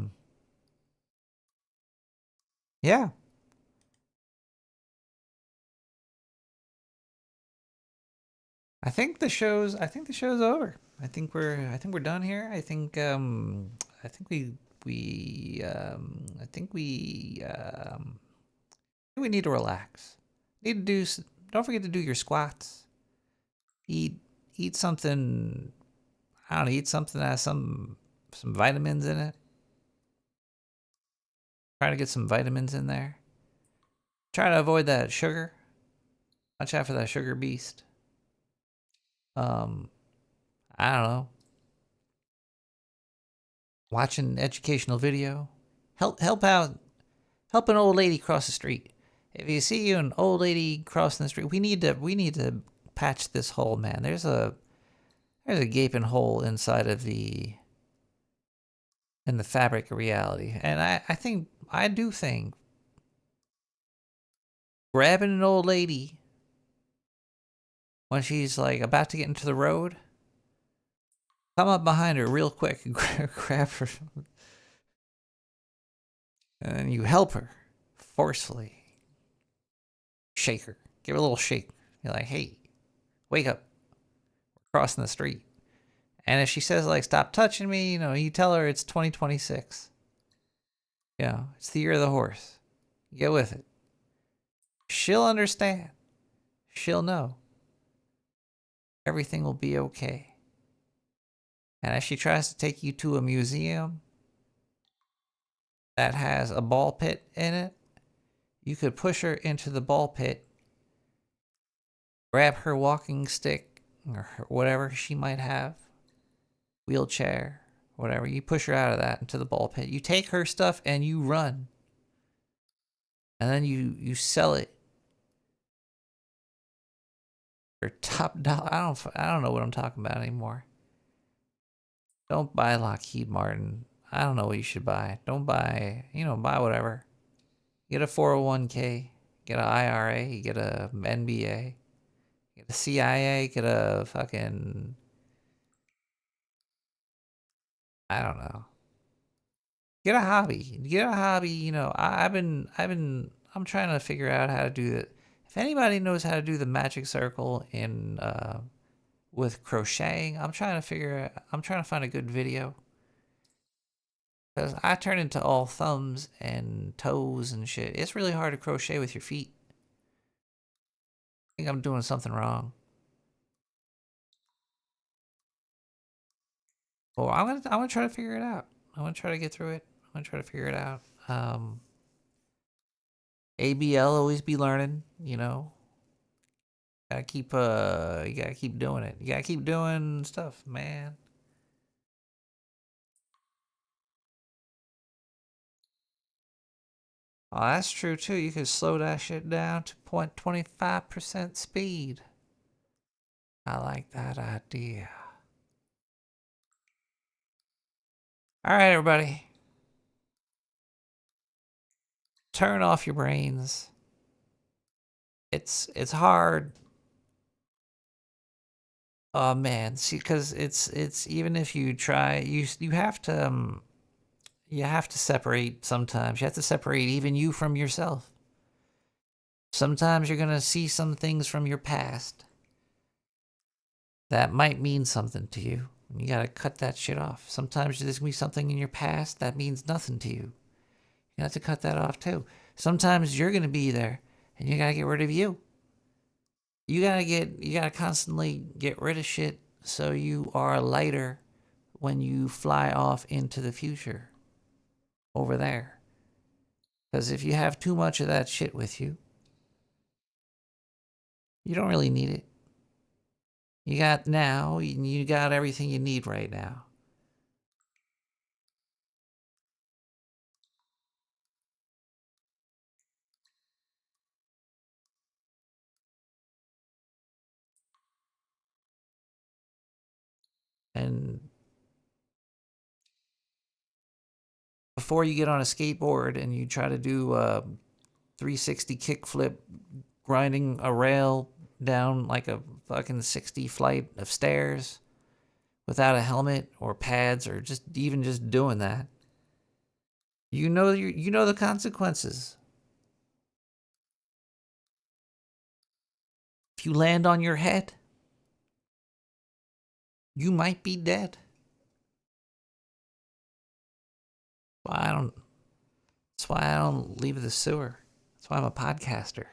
B: I think the show's over. I think we're done here. I think we need to relax. Don't forget to do your squats. Eat something. I don't know, eat something that has some vitamins in it. Try to get some vitamins in there. Try to avoid that sugar. Watch out for that sugar beast. I don't know. Watch an educational video. Help an old lady cross the street. If you see an old lady crossing the street, we need to patch this hole, man. There's a gaping hole inside of in the fabric of reality. And I do think grabbing an old lady when she's like about to get into the road, come up behind her real quick and grab her. And then you help her forcefully. Shake her. Give her a little shake. You're like, hey, wake up. We're crossing the street. And if she says, like, stop touching me, you tell her it's 2026. It's the year of the horse. Get with it. She'll understand. She'll know. Everything will be okay. And if she tries to take you to a museum that has a ball pit in it, you could push her into the ball pit, grab her walking stick or whatever she might have, wheelchair, whatever. You push her out of that into the ball pit. You take her stuff and you run. And then you sell it for top dollar. I don't know what I'm talking about anymore. Don't buy Lockheed Martin. I don't know what you should buy. Don't buy, buy whatever. Get a 401k, get an IRA, get a NBA, get a CIA, get a fucking, I don't know. Get a hobby. Get a hobby, I'm trying to figure out how to do it. If anybody knows how to do the magic circle in with crocheting, I'm trying to find a good video. Because I turn into all thumbs and toes and shit. It's really hard to crochet with your feet. I think I'm doing something wrong. Well, I'm gonna try to figure it out. I'm gonna try to get through it. I'm gonna try to figure it out. ABL, always be learning, Gotta keep you gotta keep doing it. You gotta keep doing stuff, man. Oh, that's true too. You could slow that shit down to 0.25% speed. I like that idea. All right, everybody. Turn off your brains. It's hard. Oh man, see, because it's even if you try, you have to separate sometimes. You have to separate even you from yourself. Sometimes you're gonna see some things from your past that might mean something to you. You gotta cut that shit off. Sometimes there's gonna be something in your past that means nothing to you. You have to cut that off too. Sometimes you're gonna be there, and you gotta get rid of you. You gotta constantly get rid of shit so you are lighter when you fly off into the future over there. Because if you have too much of that shit with you, you don't really need it. You got everything you need right now. And before you get on a skateboard and you try to do a 360 kickflip, grinding a rail down like a fucking 60 flight of stairs without a helmet or pads, or just doing that, you know the consequences. If you land on your head, you might be dead. That's why I don't leave the sewer. That's why I'm a podcaster.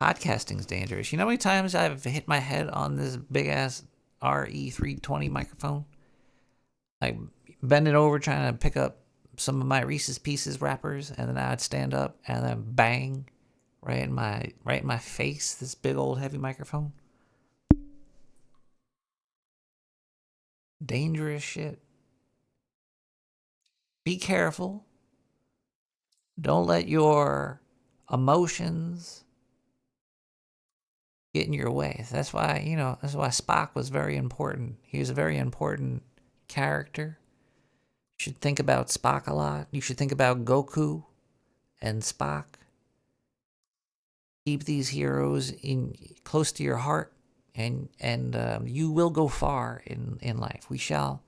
B: Podcasting's dangerous. You know how many times I've hit my head on this big ass RE320 microphone? Like bending over trying to pick up some of my Reese's Pieces wrappers, and then I'd stand up and then bang right in my face, this big old heavy microphone. Dangerous shit. Be careful. Don't let your emotions get in your way. That's why Spock was very important. He was a very important character. You should think about Spock a lot. You should think about Goku and Spock. Keep these heroes close to your heart, and you will go far in life. We shall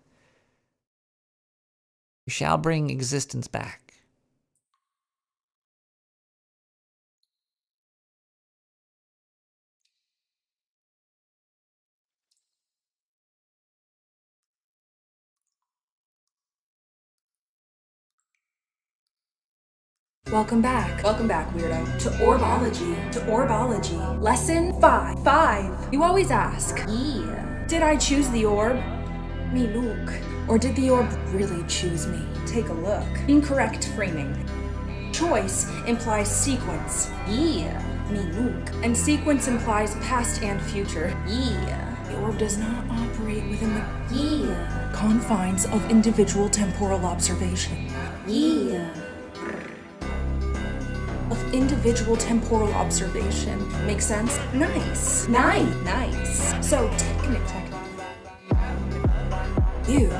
B: bring existence back.
D: Welcome back, weirdo, to Orbology. Lesson 5. You always ask,
E: Yeah.
D: did I choose the orb? Me, Luke. Or did the orb really choose me? Take a look. Incorrect framing. Choice implies sequence.
E: Yeah.
D: Me, Luke. And sequence implies past and future.
E: Yeah.
D: The orb does not operate within the
E: Yeah.
D: confines of individual temporal observation.
E: Yeah.
D: Of individual temporal observation. Make sense? Nice. Nice. So technically, you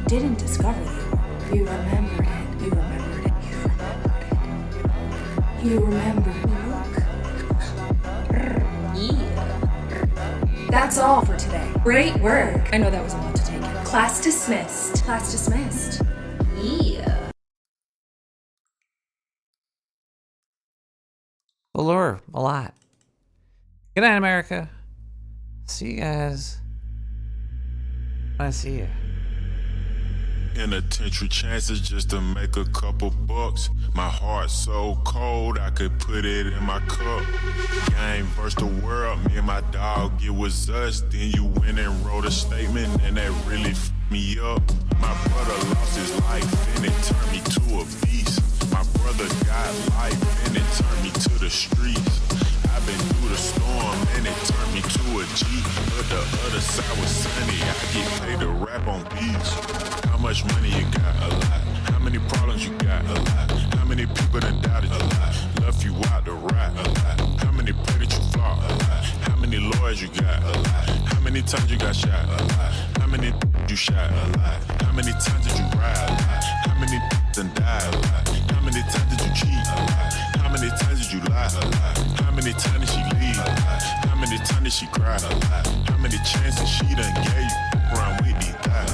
D: didn't discover the orb. You remembered it. You remembered it. You remembered me, Luke.
E: Yeah.
D: That's all for today. Great work. I know that was a lot to take in. Class dismissed. Class dismissed.
E: Yeah.
B: Allure, a lot. Good night, America. See you guys. I see you.
T: Penitentiary chances just to make a couple bucks. My heart so cold I could put it in my cup. Game versus the world, me and my dog, it was us. Then you went and wrote a statement and that really f***ed me up. My brother lost his life and it turned me to a beast. My brother got life and it turned me to the streets. I've been through the storm and it turned me to a G. But the other side was sunny, I get paid to rap on beats. How much money you got? A lot. How many problems you got? A lot. How many people done doubted you? A lot. Left you out to rap? A lot. How many pray that you flop? A lot. How many lawyers you got? A lot. How many times you got shot? A lot. How many you shot? A lot. How many times did you ride? A lot. How many done died? A lot. How many times did you cheat? A lot. How many times did you lie? A lot. How many times did she leave? A lot. How many times did she cry? A lot. How many chances she done gave you? Around Whitney died.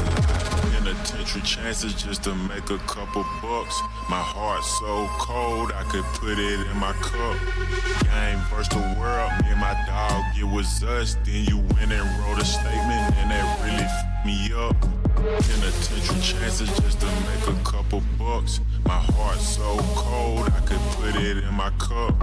T: Penitentiary chances just to make a couple bucks. My heart so cold I could put it in my cup. Game versus the world, me and my dog, it was us. Then you went and wrote a statement and that really f***ed me up. Penitentiary chances just to make a couple bucks. My heart so cold I could put it in my cup.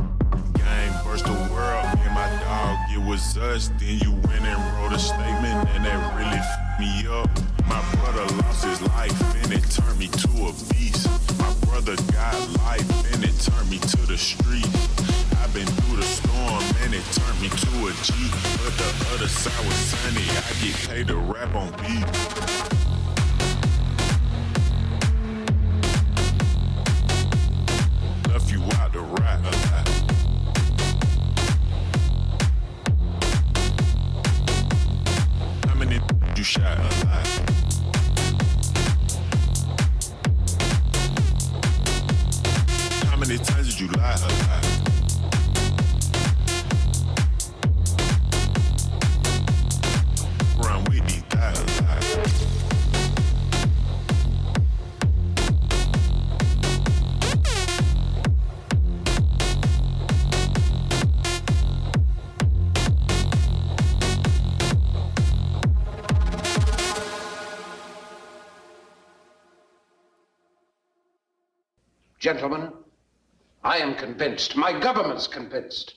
T: Game versus the world, me and my dog, it was us. Then you went and wrote a statement and that really f***ed me up. My brother lost his life and it turned me to a beast. My brother got life and it turned me to the streets. I've been through the storm and it turned me to a G. But the other side was sunny, I get paid to rap on beat. Left you out to rap. How many you shot? A lot. How many times did you lie? A lot. Around Whitney died a lot.
U: Gentlemen, I am convinced, my government's convinced,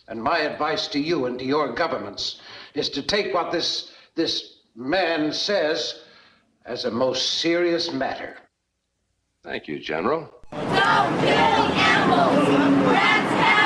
U: and my advice to you and to your governments is to take what this man says as a most serious matter.
V: Thank you, General.
E: Don't kill animals! Rats have